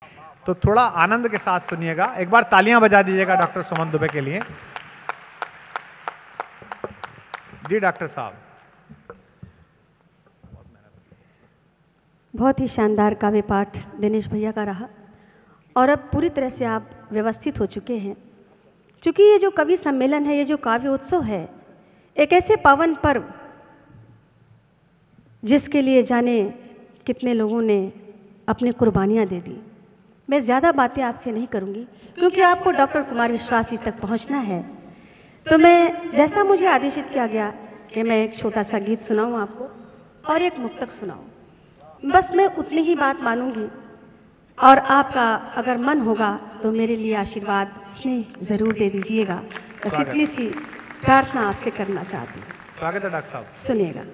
तो थोड़ा आनंद के साथ सुनिएगा। एक बार तालियां बजा दीजिएगा डॉक्टर सुमन दुबे के लिए। जी डॉक्टर साहब, बहुत ही शानदार काव्य पाठ दिनेश भैया का रहा और अब पूरी तरह से आप व्यवस्थित हो चुके हैं। चूँकि ये जो कवि सम्मेलन है, ये जो काव्य उत्सव है, एक ऐसे पावन पर्व जिसके लिए जाने कितने लोगों ने अपनी कुर्बानियाँ दे दी। मैं ज़्यादा बातें आपसे नहीं करूँगी क्योंकि आपको डॉक्टर कुमार विश्वास जी तक पहुँचना है। तो मैं, जैसा मुझे आदेशित किया गया कि मैं एक छोटा सा गीत सुनाऊँ आपको और एक मुक्तक सुनाऊँ, बस मैं उतनी ही बात मानूंगी और आपका अगर मन होगा तो मेरे लिए आशीर्वाद स्नेह ज़रूर दे दीजिएगा। बस इतनी सी प्रार्थना आपसे करना चाहती हूँ। स्वागत है डॉक्टर साहब। सुनिएगा।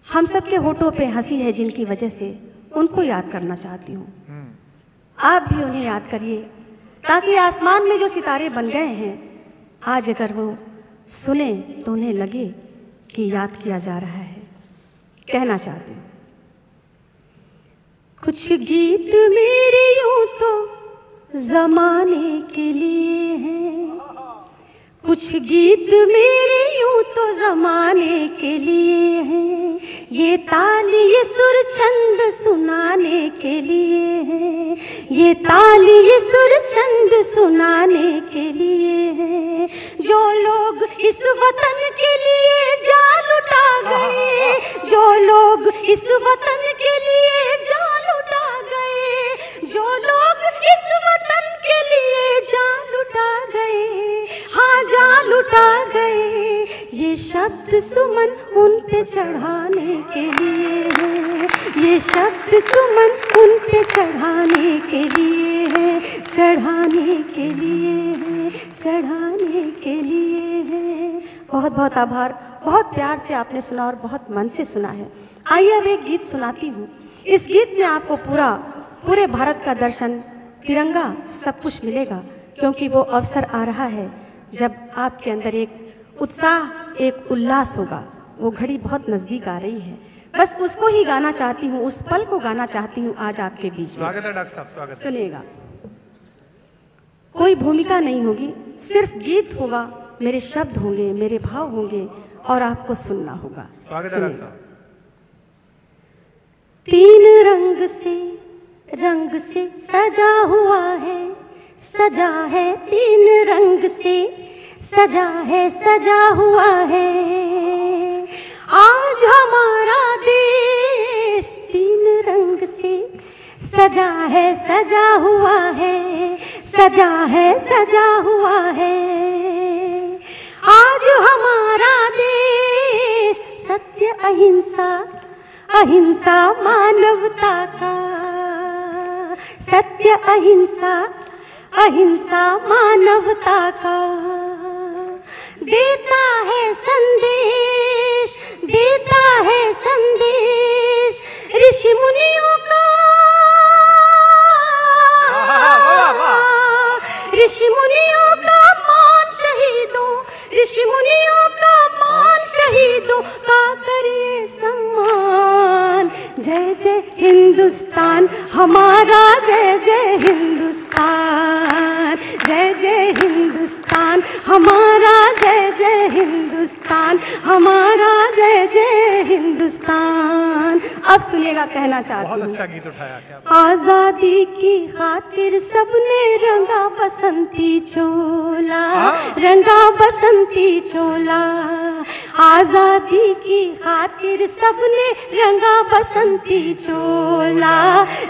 हम सबके होठों पे हंसी है जिनकी वजह से उनको याद करना चाहती हूँ। आप भी उन्हें याद करिए ताकि आसमान में जो सितारे बन गए हैं आज अगर वो सुने तो उन्हें लगे कि याद किया जा रहा है। कहना चाहती हूँ, कुछ गीत मेरे यूं तो जमाने के लिए हैं, कुछ गीत मेरे यूं तो जमाने के लिए हैं, ये ताली ये सुर छंद सुनाने के लिए हैं, ये ताली ये सुर छंद सुनाने के लिए हैं। जो लोग इस वतन के लिए जान लुटा गए, जो लोग इस वतन के लिए जान लुटा गए, जो लोग इस वतन के लिए जान लुटा गए, हाँ जान लुटा गए, ये शब्द सुमन उन पे चढ़ाने के लिए है, ये शब्द सुमन उन पे चढ़ाने के लिए है, चढ़ाने के लिए है, चढ़ाने के लिए है। बहुत बहुत आभार। बहुत प्यार से आपने सुना और बहुत मन से सुना है। आइए अब एक गीत सुनाती हूँ। इस गीत में आपको पूरे भारत का दर्शन, तिरंगा सब कुछ मिलेगा क्योंकि वो अवसर आ रहा है जब आपके अंदर एक उत्साह, एक उल्लास होगा। वो घड़ी बहुत नज़दीक आ रही है। बस उसको ही गाना चाहती हूँ, उस पल को गाना चाहती हूँ आज आपके बीच। स्वागत है डॉक्टर साहब, स्वागत है। सुनिएगा। कोई भूमिका नहीं होगी, सिर्फ गीत होगा, मेरे शब्द होंगे, मेरे भाव होंगे और आपको सुनना होगा। स्वागत है डॉक्टर साहब। तीन रंग से सजा हुआ है, सजा है तीन रंग से, सजा है सजा हुआ है आज हमारा देश। तीन रंग से सजा है सजा हुआ है, सजा है सजा हुआ है आज हमारा देश। सत्य अहिंसा, अहिंसा मानवता का, सत्य अहिंसा, अहिंसा मानवता का देता है संदेश, देता है संदेश ऋषि मुनियों का, ऋषि मुनियों का मान शहीदों, ऋषि मुनियों का मान शहीदों का करिए सम्मान। जय जय हिंदुस्तान हमारा, जय जय हिंदुस्तान, जय जय हिंदुस्तान हमारा, जय जय हिंदुस्तान हमारा, जय जय हिंदुस्तान। अब सुनिएगा, कहना चाहती हूँ। बहुत अच्छा गीत उठाया। क्या आजादी की खातिर सबने रंगा बसंती चोला, रंगा बसंती चोला। आजादी की खातिर सबने रंगा बसंती चोला,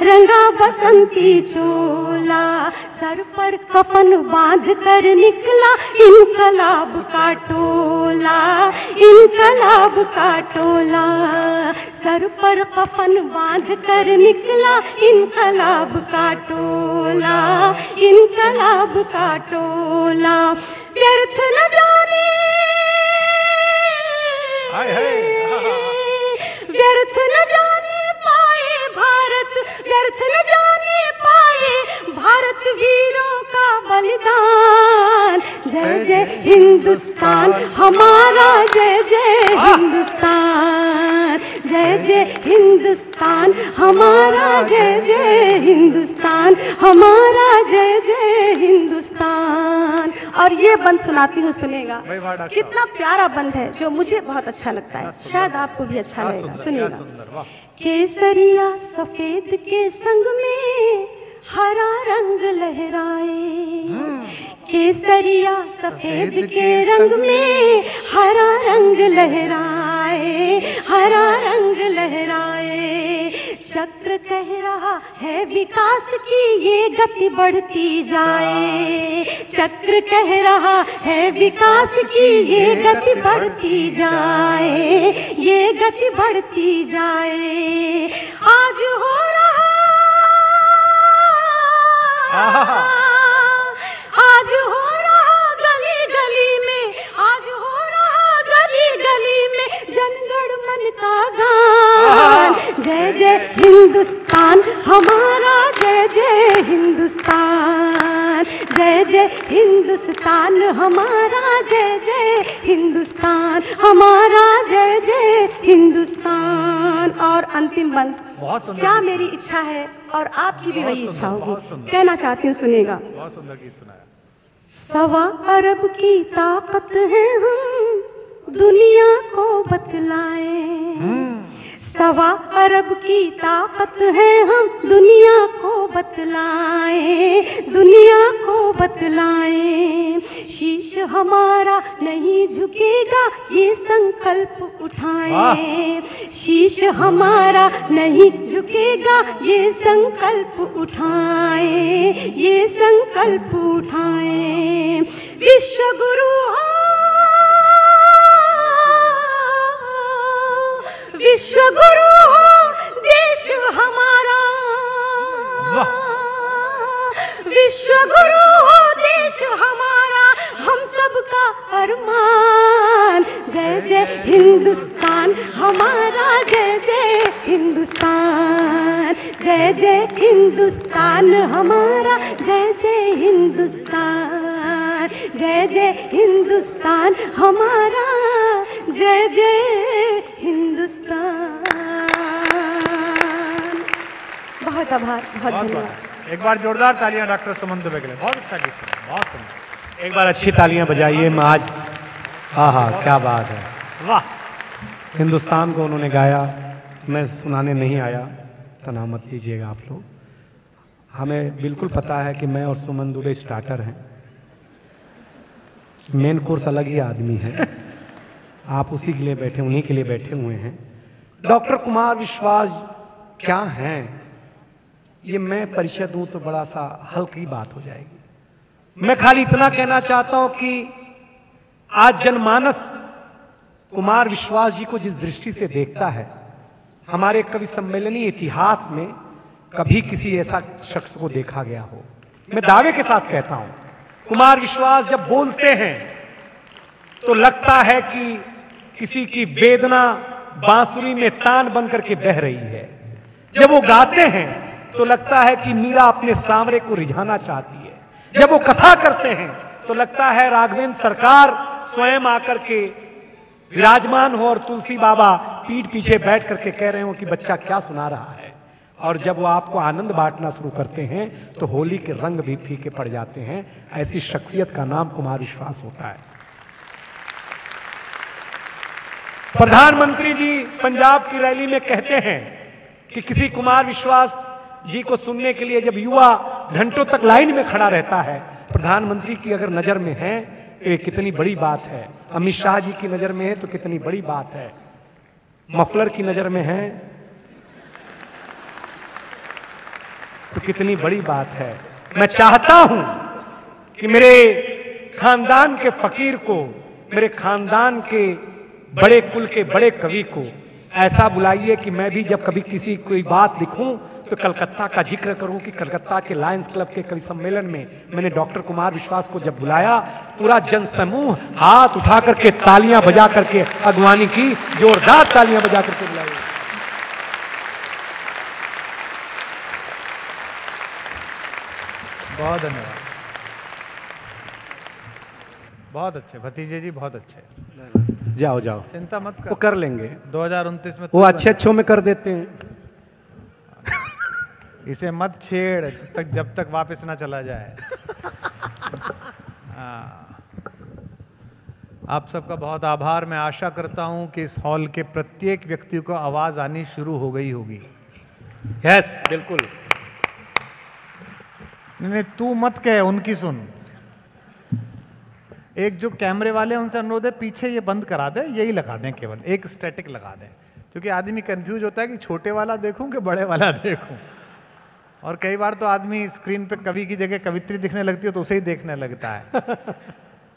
रंगा बसंती चोला। सर पर कफन बांध कर निकला इनकलाब का टोला, इनकलाब का टोला। सर पर कफन बांध कर निकला इनकलाब का टोला, इनकलाब का टोला। व्यर्थ न जाने, व्यर्थ न जाने पाए भारत, व्यर्थ न जाने पाए भारत वीरों का बलिदान। जय जय हिंदुस्तान हमारा, जय जय हिंदुस्तान, जय जय जय हिंदुस्तान हमारा, जय जय हिंदुस्तान हमारा, जय जय हिंदुस्तान। और ये बंद सुनाती हूँ, सुनेगा। कितना प्यारा बंद है जो मुझे बहुत अच्छा लगता है, शायद आपको भी अच्छा लगेगा, सुनिएगा। केसरिया सफेद के संग में हरा रंग लहराए, केसरिया सफेद के रंग में हरा रंग लहराए, हरा रंग लहराए। चक्र कह रहा है विकास की ये गति बढ़ती जाए, चक्र कह रहा है विकास की ये गति बढ़ती जाए, ये गति बढ़ती जाए। आज हो रहा, आज हो रहा गली गली में, आज हो रहा गली गली में जनगण मन का गान। जय जय हिंदुस्तान हमारा, जय जय हिंदुस्तान, जय जय हिंदुस्तान हमारा, जय जय हिंदुस्तान हमारा, जय जय हिंदुस्तान। और अंतिम बंद, क्या मेरी इच्छा है और आपकी भी वही इच्छा होगी, कहना चाहती हूँ, सुनिएगा। बहुत सुंदर गीत सुनाया। 1.25 अरब की ताकत है, हम दुनिया को बतलाएं। 1.25 अरब की ताकत है, हम दुनिया को बतलाएं, दुनिया को बतलाएं। शीश हमारा नहीं झुकेगा ये संकल्प उठाएं, शीश हमारा नहीं झुकेगा ये संकल्प उठाएं, ये संकल्प उठाएं। विश्व गुरु हो, विश्व गुरु हो देश हमारा, विश्व गुरु हो देश हमारा, हम सबका अरमान। जय जय हिंदुस्तान हमारा, जय जय हिंदुस्तान, जय जय हिंदुस्तान हमारा, जय जय हिंदुस्तान, जय जय हिंदुस्तान हमारा, जय जय हिंदुस्तान। बहुत आभार, बहुत धन्यवाद। एक बार जोरदार तालियां डॉक्टर सुमन दुबे के लिए, बहुत अच्छा गीत सुना, बहुत सुंदर। एक बार अच्छी तालियां बजाइए आज। हाँ हाँ, क्या बात है, वाह। हिंदुस्तान को उन्होंने गाया, मैं सुनाने नहीं आया, तनाव मत लीजिएगा आप लोग। हमें बिल्कुल पता है कि मैं और सुमन दुबे स्टार्टर हैं, मेन कोर्स अलग ही आदमी है, आप उसी के लिए बैठे, उन्हीं के लिए बैठे हुए हैं। डॉक्टर कुमार विश्वास क्या हैं, ये मैं परिचय दूं तो बड़ा सा हल्की बात हो जाएगी। मैं खाली इतना कहना चाहता हूं कि आज जनमानस कुमार विश्वास जी को जिस दृष्टि से देखता है, हमारे कवि सम्मेलनी इतिहास में कभी किसी ऐसा शख्स को देखा गया हो। मैं दावे के साथ कहता हूं, कुमार विश्वास जब बोलते हैं तो लगता है कि किसी की वेदना बांसुरी में तान बनकर के बह रही है। जब वो गाते हैं तो लगता है कि मीरा अपने सांवरे को रिझाना चाहती है। जब वो कथा करते हैं तो लगता है राघवेंद्र सरकार स्वयं आकर के विराजमान हो और तुलसी बाबा पीठ पीछे बैठ करके कह रहे हो कि बच्चा क्या सुना रहा है। और जब वो आपको आनंद बांटना शुरू करते हैं तो होली के रंग भी फीके पड़ जाते हैं। ऐसी शख्सियत का नाम कुमार विश्वास होता है। प्रधानमंत्री जी पंजाब की रैली में कहते हैं कि किसी कुमार विश्वास जी को सुनने के लिए जब युवा घंटों तक लाइन में खड़ा रहता है, प्रधानमंत्री की अगर नजर में है तो ये कितनी बड़ी बात है। अमित शाह जी की नजर में है तो कितनी बड़ी बात है। मफलर की नजर में है तो कितनी बड़ी बात है। मैं चाहता हूं कि मेरे खानदान के फकीर को, मेरे खानदान के बड़े कुल के बड़े कवि को ऐसा बुलाइए कि मैं भी जब कभी किसी कोई बात लिखूं तो कलकत्ता का जिक्र करूं कि कलकत्ता के लायंस क्लब के कवि सम्मेलन में मैंने डॉक्टर कुमार विश्वास को जब बुलाया, पूरा जनसमूह हाथ उठा करके तालियां बजा करके अगवानी की, जोरदार तालियां बजा करके बुलाई। बहुत धन्यवाद, बहुत अच्छे भतीजे जी, बहुत अच्छे। जाओ जाओ, चिंता मत कर, वो कर लेंगे। 2029 में वो अच्छे अच्छों में कर देते हैं। इसे मत छेड़ जब तक वापस ना चला जाए। आप सबका बहुत आभार। मैं आशा करता हूं कि इस हॉल के प्रत्येक व्यक्ति को आवाज आनी शुरू हो गई होगी। यस, बिल्कुल। नहीं, तू मत कह, उनकी सुन। एक जो कैमरे वाले हैं उनसे अनुरोध है, पीछे ये बंद करा दे, यही लगा दें, केवल एक स्टैटिक लगा दें, क्योंकि आदमी कंफ्यूज होता है कि छोटे वाला देखूं कि बड़े वाला देखूं। और कई बार तो आदमी स्क्रीन पे कवि की जगह कवित्री दिखने लगती है तो उसे ही देखने लगता है।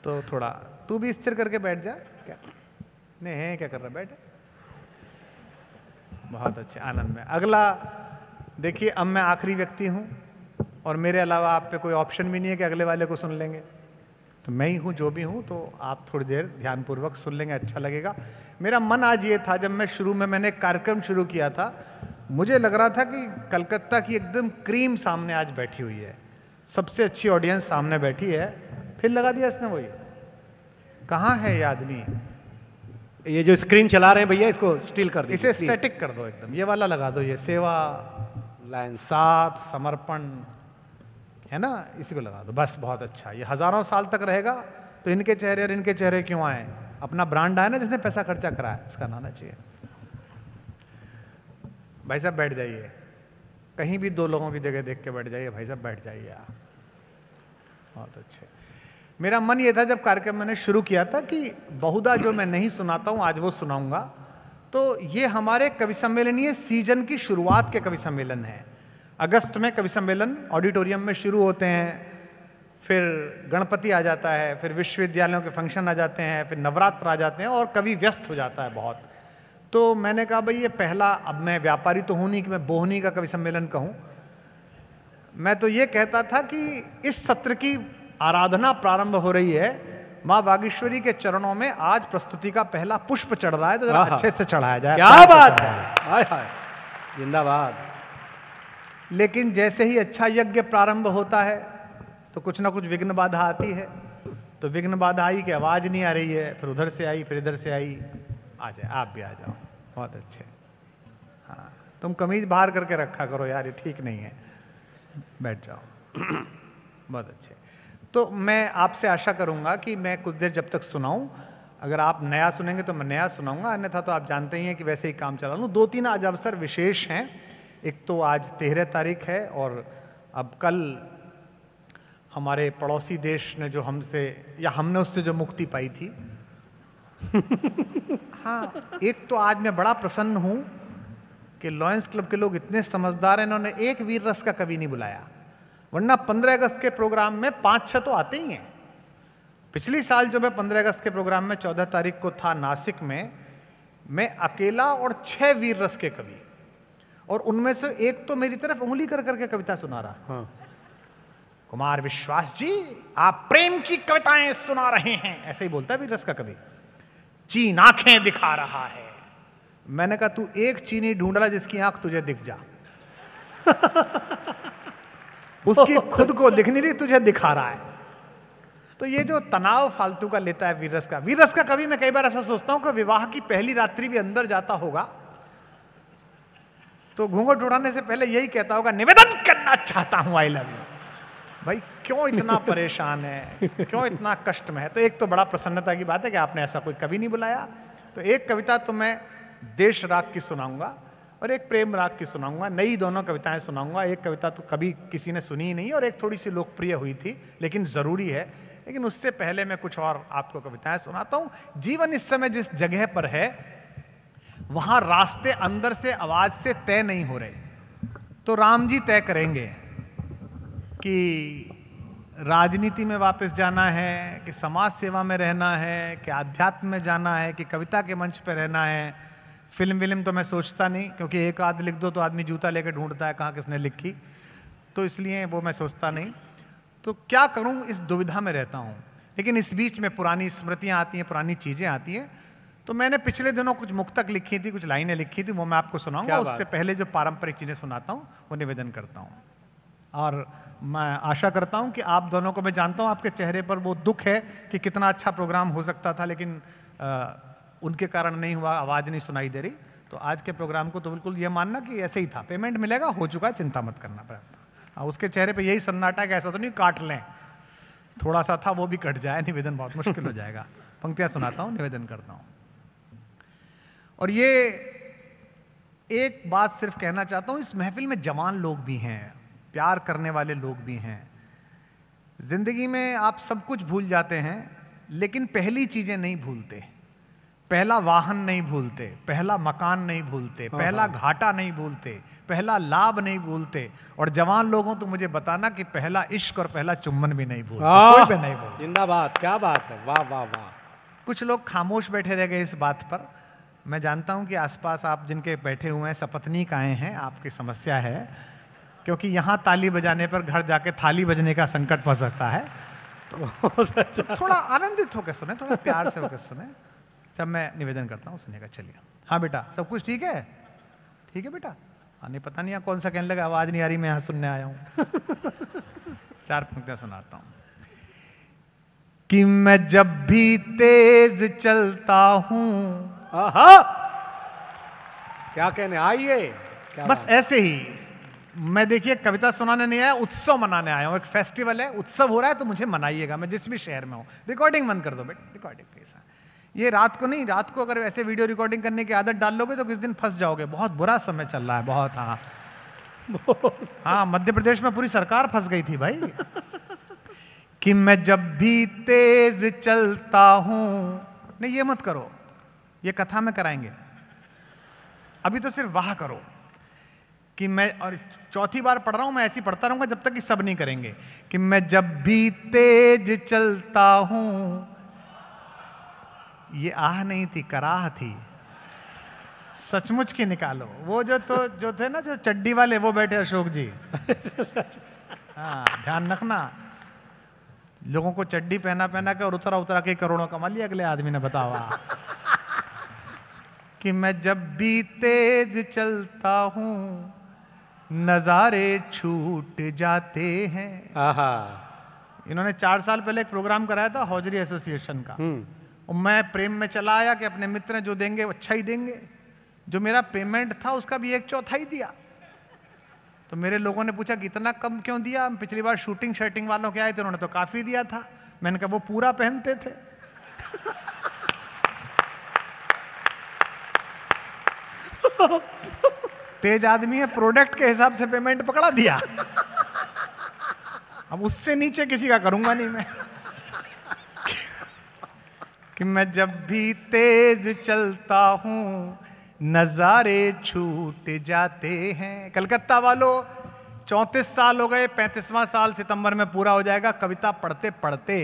तो थोड़ा तू भी स्थिर करके बैठ जा। क्या नहीं है, क्या कर रहा, बैठ। बहुत अच्छे, आनंद में। अगला देखिए, अब मैं आखिरी व्यक्ति हूं और मेरे अलावा आप पे कोई ऑप्शन भी नहीं है कि अगले वाले को सुन लेंगे। तो मैं ही हूँ जो भी हूँ, तो आप थोड़ी देर ध्यानपूर्वक सुन लेंगे, अच्छा लगेगा। मेरा मन आज ये था, जब मैं शुरू में मैंने कार्यक्रम शुरू किया था, मुझे लग रहा था कि कलकत्ता की एकदम क्रीम सामने आज बैठी हुई है, सबसे अच्छी ऑडियंस सामने बैठी है। फिर लगा दिया इसने वही। कहाँ है ये आदमी? ये जो स्क्रीन चला रहे हैं भैया, इसको स्टिल कर दीजिए, इसे प्लीज। स्टैटिक कर दो एकदम, ये वाला लगा दो, ये सेवा, लाइन, साथ, समर्पण है ना, इसी को लगा दो बस। बहुत अच्छा, ये हजारों साल तक रहेगा। तो इनके चेहरे और इनके चेहरे क्यों आए? अपना ब्रांड आया ना, जिसने पैसा खर्चा करा है, उसका आना चाहिए। भाई साहब बैठ जाइए, कहीं भी दो लोगों की जगह देख के बैठ जाइए। भाई साहब बैठ जाइए आप। बहुत अच्छे। मेरा मन ये था जब कार्यक्रम मैंने शुरू किया था कि बहुधा जो मैं नहीं सुनाता हूं आज वो सुनाऊंगा। तो ये हमारे कवि सम्मेलनीय सीजन की शुरुआत के कवि सम्मेलन है। अगस्त में कवि सम्मेलन ऑडिटोरियम में शुरू होते हैं, फिर गणपति आ जाता है, फिर विश्वविद्यालयों के फंक्शन आ जाते हैं, फिर नवरात्र आ जाते हैं और कवि व्यस्त हो जाता है बहुत। तो मैंने कहा भाई ये पहला, अब मैं व्यापारी तो हूं नहीं कि मैं बोहनी का कवि सम्मेलन कहूं। मैं तो ये कहता था कि इस सत्र की आराधना प्रारंभ हो रही है, माँ बागेश्वरी के चरणों में आज प्रस्तुति का पहला पुष्प चढ़ रहा है, तो जरा अच्छे से चढ़ाया जाए। क्या बात है, हाय हाय, जिंदाबाद। लेकिन जैसे ही अच्छा यज्ञ प्रारंभ होता है तो कुछ ना कुछ विघ्न बाधा आती है। तो विघ्न बाधा आई कि आवाज नहीं आ रही है, फिर उधर से आई, फिर इधर से आई। आ जाए, आप भी आ जाओ। बहुत अच्छे। हाँ, तुम कमीज बाहर करके रखा करो यार, ये ठीक नहीं है। बैठ जाओ। बहुत अच्छे। तो मैं आपसे आशा करूंगा कि मैं कुछ देर जब तक सुनाऊं, अगर आप नया सुनेंगे तो मैं नया सुनाऊंगा, अन्यथा तो आप जानते ही हैं कि वैसे ही काम चला लूँ। 2-3 आज अवसर विशेष हैं। एक तो आज 13 तारीख है और अब कल हमारे पड़ोसी देश ने जो हमसे, या हमने उससे जो मुक्ति पाई थी। हाँ, एक तो आज मैं बड़ा प्रसन्न हूं कि लॉयंस क्लब के लोग इतने समझदार हैं, इन्होंने एक वीर रस का कवि नहीं बुलाया, वरना 15 अगस्त के प्रोग्राम में 5-6 तो आते ही हैं। पिछली साल जो मैं 15 अगस्त के प्रोग्राम में 14 तारीख को था नासिक में, मैं अकेला और 6 वीर रस के कवि, और उनमें से एक तो मेरी तरफ उंगली कर करके कविता सुना रहा। हाँ। कुमार विश्वास जी, आप प्रेम की कविताएं सुना रहे हैं, ऐसे ही बोलता है वीर रस का कवि। चीन आंखें दिखा रहा है। मैंने कहा तू एक चीनी ढूंढ रहा जिसकी आंख तुझे दिख जा। उसकी खुद को दिख नहीं रही, तुझे दिखा रहा है। तो ये जो तनाव फालतू का लेता है वीर रस का कवि, मैं कई बार ऐसा सोचता हूं कि विवाह की पहली रात्रि भी अंदर जाता होगा तो घूंघट उड़ाने से पहले यही कहता होगा, निवेदन करना चाहता हूं, आई लव यू। भाई क्यों इतना परेशान है, क्यों इतना कष्ट में है? तो एक तो बड़ा प्रसन्नता की बात है कि आपने ऐसा कोई कवि नहीं बुलाया। तो एक कविता तो मैं देश राग की सुनाऊंगा और एक प्रेम राग की सुनाऊंगा, नई दोनों कविताएं सुनाऊंगा। एक कविता तो कभी किसी ने सुनी ही नहीं और एक थोड़ी सी लोकप्रिय हुई थी, लेकिन जरूरी है। लेकिन उससे पहले मैं कुछ और आपको कविताएं सुनाता हूं। जीवन इस समय जिस जगह पर है वहां रास्ते अंदर से आवाज से तय नहीं हो रहे, तो राम जी तय करेंगे कि राजनीति में वापस जाना है, कि समाज सेवा में रहना है, कि आध्यात्म में जाना है, कि कविता के मंच पर रहना है। फिल्म विल्म तो मैं सोचता नहीं, क्योंकि एक आध लिख दो तो आदमी जूता लेकर ढूंढता है कहाँ किसने लिखी, तो इसलिए वो मैं सोचता नहीं। तो क्या करूं, इस दुविधा में रहता हूं। लेकिन इस बीच में पुरानी स्मृतियां आती हैं, पुरानी चीजें आती हैं। तो मैंने पिछले दिनों कुछ मुक्तक लिखी थी, कुछ लाइनें लिखी थी, वो मैं आपको सुनाऊंगा। उससे पहले जो पारंपरिक चीजें सुनाता हूं वो निवेदन करता हूं। और मैं आशा करता हूं कि आप दोनों को, मैं जानता हूं आपके चेहरे पर वो दुख है कि कितना अच्छा प्रोग्राम हो सकता था, लेकिन उनके कारण नहीं हुआ, आवाज़ नहीं सुनाई दे रही, तो आज के प्रोग्राम को तो बिल्कुल ये मानना कि ऐसे ही था, पेमेंट मिलेगा, हो चुका है, चिंता मत करना पड़ा। उसके चेहरे पे यही सन्नाटा है, ऐसा तो नहीं काट लें, थोड़ा सा था वो भी कट जाए, निवेदन बहुत मुश्किल हो जाएगा। पंक्तियाँ सुनाता हूँ, निवेदन करता हूँ। और ये एक बात सिर्फ कहना चाहता हूँ, इस महफिल में जवान लोग भी हैं, प्यार करने वाले लोग भी हैं। जिंदगी में आप सब कुछ भूल जाते हैं, लेकिन पहली चीजें नहीं भूलते। पहला वाहन नहीं भूलते, पहला मकान नहीं भूलते, पहला घाटा नहीं भूलते, पहला लाभ नहीं भूलते। और जवान लोगों तो मुझे बताना कि पहला इश्क और पहला चुम्बन भी नहीं भूलते, कोई भी नहीं भूलते। जिंदाबाद, क्या बात है, वाह वाह वाह। कुछ लोग खामोश बैठे रह गए इस बात पर। मैं जानता हूं कि आसपास आप जिनके बैठे हुए हैं सपत्नीक आए हैं, आपकी समस्या है, क्योंकि यहाँ ताली बजाने पर घर जाके थाली बजने का संकट पड़ सकता है। तो थोड़ा आनंदित होकर सुने, थोड़ा प्यार से होकर सुने। जब मैं निवेदन करता हूँ सुनिएगा। चलिए। हाँ बेटा, सब कुछ ठीक है? ठीक है बेटा? हाँ, नहीं पता नहीं यहाँ कौन सा कहने लगा, आवाज नहीं आ रही, मैं यहाँ सुनने आया हूँ। 4 पंक्तियां सुनाता हूँ। कि मैं जब भी तेज चलता हूँ, क्या कहने, आइए। बस ऐसे ही। मैं देखिए कविता सुनाने नहीं आया, उत्सव मनाने आया हूँ। एक फेस्टिवल है, उत्सव हो रहा है, तो मुझे मनाइएगा, मैं जिस भी शहर में हूँ। रिकॉर्डिंग बंद कर दो बेटा, रिकॉर्डिंग प्लीज। ये रात को नहीं, रात को अगर ऐसे वीडियो रिकॉर्डिंग करने की आदत डाल लोगे तो किस दिन फंस जाओगे। बहुत बुरा समय चल रहा है, बहुत। हाँ हाँ, मध्य प्रदेश में पूरी सरकार फंस गई थी भाई। कि मैं जब भी तेज चलता हूं, नहीं ये मत करो, ये कथा में कराएंगे, अभी तो सिर्फ वाह करो। कि मैं, और 4थी बार पढ़ रहा हूं, मैं ऐसी पढ़ता रहूंगा जब तक कि सब नहीं करेंगे। कि मैं जब भी तेज चलता हूं, ये आह नहीं थी, कराह थी, सचमुच की निकालो। वो जो थे ना, जो चड्डी वाले, वो बैठे अशोक जी। हाँ, ध्यान रखना, लोगों को चड्डी पहना पहना के और उतरा उतरा के करोड़ों कमा लिया अगले आदमी ने, बतावा। कि मैं जब भी तेज चलता हूं, नजारे छूट जाते हैं। इन्होंने 4 साल पहले एक प्रोग्राम कराया था हौजरी एसोसिएशन का, और मैं प्रेम में चला आया कि अपने मित्र जो देंगे अच्छा ही देंगे। जो मेरा पेमेंट था उसका भी 1/4 दिया। तो मेरे लोगों ने पूछा कि इतना कम क्यों दिया? हम पिछली बार शूटिंग शर्टिंग वालों के आए थे, उन्होंने तो काफी दिया था। मैंने कहा वो पूरा पहनते थे। तेज आदमी है, प्रोडक्ट के हिसाब से पेमेंट पकड़ा दिया। अब उससे नीचे किसी का करूंगा नहीं मैं। कि मैं जब भी तेज चलता हूं, नजारे छूट जाते हैं। कलकत्ता वालों, 34 साल हो गए, 35वां साल सितंबर में पूरा हो जाएगा कविता पढ़ते पढ़ते।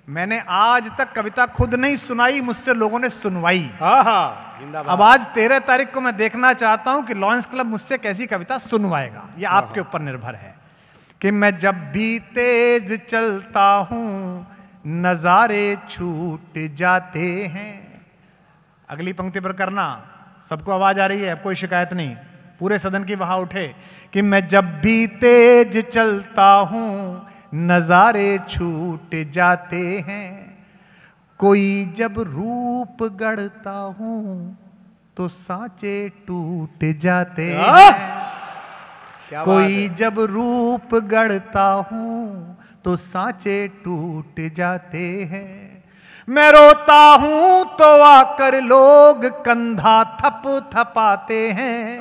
मैंने आज तक कविता खुद नहीं सुनाई, मुझसे लोगों ने सुनवाई। अब आज 13 तारीख को मैं देखना चाहता हूं कि लॉयंस क्लब मुझसे कैसी कविता सुनवाएगा। ये आपके ऊपर निर्भर है। कि मैं जब भी तेज चलता हूं, नजारे छूट जाते हैं। अगली पंक्ति पर करना, सबको आवाज आ रही है, अब कोई शिकायत नहीं, पूरे सदन की वहां उठे। कि मैं जब भी तेज चलता हूं, नजारे छूट जाते हैं। कोई जब रूप गढ़ता हूं, तो सांचे टूट जाते हैं। कोई जब रूप गढ़ता हूं, तो सांचे टूट जाते हैं। मैं रोता हूं तो आकर लोग कंधा थप थपाते हैं।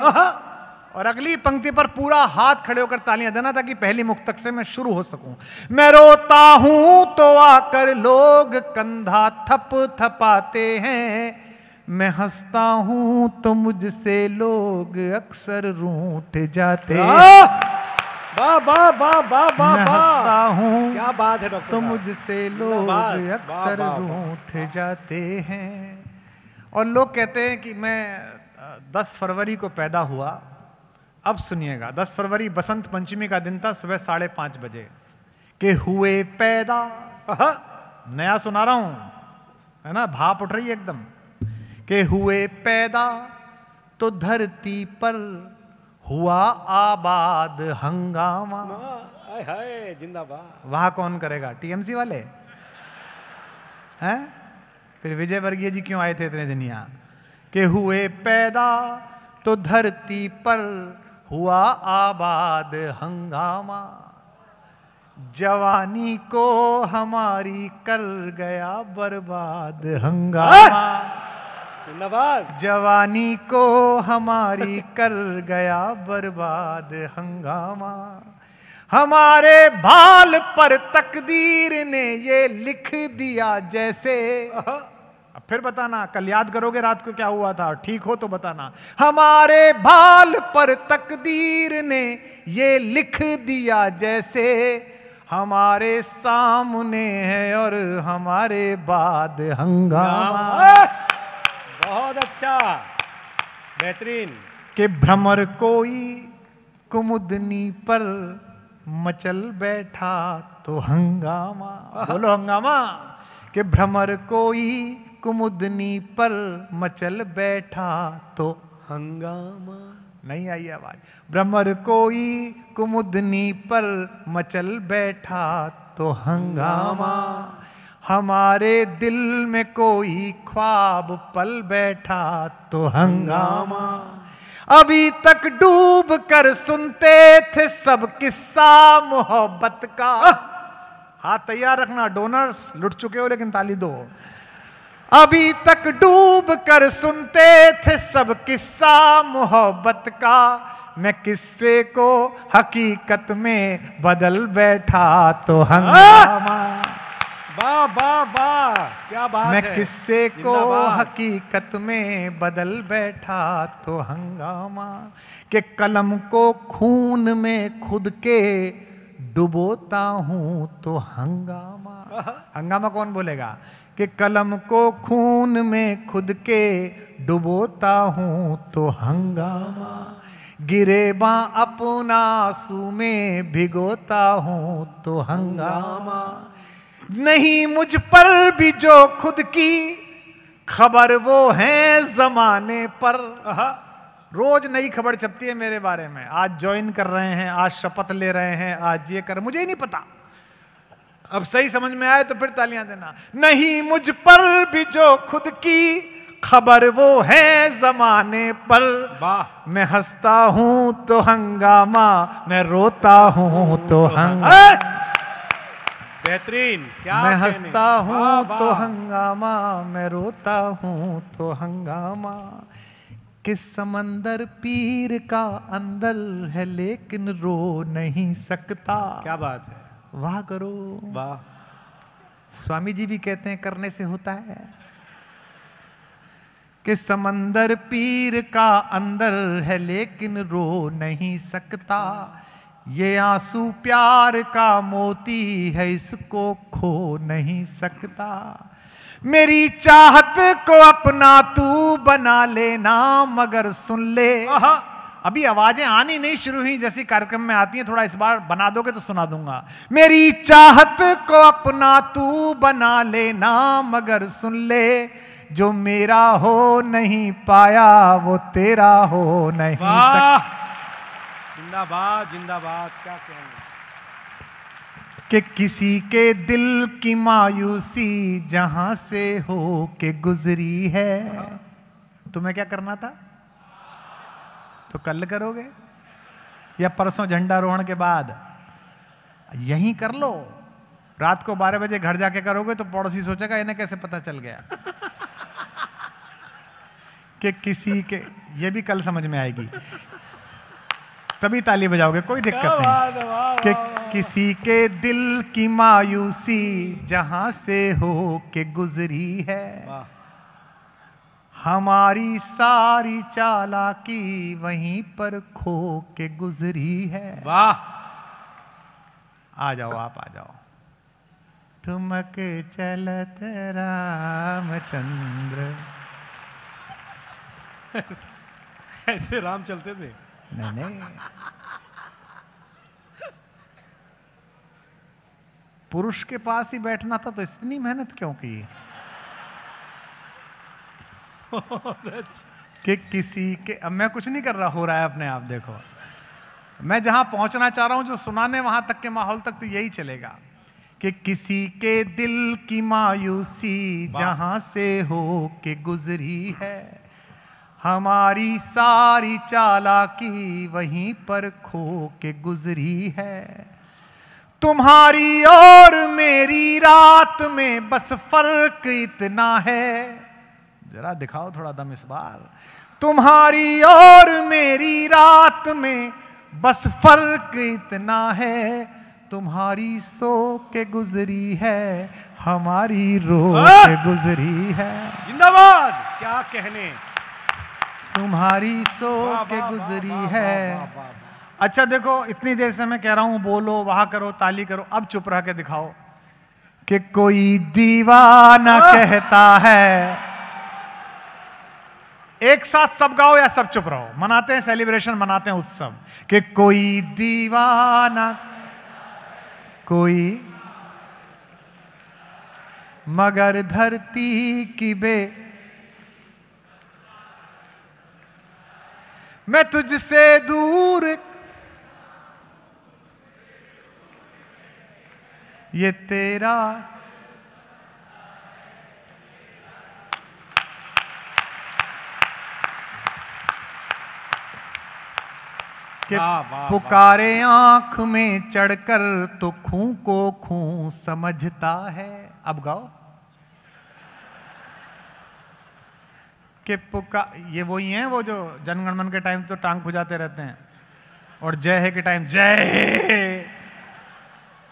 और अगली पंक्ति पर पूरा हाथ खड़े होकर तालियां देना ताकि पहली मुक्तक से मैं शुरू हो सकूं। मैं रोता हूं तो आकर लोग कंधा थप थपाते हैं। मैं हंसता हूं तो मुझसे लोग अक्सर रूठ जाते हैं। वाह वाह वाह वाह वाह, मैं हंसता हूं, क्या बात है डॉक्टर, तो मुझसे लोग अक्सर रूठ जाते हैं। और लोग कहते हैं कि मैं 10 फरवरी को पैदा हुआ। अब सुनिएगा, 10 फरवरी बसंत पंचमी का दिन था, सुबह 5:30 बजे के हुए पैदा। नया सुना रहा हूं, है ना, भाप उठ रही है एकदम। के हुए पैदा तो धरती पर हुआ आबाद हंगामा। हाय हाय, जिंदाबाद। वहां कौन करेगा? टीएमसी वाले हैं? फिर विजय वर्गीय जी क्यों आए थे इतने दिन यहाँ? कि हुए पैदा तो धरती पर हुआ आबाद हंगामा, जवानी को हमारी कर गया बर्बाद हंगामा, धन्यवाद। जवानी को हमारी कर गया बर्बाद हंगामा, हमारे भाल पर तकदीर ने ये लिख दिया जैसे। अब फिर बताना, कल याद करोगे रात को क्या हुआ था, ठीक हो तो बताना। हमारे भाल पर तकदीर ने ये लिख दिया जैसे, हमारे सामने है और हमारे बाद हंगामा। बहुत अच्छा, बेहतरीन। कि भ्रमर कोई कुमुदनी पर मचल बैठा तो हंगामा, बोलो हंगामा। कि भ्रमर कोई कुमुदनी पर मचल बैठा तो हंगामा। नहीं आई आवाज। भ्रमर कोई कुमुदनी पर मचल बैठा तो हंगामा, हमारे दिल में कोई ख्वाब पल बैठा तो हंगामा, अभी तक डूब कर सुनते थे सब किस्सा मोहब्बत का। हाथ तैयार रखना डोनर्स, लुट चुके हो लेकिन ताली दो। अभी तक डूब कर सुनते थे सब किस्सा मोहब्बत का, मैं किस्से को हकीकत में बदल बैठा तो हंगामा। वाह वाह वाह, क्या बात है। मैं किस्से को हकीकत में बदल बैठा तो हंगामा। कि कलम को खून में खुद के डुबोता हूं तो हंगामा। हंगामा कौन बोलेगा? कि कलम को खून में खुद के डुबोता हूं तो हंगामा, गिरेबा अपना आंसू में भिगोता हूं तो हंगामा, नहीं मुझ पर भी जो खुद की खबर वो है जमाने पर। रोज नई खबर छपती है मेरे बारे में, आज ज्वाइन कर रहे हैं, आज शपथ ले रहे हैं, आज ये कर, मुझे ही नहीं पता। अब सही समझ में आए तो फिर तालियां देना। नहीं मुझ पर भी जो खुद की खबर वो है जमाने पर, वाह। मैं हंसता हूं तो हंगामा, मैं रोता हूं तो हंगामा। बेहतरीन, क्या मैं कहने। हंसता हूं वाह, तो वाह। हंगामा, मैं रोता हूं तो हंगामा। किस समंदर पीर का अंदर है लेकिन रो नहीं सकता। क्या बात है, वाह करो वाह। स्वामी जी भी कहते हैं करने से होता है। कि समंदर पीर का अंदर है लेकिन रो नहीं सकता, ये आंसू प्यार का मोती है इसको खो नहीं सकता, मेरी चाहत को अपना तू बना लेना मगर सुन ले। अभी आवाजें आनी नहीं शुरू हुई, जैसी कार्यक्रम में आती हैं, थोड़ा इस बार बना दोगे तो सुना दूंगा। मेरी चाहत को अपना तू बना लेना मगर सुन ले, जो मेरा हो नहीं पाया वो तेरा हो नहीं सकता। जिंदाबाद जिंदाबाद, क्या कहना। कि किसी के दिल की मायूसी जहां से हो के गुजरी है, तुम्हें क्या करना था? तो कल करोगे या परसों झंडारोहण के बाद? यहीं कर लो। रात को 12 बजे घर जाके करोगे तो पड़ोसी सोचेगा इन्हें कैसे पता चल गया। कि किसी के, ये भी कल समझ में आएगी, तभी ताली बजाओगे, कोई दिक्कत नहीं। कि किसी के दिल की मायूसी जहां से हो के गुजरी है, हमारी सारी चालाकी वहीं पर खो के गुजरी है। वाह। आ जाओ, आप आ जाओ। ठुमक चलत रामचंद्र। ऐसे राम चलते थे? नहीं नहीं, पुरुष के पास ही बैठना था तो इतनी मेहनत क्यों की? कि किसी के, अब मैं कुछ नहीं कर रहा, हो रहा है अपने आप। देखो मैं जहां पहुंचना चाह रहा हूं, जो सुनाने वहां तक के माहौल तक तो यही चलेगा। कि किसी के दिल की मायूसी जहां से हो के गुजरी है, हमारी सारी चालाकी वहीं पर खो के गुजरी है। तुम्हारी और मेरी रात में बस फर्क इतना है, जरा दिखाओ थोड़ा दम इस बार। तुम्हारी और मेरी रात में बस फर्क इतना है, तुम्हारी सो के गुजरी है, हमारी रो के गुजरी है। जिंदाबाद, क्या कहने। तुम्हारी सो के गुजरी है। अच्छा देखो, इतनी देर से मैं कह रहा हूं बोलो, वाह करो, ताली करो, अब चुप रह के दिखाओ कि कोई दीवाना कहता है। एक साथ सब गाओ या सब चुप रहो। मनाते हैं सेलिब्रेशन, मनाते हैं उत्सव। कि कोई दीवाना, कोई मगर धरती की मैं तुझसे दूर, ये तेरा कि पुकारे आंख में चढ़कर तो खूं को खूं समझता है। अब गाओ कि ये वही हैं वो जो जनगणमन के टाइम तो टांग खुजाते रहते हैं और जय है के टाइम जय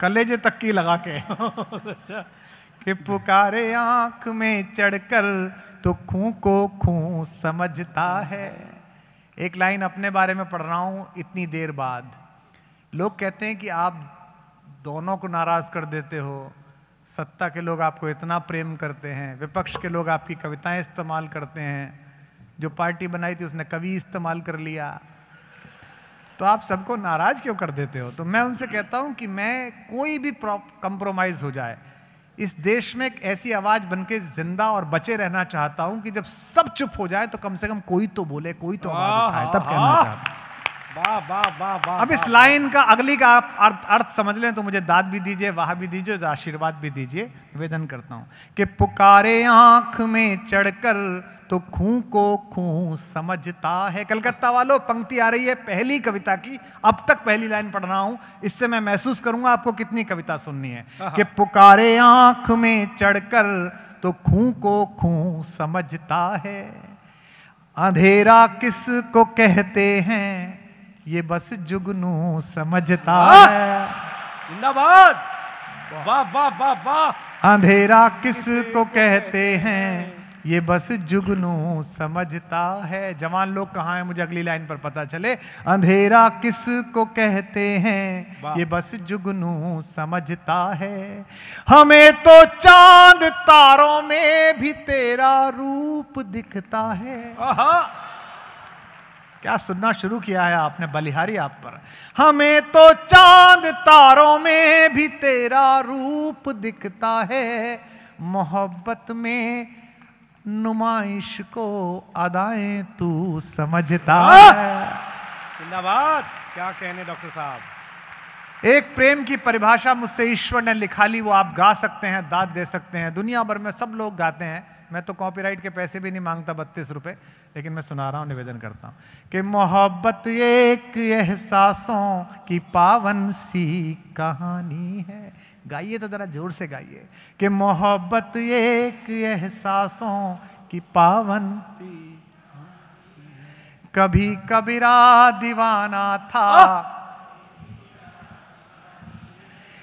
कलेजे तक की लगा के कि पुकारे आंख में चढ़कर तो खूं को खूं समझता है। एक लाइन अपने बारे में पढ़ रहा हूं इतनी देर बाद। लोग कहते हैं कि आप दोनों को नाराज कर देते हो, सत्ता के लोग आपको इतना प्रेम करते हैं, विपक्ष के लोग आपकी कविताएं इस्तेमाल करते हैं, जो पार्टी बनाई थी उसने कवि इस्तेमाल कर लिया, तो आप सबको नाराज क्यों कर देते हो। तो मैं उनसे कहता हूं कि मैं कोई भी कंप्रोमाइज हो जाए, इस देश में एक ऐसी आवाज बनके जिंदा और बचे रहना चाहता हूं कि जब सब चुप हो जाए तो कम से कम कोई तो बोले, कोई तो आवाज उठाए, तब कहना चाहता हूं। वाह वाह वाह वाह। अब इस लाइन का अगली का आप अर्थ समझ लें तो मुझे दाद भी दीजिए, वाह भी दीजिए, आशीर्वाद भी दीजिए। निवेदन करता हूं कि पुकारे आंख में चढ़कर तो खूं को खूं समझता है। कलकत्ता वालों, पंक्ति आ रही है पहली कविता की, अब तक पहली लाइन पढ़ रहा हूं, इससे मैं महसूस करूंगा आपको कितनी कविता सुननी है। कि पुकारे आंख में चढ़कर तो खूं को खूं समझता है, अंधेरा किसको कहते हैं ये बस जुगनू समझता है। जिंदाबाद, वाह वाह वाह वाह। अंधेरा किसको कहते हैं ये बस जुगनू समझता है। जवान लोग कहाँ हैं मुझे अगली लाइन पर पता चले। अंधेरा किसको कहते हैं ये बस जुगनू समझता है, हमें तो चांद तारों में भी तेरा रूप दिखता है। क्या सुनना शुरू किया है आपने, बलिहारी आप पर। हमें तो चांद तारों में भी तेरा रूप दिखता है, मोहब्बत में नुमाइश को अदाएं तू समझता है। जिंदाबाद, क्या कहने डॉक्टर साहब। एक प्रेम की परिभाषा मुझसे ईश्वर ने लिखा ली, वो आप गा सकते हैं, दाद दे सकते हैं। दुनिया भर में सब लोग गाते हैं, मैं तो कॉपीराइट के पैसे भी नहीं मांगता, 32 रुपए, लेकिन मैं सुना रहा हूं, निवेदन करता हूं कि मोहब्बत एक एहसासों की पावन सी कहानी है। गाइए तो जरा जोर से गाइए कि मोहब्बत एक एहसासों की पावन सी, कभी कबीरा दीवाना था,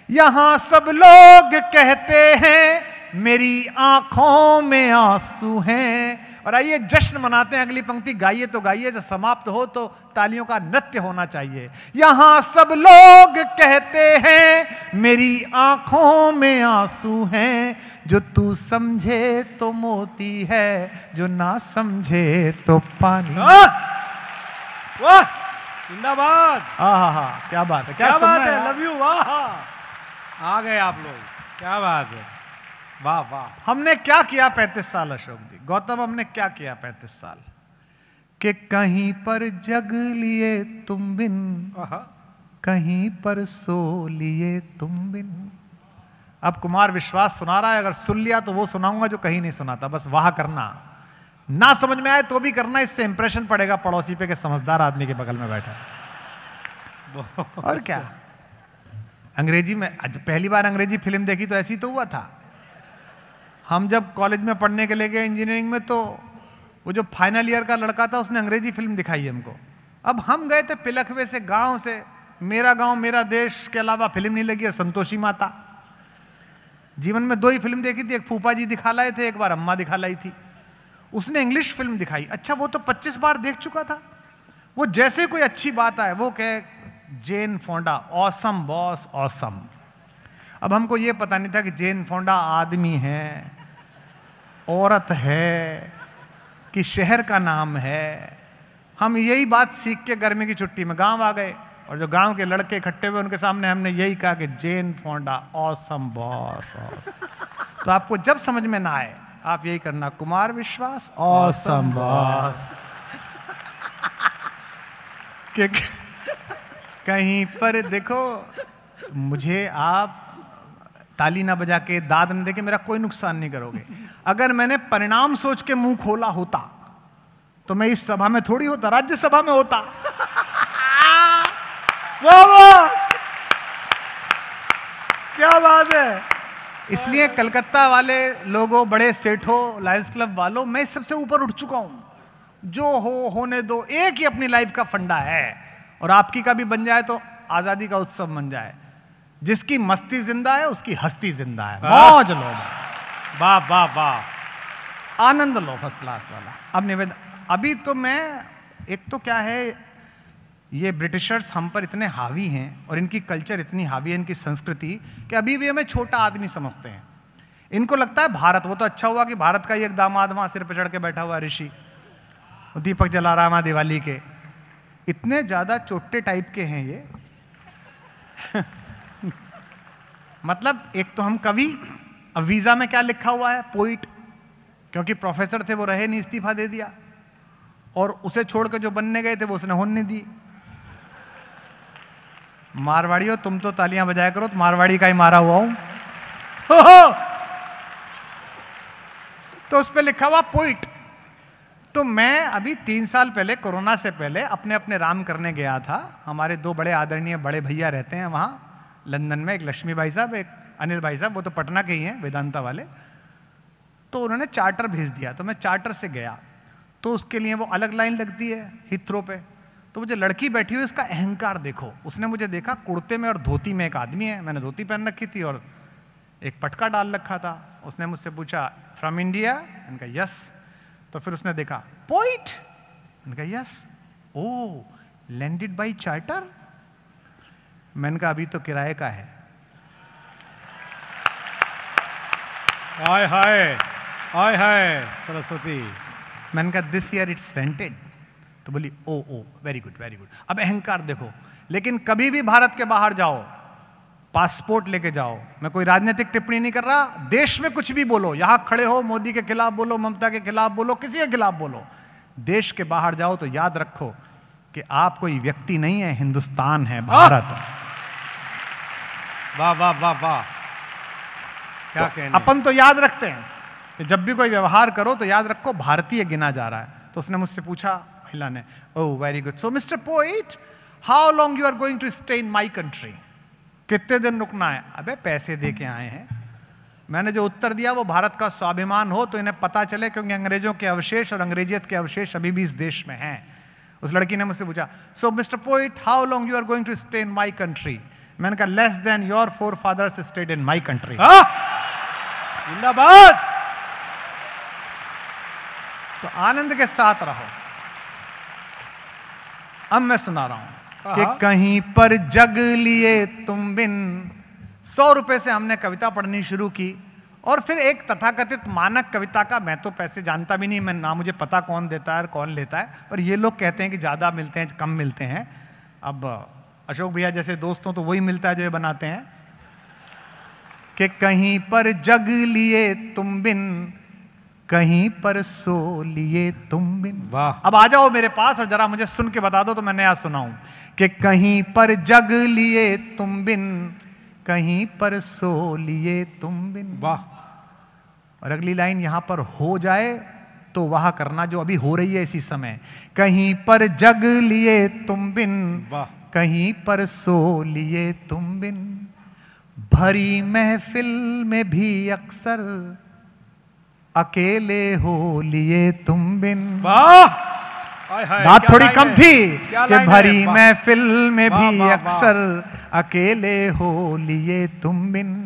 यहां सब लोग कहते हैं मेरी आंखों में आंसू हैं। और आइए जश्न मनाते हैं। अगली पंक्ति गाइए तो गाइए, जब समाप्त हो तो तालियों का नृत्य होना चाहिए। यहां सब लोग कहते हैं मेरी आंखों में आंसू हैं, जो तू समझे तो मोती है, जो ना समझे तो पानी। वाह, जिंदाबाद। आहा, क्या बात है, क्या बात है, लव यू। वाह, आ गए आप लोग, क्या बात है, वाह वाह। हमने क्या किया 35 साल अशोक जी, गौतम, हमने क्या किया 35 साल कि कहीं पर जग लिए तुम बिन, कहीं पर सो लिए तुम बिन, अब कुमार विश्वास सुना रहा है, अगर सुन लिया तो वो सुनाऊंगा जो कहीं नहीं सुनाता, बस वाह करना, ना समझ में आए तो भी करना, इससे इंप्रेशन पड़ेगा पड़ोसी पे कि समझदार आदमी के बगल में बैठा है। और क्या, अंग्रेजी में पहली बार अंग्रेजी फिल्म देखी तो ऐसी तो हुआ था। हम जब कॉलेज में पढ़ने के लिए गए इंजीनियरिंग में, तो वो जो फाइनल ईयर का लड़का था उसने अंग्रेजी फिल्म दिखाई हमको। अब हम गए थे पिलखवे से, गांव से, मेरा गांव मेरा देश के अलावा फिल्म नहीं लगी, और संतोषी माता। जीवन में 2 ही फिल्म देखी थी, एक फूफा जी दिखा लाए थे, एक बार अम्मा दिखा लाई थी। उसने इंग्लिश फिल्म दिखाई, अच्छा वो तो 25 बार देख चुका था। वो जैसे कोई अच्छी बात आए वो कहे जेन फोंडा ऑसम बॉस ऑसम। अब हमको ये पता नहीं था कि जेन फोंडा आदमी है, औरत है, कि शहर का नाम है। हम यही बात सीख के गर्मी की छुट्टी में गांव आ गए, और जो गांव के लड़के इकट्ठे हुए उनके सामने हमने यही कहा कि जेन फोंडा ऑसम बॉस ऑसम। तो आपको जब समझ में ना आए आप यही करना, कुमार विश्वास ऑसम बॉस। कहीं पर देखो, मुझे आप ताली ना बजा के, दाद न दे के मेरा कोई नुकसान नहीं करोगे। अगर मैंने परिणाम सोच के मुंह खोला होता तो मैं इस सभा में थोड़ी होता, राज्यसभा में होता। वाह वाह, क्या बात है। इसलिए कलकत्ता वाले लोगों, बड़े सेठों, लायंस क्लब वालों, मैं इस सबसे ऊपर उठ चुका हूं। जो हो होने दो, एक ही अपनी लाइफ का फंडा है, और आपकी का भी बन जाए तो आजादी का उत्सव बन जाए। जिसकी मस्ती जिंदा है उसकी हस्ती जिंदा है। मौज लो, वाह वाह वाह, आनंद लो फर्स्ट क्लास वाला। अब निवेदन, अभी तो मैं, एक तो क्या है, ये ब्रिटिशर्स हम पर इतने हावी हैं और इनकी कल्चर इतनी हावी है, इनकी संस्कृति, कि अभी भी हमें छोटा आदमी समझते हैं। इनको लगता है भारत, वो तो अच्छा हुआ कि भारत का ही एक दामाद वहां सिर पर चढ़ के बैठा हुआ ऋषि, दीपक जला रहा है दिवाली के। इतने ज्यादा चोटे टाइप के हैं ये। मतलब एक तो हम कवि, अब वीजा में क्या लिखा हुआ है, पोइट, क्योंकि प्रोफेसर थे वो रहे नहीं, इस्तीफा दे दिया, और उसे छोड़ के जो बनने गए थे वो उसने होने नहीं दी। मारवाड़ियों तुम तो तालियां बजाया करो, तो मारवाड़ी का ही मारा हुआ हूं। तो उस पर लिखा हुआ पोइट। तो मैं अभी 3 साल पहले, कोरोना से पहले, अपने अपने राम करने गया था। हमारे 2 बड़े आदरणीय बड़े भैया रहते हैं वहां लंदन में, एक लक्ष्मी भाई साहब, एक अनिल भाई साहब, वो तो पटना के ही हैं, वेदांता वाले। तो उन्होंने चार्टर भेज दिया, तो मैं चार्टर से गया। तो उसके लिए वो अलग लाइन लगती है हिथ्रो पे। तो वो जो लड़की बैठी हुई, उसका अहंकार देखो। उसने मुझे देखा, कुर्ते में और धोती में एक आदमी है, मैंने धोती पहन रखी थी और एक पटका डाल रखा था। उसने मुझसे पूछा फ्रॉम इंडिया, मैंने कहा यस। तो फिर उसने देखा पोइट, मैंने कहा यस। ओ लैंडेड बाय चार्टर, मैंने कहा अभी तो किराए का है। हाय हाय हाय हाय सरस्वती। मैंने कहा दिस ईयर इट्स रेंटेड। तो बोली ओ वेरी गुड वेरी गुड। अब अहंकार देखो। लेकिन कभी भी भारत के बाहर जाओ, पासपोर्ट लेके जाओ। मैं कोई राजनीतिक टिप्पणी नहीं कर रहा, देश में कुछ भी बोलो, यहां खड़े हो मोदी के खिलाफ बोलो, ममता के खिलाफ बोलो, किसी के खिलाफ बोलो। देश के बाहर जाओ तो याद रखो कि आप कोई व्यक्ति नहीं है, हिंदुस्तान है, भारत। वाह वाह वाह वाह, क्या तो कहने। अपन तो याद रखते हैं कि जब भी कोई व्यवहार करो तो याद रखो भारतीय गिना जा रहा है। तो उसने मुझसे पूछा, महिला ने, oh very good, so mister poet how long you are going to stay in my country, कितने दिन रुकना है। अबे पैसे दे के आए हैं। मैंने जो उत्तर दिया वो भारत का स्वाभिमान हो तो इन्हें पता चले, क्योंकि अंग्रेजों के अवशेष और अंग्रेजियत के अवशेष अभी भी इस देश में हैं। उस लड़की ने मुझसे पूछा, so mister poet how long you are going to stay in my country. मैंने कहा less then your forefathers stayed in my country. जिंदाबाद। तो आनंद के साथ रहो। अब मैं सुना रहा हूं कि कहीं पर जग लिए तुम बिन। 100 रुपए से हमने कविता पढ़नी शुरू की, और फिर एक तथाकथित मानक कविता का, मैं तो पैसे जानता भी नहीं, मैं ना मुझे पता कौन देता है और कौन लेता है, पर ये लोग कहते हैं कि ज्यादा मिलते हैं, कम मिलते हैं। अब अशोक भैया जैसे दोस्त हों तो वही मिलता है जो ये बनाते हैं कि कहीं पर जग लिए तुम बिन, कहीं पर सो लिए तुम बिन। वाह। अब आ जाओ मेरे पास और जरा मुझे सुन के बता दो तो मैं नया सुनाऊं कि कहीं पर जग लिए तुम बिन, कहीं पर सो लिए तुम बिन। वाह। और अगली लाइन यहां पर हो जाए तो वह करना जो अभी हो रही है इसी समय। कहीं पर जग लिए तुम बिन, वाह। कहीं पर सो लिए तुम बिन, भरी महफिल में भी अक्सर अकेले हो लिए तुम बिन। वाह। बात थोड़ी कम थी कि भरी वाह। महफिल में वाह, भी वाह, वाह। अक्सर अकेले हो लिए तुम बिन।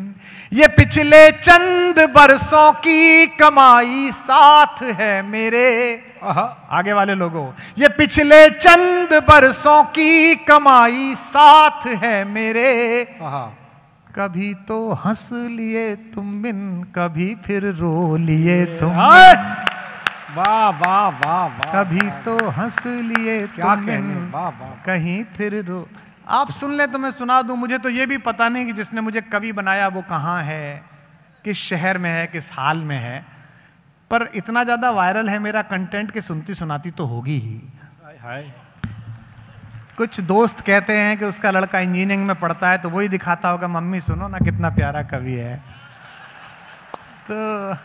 ये पिछले चंद बरसों की कमाई साथ है मेरे। आगे वाले लोगों, ये पिछले चंद बरसों की कमाई साथ है मेरे। कभी तो हंस लिए तुम बिन, कभी फिर रो लिए तुम बिन। वाह वाह वाह वाह। कभी तो हंस लिए तुम बिन, वाह वाह। कहीं फिर रो। आप सुन ले तो मैं सुना दूं। मुझे तो ये भी पता नहीं कि जिसने मुझे कवि बनाया वो कहाँ है, किस शहर में है, किस हाल में है, पर इतना ज्यादा वायरल है मेरा कंटेंट कि सुनती सुनाती तो होगी ही। कुछ दोस्त कहते हैं कि उसका लड़का इंजीनियरिंग में पढ़ता है तो वही दिखाता होगा, मम्मी सुनो ना कितना प्यारा कवि है। तो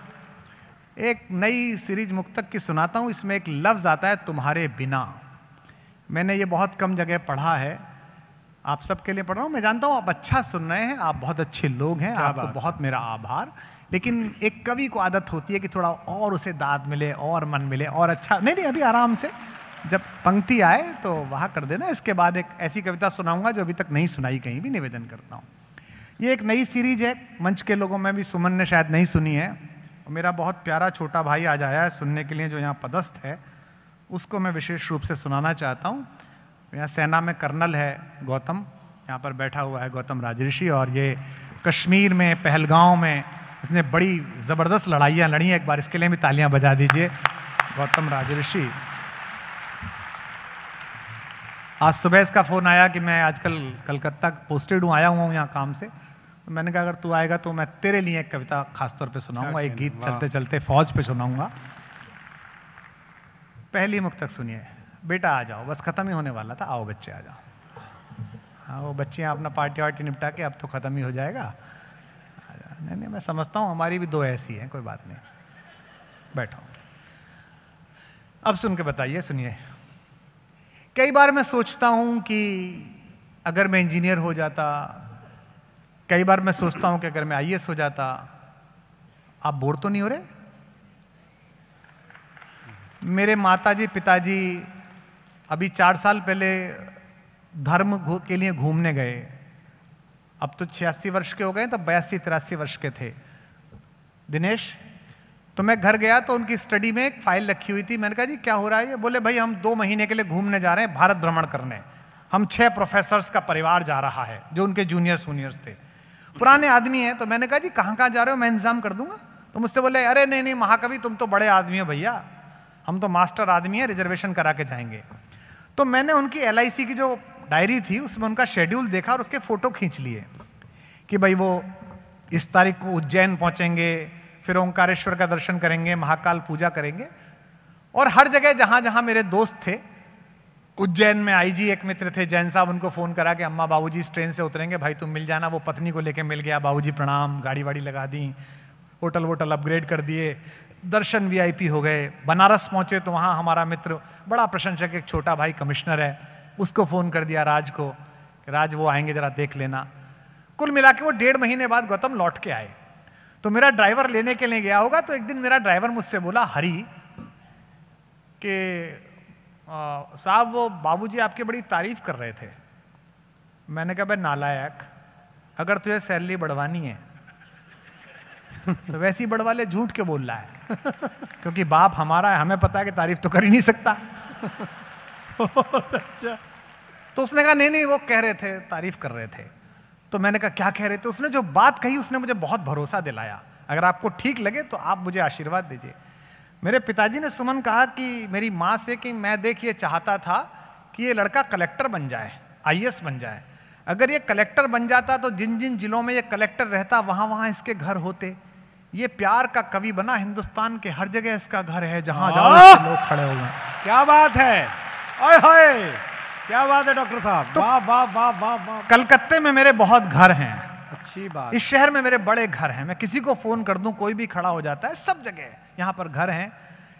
एक नई सीरीज मुक्तक की सुनाता हूं। इसमें एक लफ्ज आता है तुम्हारे बिना। मैंने ये बहुत कम जगह पढ़ा है, आप सबके लिए पढ़ रहा हूं। मैं जानता हूं आप अच्छा सुन रहे हैं, आप बहुत अच्छे लोग हैं, आपको बहुत मेरा आभार। लेकिन एक कवि को आदत होती है कि थोड़ा और उसे दाद मिले और मन मिले और अच्छा। नहीं अभी आराम से जब पंक्ति आए तो वहाँ कर देना। इसके बाद एक ऐसी कविता सुनाऊंगा जो अभी तक नहीं सुनाई कहीं भी, निवेदन करता हूँ। ये एक नई सीरीज है, मंच के लोगों में भी सुमन ने शायद नहीं सुनी है। मेरा बहुत प्यारा छोटा भाई आज आया है सुनने के लिए जो यहाँ पदस्थ है, उसको मैं विशेष रूप से सुनाना चाहता हूँ। यहाँ सेना में कर्नल है गौतम, यहाँ पर बैठा हुआ है गौतम राजऋषि, और ये कश्मीर में पहलगांव में इसने बड़ी ज़बरदस्त लड़ाइयाँ लड़ी हैं। एक बार इसके लिए भी तालियां बजा दीजिए गौतम राजऋषि। आज सुबह इसका फ़ोन आया कि मैं आजकल कलकत्ता पोस्टेड हूँ, आया हुआ हूँ यहाँ काम से। तो मैंने कहा अगर तू आएगा तो मैं तेरे लिए एक कविता खासतौर पे सुनाऊंगा, एक गीत चलते चलते फौज पे सुनाऊंगा। पहली मुक्तक सुनिए। बेटा आ जाओ, बस खत्म ही होने वाला था, आओ बच्चे आ जाओ। हाँ वो बच्चे अपना पार्टी वार्टी निपटा के अब तो खत्म ही हो जाएगा। नहीं मैं समझता हूँ हमारी भी दो ऐसी हैं, कोई बात नहीं, बैठो। अब सुन के बताइए, सुनिए। कई बार मैं सोचता हूँ कि अगर मैं इंजीनियर हो जाता, कई बार मैं सोचता हूँ कि अगर मैं आईएएस हो जाता। आप बोर तो नहीं हो रहे? मेरे माताजी पिताजी अभी 4 साल पहले धर्म के लिए घूमने गए। अब तो 86 वर्ष के हो गए, तब 82-83 वर्ष के थे। दिनेश, तो मैं घर गया तो उनकी स्टडी में एक फाइल रखी हुई थी। मैंने कहा जी क्या हो रहा है ये? बोले भाई हम 2 महीने के लिए घूमने जा रहे हैं, भारत भ्रमण करने। हम 6 प्रोफेसर्स का परिवार जा रहा है जो उनके जूनियर सीनियर्स थे, पुराने आदमी हैं। तो मैंने कहा जी कहाँ कहाँ जा रहे हो, मैं इंतजाम कर दूंगा। तो मुझसे बोले अरे नहीं महाकवि तुम तो बड़े आदमी हो भैया, हम तो मास्टर आदमी हैं, रिजर्वेशन करा के जाएंगे। तो मैंने उनकी LIC की जो डायरी थी उसमें उनका शेड्यूल देखा और उसके फोटो खींच लिए कि भाई वो इस तारीख को उज्जैन पहुंचेंगे, फिर ओंकारेश्वर का दर्शन करेंगे, महाकाल पूजा करेंगे। और हर जगह जहां जहां मेरे दोस्त थे, उज्जैन में IG एक मित्र थे जैन साहब, उनको फोन करा कि अम्मा बाबूजी इस ट्रेन से उतरेंगे, भाई तुम मिल जाना। वो पत्नी को लेके मिल गया, बाबूजी प्रणाम, गाड़ी वाड़ी लगा दी, होटल वोटल अपग्रेड कर दिए, दर्शन VIP हो गए। बनारस पहुंचे तो वहाँ हमारा मित्र बड़ा प्रशंसक एक छोटा भाई कमिश्नर है, उसको फ़ोन कर दिया राज को, राज वो आएंगे ज़रा देख लेना। कुल मिला के वो 1.5 महीने बाद गौतम लौट के आए। तो मेरा ड्राइवर लेने के लिए गया होगा, तो एक दिन मेरा ड्राइवर मुझसे बोला हरी कि साहब वो बाबूजी आपकी बड़ी तारीफ कर रहे थे। मैंने कहा भाई नालायक, अगर तुझे सैलरी बढ़वानी है तो वैसी बढ़वा ले, झूठ क्यों बोल रहा है? क्योंकि बाप हमारा है, हमें पता है कि तारीफ तो कर ही नहीं सकता। अच्छा। तो उसने कहा नहीं वो कह रहे थे, तारीफ कर रहे थे। तो मैंने कहा क्या कह रहे थे? उसने जो बात कही उसने मुझे बहुत भरोसा दिलाया। अगर आपको ठीक लगे तो आप मुझे आशीर्वाद दीजिए। मेरे पिताजी ने सुमन कहा कि मेरी माँ से कि मैं देखिए चाहता था कि ये लड़का कलेक्टर बन जाए, IAS बन जाए। अगर ये कलेक्टर बन जाता तो जिन जिन जिलों में ये कलेक्टर रहता वहां वहां इसके घर होते। ये प्यार का कवि बना, हिंदुस्तान के हर जगह इसका घर है, जहां जाओ इसके लोग खड़े हुए हैं। क्या बात है, ओए होए क्या बात है डॉक्टर साहब, वाह वाह वाह वाह वाह। कलकत्ते में मेरे बहुत घर हैं। अच्छी बात। इस शहर में मेरे बड़े घर हैं, मैं किसी को फोन कर दूं कोई भी खड़ा हो जाता है, सब जगह यहाँ पर घर हैं।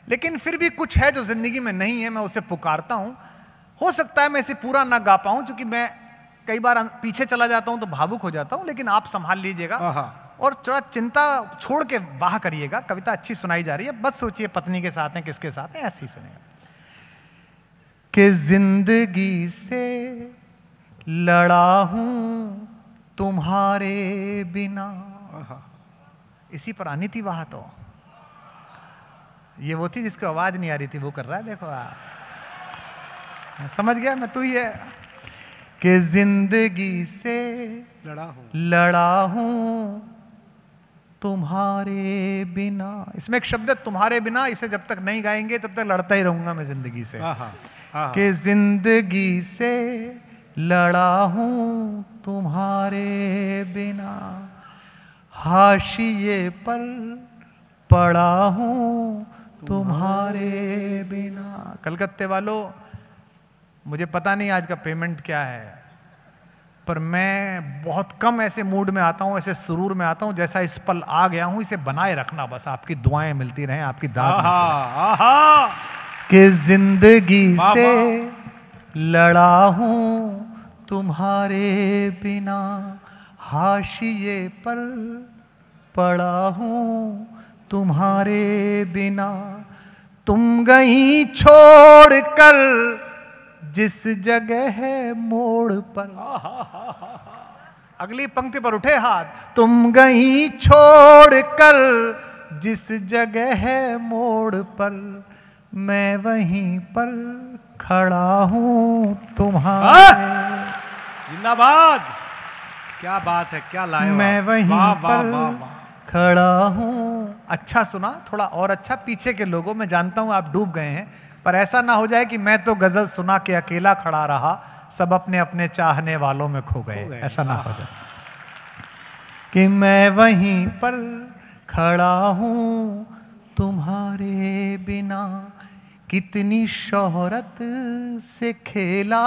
लेकिन फिर भी कुछ है जो जिंदगी में नहीं है, मैं उसे पुकारता हूं। हो सकता है मैं इसे पूरा ना गा पाऊं, क्योंकि मैं कई बार पीछे चला जाता हूं तो भावुक हो जाता हूं, लेकिन आप संभाल लीजिएगा और थोड़ा चिंता छोड़ के वाह करिएगा। कविता अच्छी सुनाई जा रही है, बस सोचिए पत्नी के साथ है, किसके साथ है, ऐसे ही सुनेगा। कि जिंदगी से लड़ा हूं तुम्हारे बिना। इसी पर आनी थी वाह तो। ये वो थी जिसको आवाज नहीं आ रही थी, वो कर रहा है, देखो मैं समझ गया, मैं तू ही है। कि जिंदगी से लड़ा हूं तुम्हारे बिना। इसमें एक शब्द है तुम्हारे बिना, इसे जब तक नहीं गाएंगे तब तक लड़ता ही रहूंगा मैं जिंदगी से। कि जिंदगी से लड़ा हूं तुम्हारे बिना, हाशिए पर पड़ा हूं तुम्हारे बिना। कलकत्ते वालों, मुझे पता नहीं आज का पेमेंट क्या है, पर मैं बहुत कम ऐसे मूड में आता हूं, ऐसे सुरूर में आता हूं जैसा इस पल आ गया हूं। इसे बनाए रखना, बस आपकी दुआएं मिलती रहें, आपकी दाद। कि जिंदगी से लड़ा हूं तुम्हारे बिना, हाशिए पर पड़ा हूं तुम्हारे बिना। तुम गई छोड़ कर जिस जगह है मोड़ पर। अगली पंक्ति पर उठे हाथ। तुम गई छोड़ कर जिस जगह है मोड़ पर, मैं वहीं पर खड़ा हूं तुम्हारे। जिंदाबाद, क्या बात है, क्या लाए। मैं वहीं पर खड़ा हूं। अच्छा सुना, थोड़ा और अच्छा। पीछे के लोगों, मैं जानता हूं आप डूब गए हैं, पर ऐसा ना हो जाए कि मैं तो गजल सुना के अकेला खड़ा रहा, सब अपने अपने चाहने वालों में खो गए। ऐसा ना हो जाए। कि मैं वहीं पर खड़ा हूं तुम्हारे बिना, कितनी शोहरत से खेला।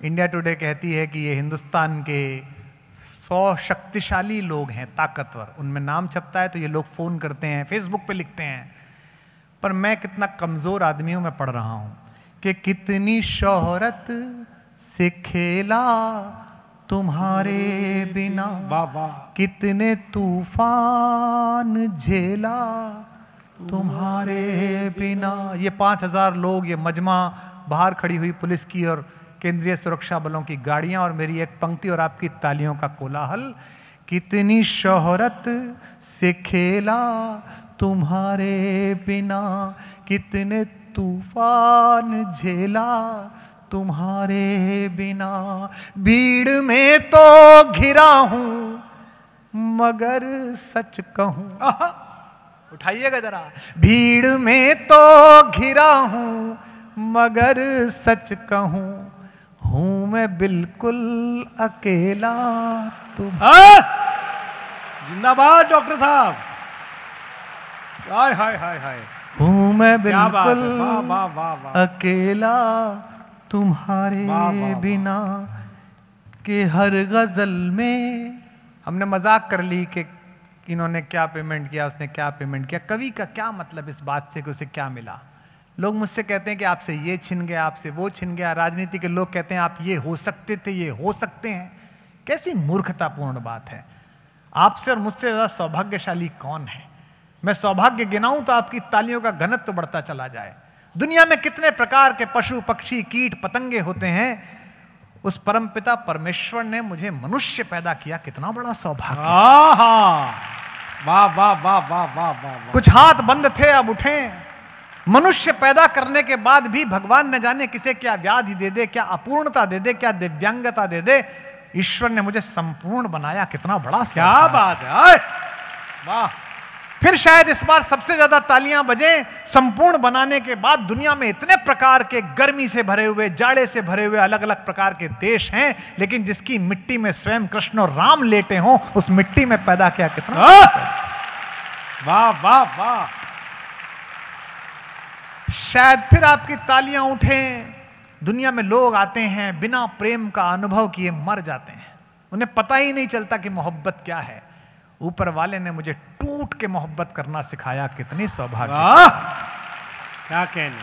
इंडिया टुडे कहती है कि ये हिंदुस्तान के 100 शक्तिशाली लोग हैं, ताकतवर, उनमें नाम छपता है तो ये लोग फोन करते हैं, फेसबुक पे लिखते हैं। पर मैं कितना कमजोर आदमी हूं, मैं पढ़ रहा हूं कि कितनी शोहरत से खेला तुम्हारे बिना, कितने तूफान झेला तुम्हारे बिना। ये 5000 लोग, ये मजमा, बाहर खड़ी हुई पुलिस की और केंद्रीय सुरक्षा बलों की गाड़ियां, और मेरी एक पंक्ति और आपकी तालियों का कोलाहल। कितनी शोहरत से खेला तुम्हारे बिना, कितने तूफान झेला तुम्हारे बिना। भीड़ में तो घिरा हूं मगर सच कहूं। उठाइएगा जरा। भीड़ में तो घिरा हूं मगर सच कहूं, हूं मैं बिल्कुल अकेला तुम। जिंदाबाद डॉक्टर साहब। हाय हाय हाय हाय। हूं मैं बिल्कुल अकेला तुम्हारे बिना। कि हर गजल में हमने मजाक कर ली कि इन्होंने क्या पेमेंट किया, उसने क्या पेमेंट किया। कवि का क्या मतलब इस बात से कि उसे क्या मिला। लोग मुझसे कहते हैं कि आपसे ये छिन गया, आपसे वो छिन गया। राजनीति के लोग कहते हैं आप ये हो सकते थे, ये हो सकते हैं। कैसी मूर्खतापूर्ण बात है। आपसे और मुझसे ज्यादा सौभाग्यशाली कौन है। मैं सौभाग्य गिनाऊं तो आपकी तालियों का घनत्व तो बढ़ता चला जाए। दुनिया में कितने प्रकार के पशु पक्षी कीट पतंगे होते हैं, उस परमपिता परमेश्वर ने मुझे मनुष्य पैदा किया, कितना बड़ा सौभाग्य। वाह वाह वाह वाह वाह वाह। कुछ हाथ बंद थे, अब उठे। मनुष्य पैदा करने के बाद भी भगवान न जाने किसे क्या व्याधि दे दे, क्या अपूर्णता दे दे, क्या दिव्यांगता दे दे। ईश्वर ने मुझे संपूर्ण बनाया, कितना बड़ा। क्या बात है, वाह। फिर शायद इस बार सबसे ज्यादा तालियां बजे। संपूर्ण बनाने के बाद दुनिया में इतने प्रकार के गर्मी से भरे हुए, जाड़े से भरे हुए अलग अलग प्रकार के देश हैं, लेकिन जिसकी मिट्टी में स्वयं कृष्ण और राम लेटे हों, उस मिट्टी में पैदा किया, कितना। वाह वाह वाह। शायद फिर आपकी तालियां उठें दुनिया में लोग आते हैं बिना प्रेम का अनुभव किए मर जाते हैं, उन्हें पता ही नहीं चलता कि मोहब्बत क्या है। ऊपर वाले ने मुझे टूट के मोहब्बत करना सिखाया, कितनी सौभाग्य। क्या कहने।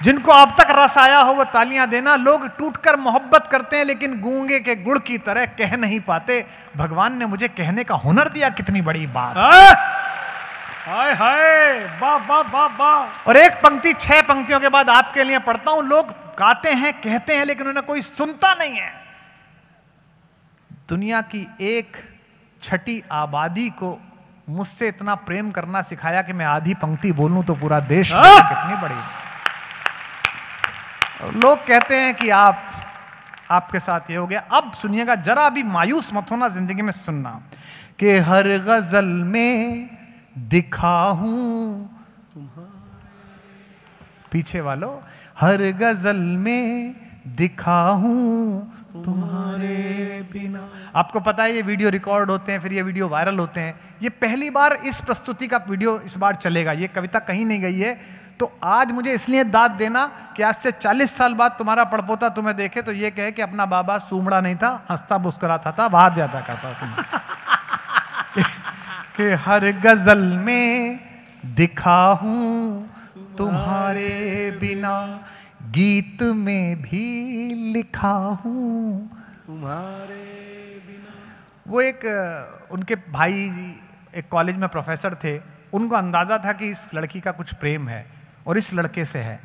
जिनको अब तक रस आया हो वो तालियां देना। लोग टूटकर मोहब्बत करते हैं लेकिन गूंगे के गुड़ की तरह कह नहीं पाते। भगवान ने मुझे कहने का हुनर दिया, कितनी बड़ी बात। हाय हाय, वाह वाह वाह वाह। और एक पंक्ति 6 पंक्तियों के बाद आपके लिए पढ़ता हूं। लोग गाते हैं, कहते हैं, लेकिन उन्हें कोई सुनता नहीं है। दुनिया की 1/6 आबादी को मुझसे इतना प्रेम करना सिखाया कि मैं आधी पंक्ति बोलूं तो पूरा देश कितनी बड़ी। लोग कहते हैं कि आपके साथ ये हो गया। अब सुनिएगा, जरा भी मायूस मत होना जिंदगी में, सुनना कि हर गजल में दिखा हूं, पीछे वालों, हर गजल में दिखा हूं तुम्हारे बिना। आपको पता है ये वीडियो रिकॉर्ड होते हैं, फिर ये वीडियो वायरल होते हैं। ये पहली बार इस प्रस्तुति का वीडियो इस बार चलेगा, ये कविता कहीं नहीं गई है। तो आज मुझे इसलिए दाद देना कि आज से 40 साल बाद तुम्हारा पड़पोता तुम्हें देखे तो ये कहे कि अपना बाबा सूमड़ा नहीं था, हंसता मुस्कुराता था, बात ज्यादा करता था। कि हर गजल में दिखा हूं तुम्हारे बिना, गीत में भी लिखा हूं तुम्हारे बिना। वो एक उनके भाई एक कॉलेज में प्रोफेसर थे, उनको अंदाजा था कि इस लड़की का कुछ प्रेम है और इस लड़के से है।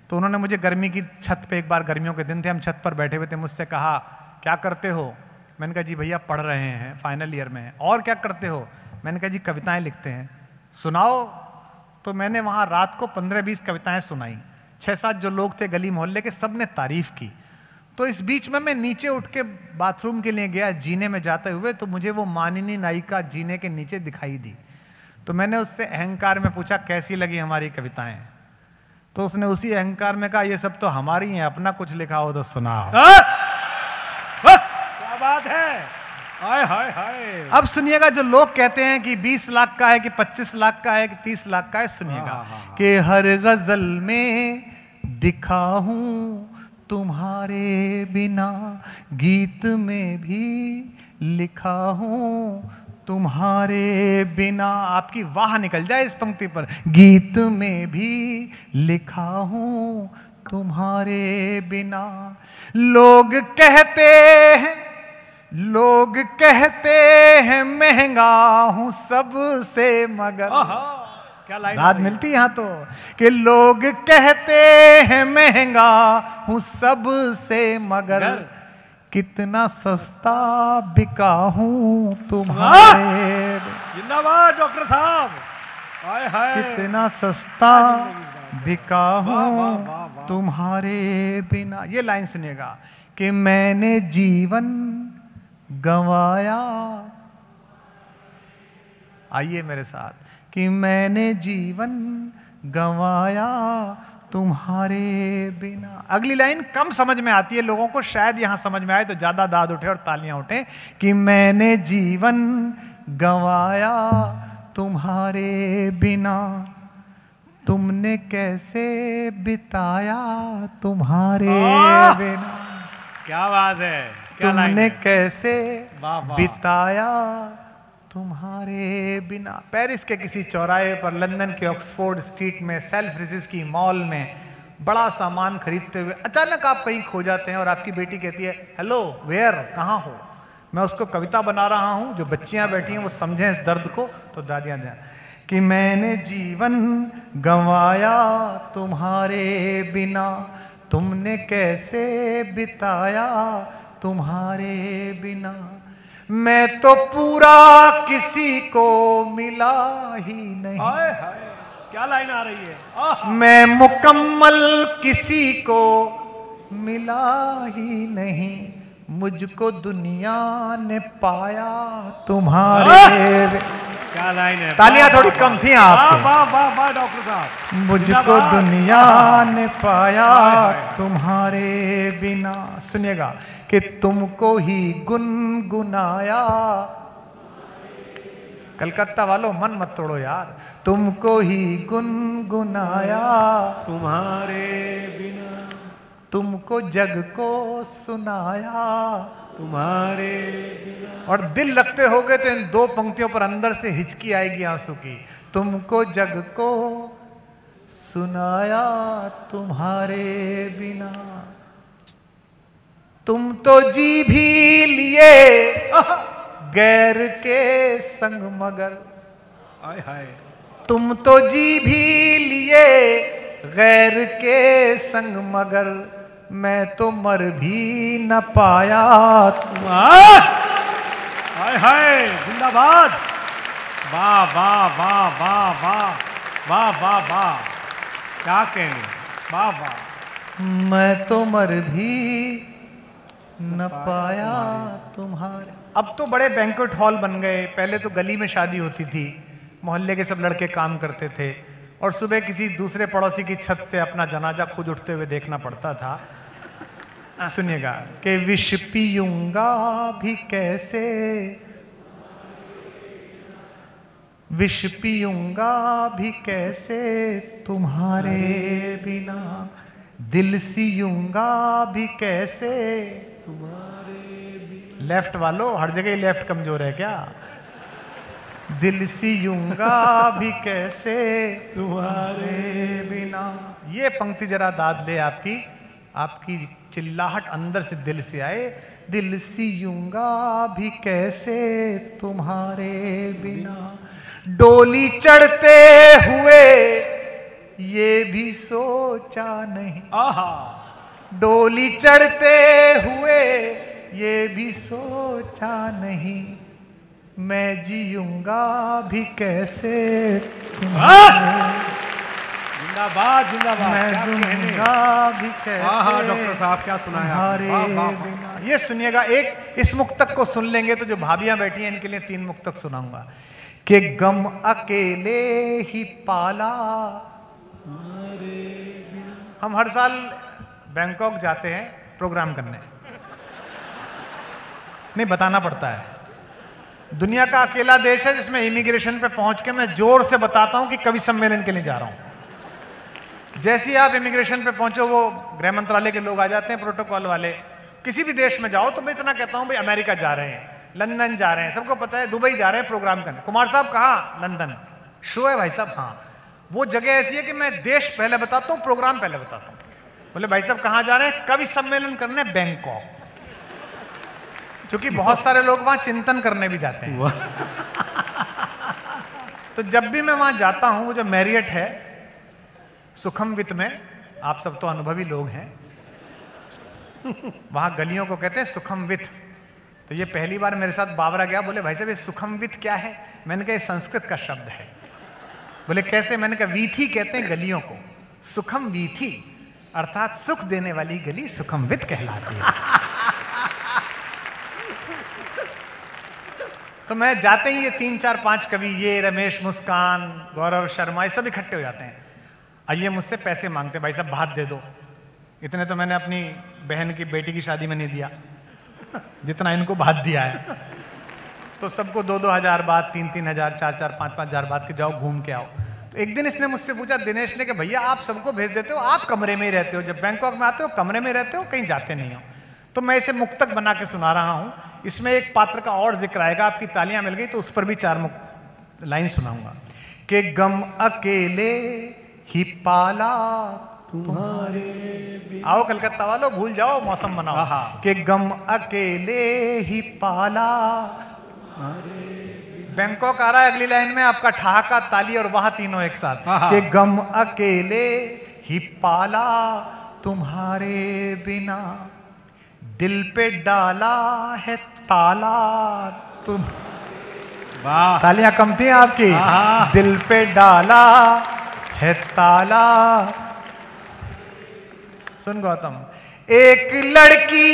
तो उन्होंने मुझे गर्मी की छत पे, एक बार गर्मियों के दिन थे, हम छत पर बैठे हुए थे, मुझसे कहा क्या करते हो? मैंने कहा जी भैया पढ़ रहे हैं, फाइनल ईयर में हैं। और क्या करते हो? मैंने कहा जी कविताएं लिखते हैं। सुनाओ। तो मैंने वहाँ रात को 15-20 कविताएं सुनाई। 6-7 जो लोग थे गली मोहल्ले के, सब ने तारीफ की। तो इस बीच में मैं नीचे उठ के बाथरूम के लिए गया, जीने में जाते हुए तो मुझे वो मानिनी नायिका जीने के नीचे दिखाई दी। तो मैंने उससे अहंकार में पूछा कैसी लगी हमारी कविताएं? तो उसने उसी अहंकार में कहा ये सब तो हमारी हैं, अपना कुछ लिखा हो तो सुनाओ। क्या बात है। हाय हाय हाय। अब सुनिएगा, जो लोग कहते हैं कि 20 लाख का है कि 25 लाख का है कि 30 लाख का है, सुनिएगा कि हर गजल में दिखा हूं तुम्हारे बिना, गीत में भी लिखा हूं तुम्हारे बिना। आपकी वाह निकल जाए इस पंक्ति पर। गीत में भी लिखा हूं तुम्हारे बिना। लोग कहते हैं महंगा हूं सबसे, मगर क्या लाइन रात मिलती यहां तो कि लोग कहते हैं महंगा हूं सबसे, मगर कितना सस्ता बिका हूं तुम्हारे। जिंदाबाद डॉक्टर साहब। हाय हाय। कितना सस्ता बिका हूं तुम्हारे बिना। ये लाइन सुनिएगा कि मैंने जीवन गंवाया, आइए मेरे साथ, कि मैंने जीवन गंवाया तुम्हारे बिना। अगली लाइन कम समझ में आती है लोगों को, शायद यहां समझ में आए तो ज्यादा दाद उठे और तालियां उठे कि मैंने जीवन गंवाया तुम्हारे बिना, तुमने कैसे बिताया तुम्हारे बिना। क्या बात है। तुमने कैसे बिताया तुम्हारे बिना। पेरिस के किसी चौराहे पर, लंदन के ऑक्सफोर्ड स्ट्रीट में, सेल्फ्रिजेस की मॉल में बड़ा सामान खरीदते हुए अचानक आप कहीं खो जाते हैं और आपकी बेटी कहती है हेलो वेयर, कहाँ हो? मैं उसको कविता बना रहा हूं, जो बच्चियां बैठी हैं वो समझें इस दर्द को। तो दादियां दें कि मैंने जीवन गंवाया तुम्हारे बिना, तुमने कैसे बिताया तुम्हारे बिना। मैं तो पूरा किसी को मिला ही नहीं। हाय हाय। क्या लाइन आ रही है। मैं मुकम्मल किसी को मिला ही नहीं, मुझको दुनिया ने पाया तुम्हारे। क्या लाइन है। तालियां थोड़ी कम थी आपकी। वाह वाह वाह डॉक्टर साहब। मुझको दुनिया ने पाया तुम्हारे बिना। सुनिएगा कि तुमको ही गुनगुनाया। कलकत्ता वालों मन मत तोड़ो यार। तुमको ही गुनगुनाया तुम्हारे बिना। तुमको जग को सुनाया तुम्हारे बिना। और दिल लगते होगे तो इन दो पंक्तियों पर अंदर से हिचकी आएगी आंसू की। तुमको जग को सुनाया तुम्हारे बिना, तुम तो जी भी लिए गैर के संग मगर। हाय हाय। तुम तो जी भी लिए गैर के संग मगर, मैं तो मर भी न पाया। हाय हाय, जिंदाबाद। वाह वाह वाह वाह वाह वाह वाह वाह, क्या कहने, वाह वाह। मैं तो मर भी न पाया तुम्हारे। अब तो बड़े बैंक्वेट हॉल बन गए, पहले तो गली में शादी होती थी, मोहल्ले के सब लड़के काम करते थे और सुबह किसी दूसरे पड़ोसी की छत से अपना जनाजा खुद उठते हुए देखना पड़ता था। सुनिएगा कि विष पीऊंगा भी कैसे, विष पीऊंगा भी कैसे तुम्हारे बिना, दिल सीऊंगा भी कैसे तुम्हारे बिना। लेफ्ट वालों, हर जगह ही लेफ्ट कमजोर है क्या? दिल सीऊंगा भी कैसे तुम्हारे बिना। ये पंक्ति जरा दाद ले आपकी, आपकी चिल्लाहट अंदर से दिल से आए। दिल सीऊंगा भी कैसे तुम्हारे बिना, डोली चढ़ते हुए ये भी सोचा नहीं। आहा, डोली चढ़ते हुए ये भी सोचा नहीं, मैं जीऊंगा भी कैसे जिंदाबाद जिंदाबाद। मैं क्या कहने। जीऊंगा भी कैसे डॉक्टर साहब क्या सुनाया तुम्हारे आपने? वाह, वाह, वाह। बिना। ये सुनिएगा, एक इस मुक्तक को सुन लेंगे तो जो भाभियां बैठी हैं इनके लिए 3 मुक्तक सुनाऊंगा। कि गम अकेले ही पाला। हम हर साल बैंकॉक जाते हैं प्रोग्राम करने, नहीं बताना पड़ता है। दुनिया का अकेला देश है जिसमें इमिग्रेशन पे पहुंच के मैं जोर से बताता हूं कि कवि सम्मेलन के लिए जा रहा हूं। जैसे ही आप इमिग्रेशन पे पहुंचो, वो गृह मंत्रालय के लोग आ जाते हैं, प्रोटोकॉल वाले। किसी भी देश में जाओ तो मैं इतना कहता हूं भाई अमेरिका जा रहे हैं, लंदन जा रहे हैं, सबको पता है, दुबई जा रहे हैं प्रोग्राम करने। कुमार साहब कहाँ? लंदन। शो है भाई साहब? हाँ। वो जगह ऐसी है कि मैं देश पहले बताता हूँ, प्रोग्राम पहले बताता हूँ। बोले भाई साहब कहाँ जा रहे हैं? कवि सम्मेलन करने बैंकॉक। क्योंकि बहुत सारे लोग वहां चिंतन करने भी जाते हैं। तो जब भी मैं वहां जाता हूं, वो जो मैरियट है सुखमवित में, आप सब तो अनुभवी लोग हैं, वहां गलियों को कहते हैं सुखमवित। तो ये पहली बार मेरे साथ बाबरा गया, बोले भाई साहब ये सुखमवित क्या है? मैंने कहा ये संस्कृत का शब्द है। बोले कैसे? मैंने कहा वीथी कहते हैं गलियों को, सुखम वीथी, अर्थात सुख देने वाली गली सुखमवित कहलाती है। तो मैं जाते ही ये 3, 4, 5 कवि, ये रमेश मुस्कान, गौरव शर्मा, ये सब इकट्ठे हो जाते हैं। आइए मुझसे पैसे मांगते, भाई साहब भात दे दो। इतने तो मैंने अपनी बहन की बेटी की शादी में नहीं दिया जितना इनको भात दिया है। तो सबको 2-2 हज़ार बात, 3-3 हज़ार, 4-4, 5-5 हज़ार बात के जाओ घूम के आओ। तो एक दिन इसने मुझसे पूछा, दिनेश ने, कि भैया आप सबको भेज देते हो, आप कमरे में ही रहते हो, जब बैंकॉक में आते हो कमरे में रहते हो, कहीं जाते नहीं हो। तो मैं इसे मुक्तक बना के सुना रहा हूं। इसमें एक पात्र का और जिक्र आएगा, आपकी तालियां मिल गई तो उस पर भी 4 लाइन सुनाऊंगा। कि गम अकेले ही पाला तुम्हारे। आओ कलकत्ता वालों, भूल जाओ, मौसम बनाओ। कि गम अकेले ही पाला। बैंकॉक आ रहा है अगली लाइन में, आपका ठहाका, ताली और वहां तीनों एक साथ। कि गम अकेले ही पाला तुम्हारे बिना, दिल पे डाला है ताला तुम। वाह, तालियां कम थी आपकी। दिल पे डाला है ताला। सुन गौतम, एक लड़की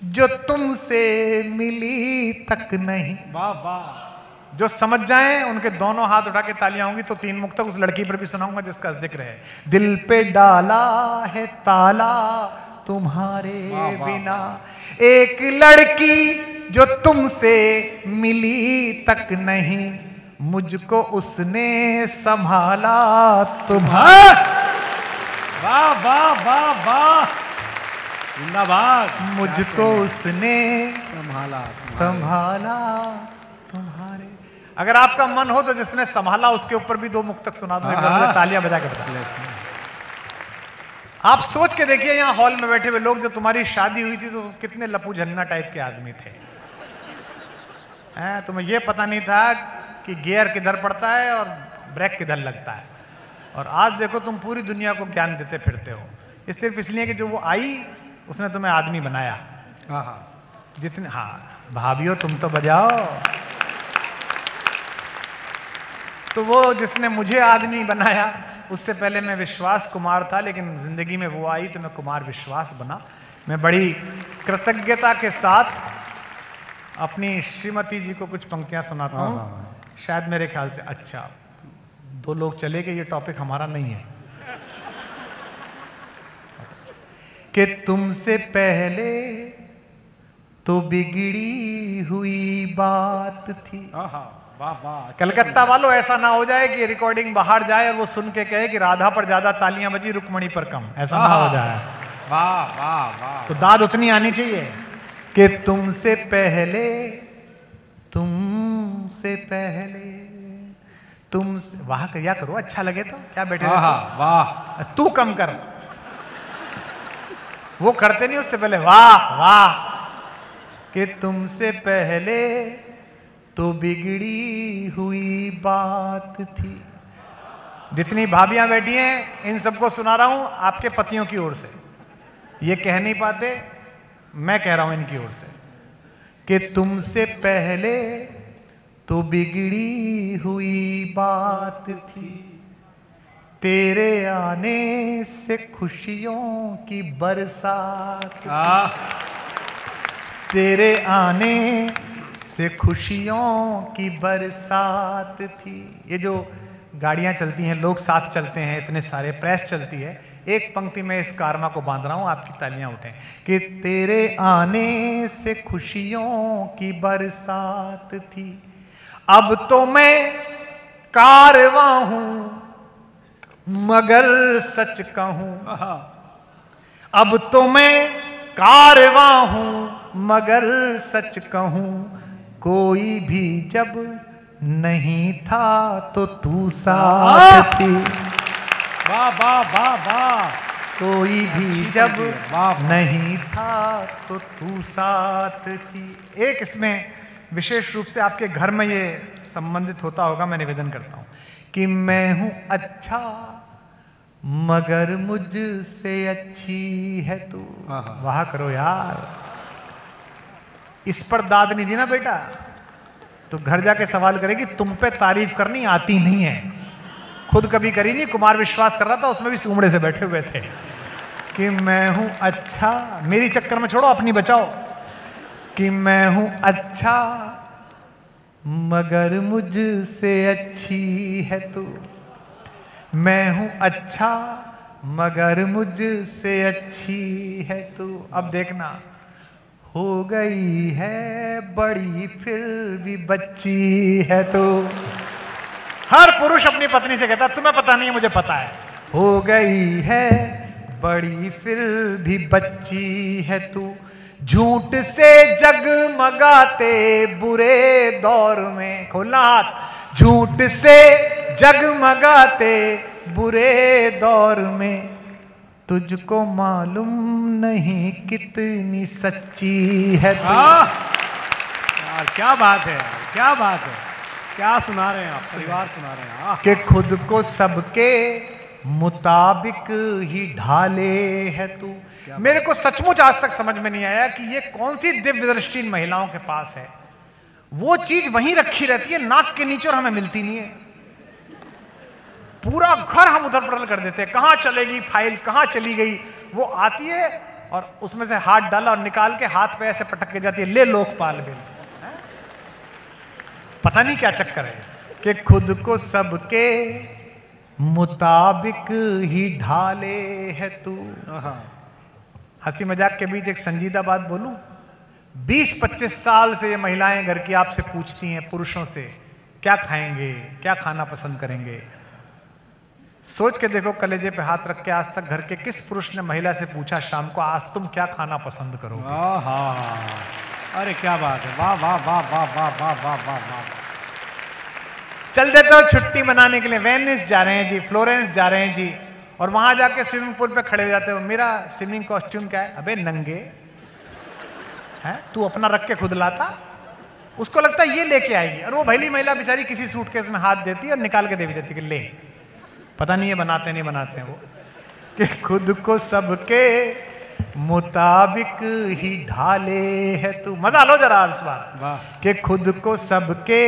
जो तुमसे मिली तक नहीं। वाह वाह। जो समझ जाएं उनके दोनों हाथ उठा के तालियां होंगी। तो 3 मुक्तक उस लड़की पर भी सुनाऊंगा जिसका जिक्र है। दिल पे डाला है ताला तुम्हारे बिना, एक लड़की जो तुमसे मिली तक नहीं, मुझको उसने संभाला तुम्हारा। वाह वाह वाह वाह, जिंदाबाद। मुझको उसने संभाला संभाला तुम्हारे। अगर आपका मन हो तो जिसने संभाला उसके ऊपर भी 2 मुक्तक सुना दो, एक बार मुझे तालियां बजा के बता। आप सोच के देखिए, यहाँ हॉल में बैठे हुए लोग, जब तुम्हारी शादी हुई थी तो कितने लपू झन्ना टाइप के आदमी थे। तुम्हें यह पता नहीं था कि गियर किधर पड़ता है और ब्रेक किधर लगता है। और आज देखो तुम पूरी दुनिया को ज्ञान देते फिरते हो। इस सिर्फ इसलिए कि जो वो आई उसने तुम्हें आदमी बनाया। जितने, हाँ भाभियों तुम तो बजाओ। तो वो जिसने मुझे आदमी बनाया, उससे पहले मैं विश्वास कुमार था, लेकिन जिंदगी में वो आई तो मैं कुमार विश्वास बना। मैं बड़ी कृतज्ञता के साथ अपनी श्रीमती जी को कुछ पंक्तियां सुनाता हूं। शायद मेरे ख्याल से, अच्छा 2 लोग चले गए, ये टॉपिक हमारा नहीं है। कि तुमसे पहले तो बिगड़ी हुई बात थी। वाह वाह। कलकत्ता वालों, ऐसा ना हो जाए कि रिकॉर्डिंग बाहर जाए और वो सुन के कहे कि राधा पर ज्यादा तालियां बजी, रुक्मणी पर कम। ऐसा ना हो जाए। वाह वाह वाह। तो दाद उतनी आनी चाहिए कि तुमसे पहले, तुमसे पहले, तुमसे, वाह क्या करो, अच्छा लगे तो क्या बैठे रहते हो? वाह। तू कम कर, वो करते नहीं उससे पहले वाह वाह। कि तुमसे पहले तो बिगड़ी हुई बात थी। जितनी भाभियां बैठी हैं इन सबको सुना रहा हूं आपके पतियों की ओर से। ये कह नहीं पाते, मैं कह रहा हूं इनकी ओर से कि तुमसे पहले तो बिगड़ी हुई बात थी। तेरे आने से खुशियों की बरसात, तेरे आने से खुशियों की बरसात थी। ये जो गाड़ियां चलती हैं, लोग साथ चलते हैं, इतने सारे, प्रेस चलती है, एक पंक्ति में इस कारमा को बांध रहा हूं, आपकी तालियां उठें कि तेरे आने से खुशियों की बरसात थी। अब तो मैं कारवां हूं मगर सच कहूं, अब तो मैं कारवां हूं मगर सच कहूं। कोई भी जब नहीं था तो तू साथ थी। वाह वाह वाह वाह। कोई भी जब नहीं था तो तू साथ थी। एक इसमें विशेष रूप से आपके घर में ये संबंधित होता होगा, मैं निवेदन करता हूं कि मैं हूं अच्छा मगर मुझसे अच्छी है तू। वाह करो यार। इस पर दाद नहीं दी ना बेटा तो घर जाके सवाल करेगी, तुम पे तारीफ करनी आती नहीं है। खुद कभी करी नहीं, कुमार विश्वास कर रहा था, उसमें भी सूमड़े से बैठे हुए थे कि मैं हूं अच्छा, मेरी चक्कर में छोड़ो, अपनी बचाओ। कि मैं हूं अच्छा मगर मुझसे अच्छी है तू। मैं हूं अच्छा मगर मुझसे अच्छी है तू। अब देखना, हो गई है बड़ी फिर भी बच्ची है तू। हर पुरुष अपनी पत्नी से कहता, तुम्हें पता नहीं है मुझे पता है। हो गई है बड़ी फिर भी बच्ची है तू। झूठ से जगमगाते बुरे दौर में, खोलना हाथ, झूठ से जगमगाते बुरे दौर में तुझको मालूम नहीं कितनी सच्ची है तू। यार क्या बात है, क्या बात है, क्या सुना रहे हैं आप, परिवार सुना रहे हैं। कि खुद को सबके मुताबिक ही ढाले है तू। मेरे को सचमुच आज तक समझ में नहीं आया कि ये कौन सी दिव्य दृष्टि इन महिलाओं के पास है। वो चीज वहीं रखी रहती है नाक के नीचे और हमें मिलती नहीं है। पूरा घर हम उधर पुधर कर देते हैं, कहां चलेगी फाइल, कहां चली गई। वो आती है और उसमें से हाथ डाला और निकाल के हाथ पे ऐसे पटक के जाती है, ले लोकपाल बिल। पता नहीं क्या चक्कर है कि खुद को सबके मुताबिक ही ढाले है तू। हंसी मजाक के बीच एक संजीदा बात बोलूं, 20-25 साल से ये महिलाएं घर की आपसे पूछती हैं पुरुषों से, क्या खाएंगे, क्या खाना पसंद करेंगे। सोच के देखो कलेजे पे हाथ रख के, आज तक घर के किस पुरुष ने महिला से पूछा शाम को आज तुम क्या खाना पसंद करोगे? अरे क्या बात है, वाह वाह वाह वाह वाह वाह वाह वाह वाह। चल देते हो छुट्टी मनाने के लिए, वेनिस जा रहे हैं जी, फ्लोरेंस जा रहे हैं जी, और वहां जाके स्विमिंग पूल पे खड़े हो जाते हो, मेरा स्विमिंग कॉस्ट्यूम क्या है? अबे नंगे है, तू अपना रख के खुद लाता। उसको लगता है ये लेके आएगी, और वो भली महिला बेचारी किसी सूटकेस में हाथ देती है और निकाल के दे भी देती कि ले, पता नहीं ये बनाते नहीं बनाते हैं वो, कि खुद को सबके मुताबिक ही ढाले है तू। मजा लो जरा इस बार, कि खुद को सबके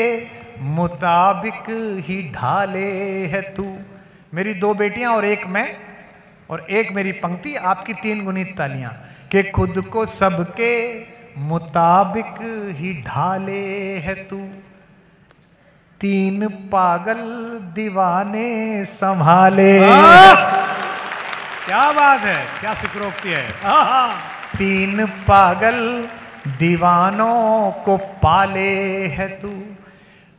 मुताबिक ही ढाले है तू। मेरी 2 बेटियां और एक मैं, और एक मेरी पंक्ति, आपकी 3 गुनी तालियां। कि खुद को सबके मुताबिक ही ढाले है तू, 3 पागल दीवाने संभाले। क्या बात है, क्या सिक्रोक्ति है। 3 पागल दीवानों को पाले है तू,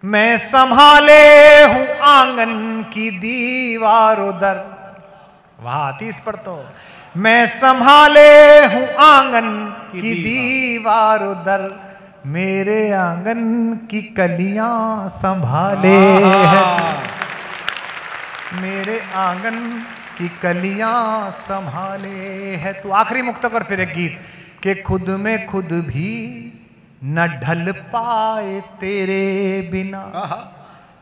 मैं संभाले हूं आंगन की दीवार उधर। वाह 30 पर तो, मैं संभाले हूं आंगन की दीवार उधर, मेरे आंगन की कलियां संभाले है, मेरे आंगन की कलियां संभाले है तू। आखिरी मुक्तक और फिर एक गीत। कि खुद में खुद भी न ढल पाए तेरे बिना।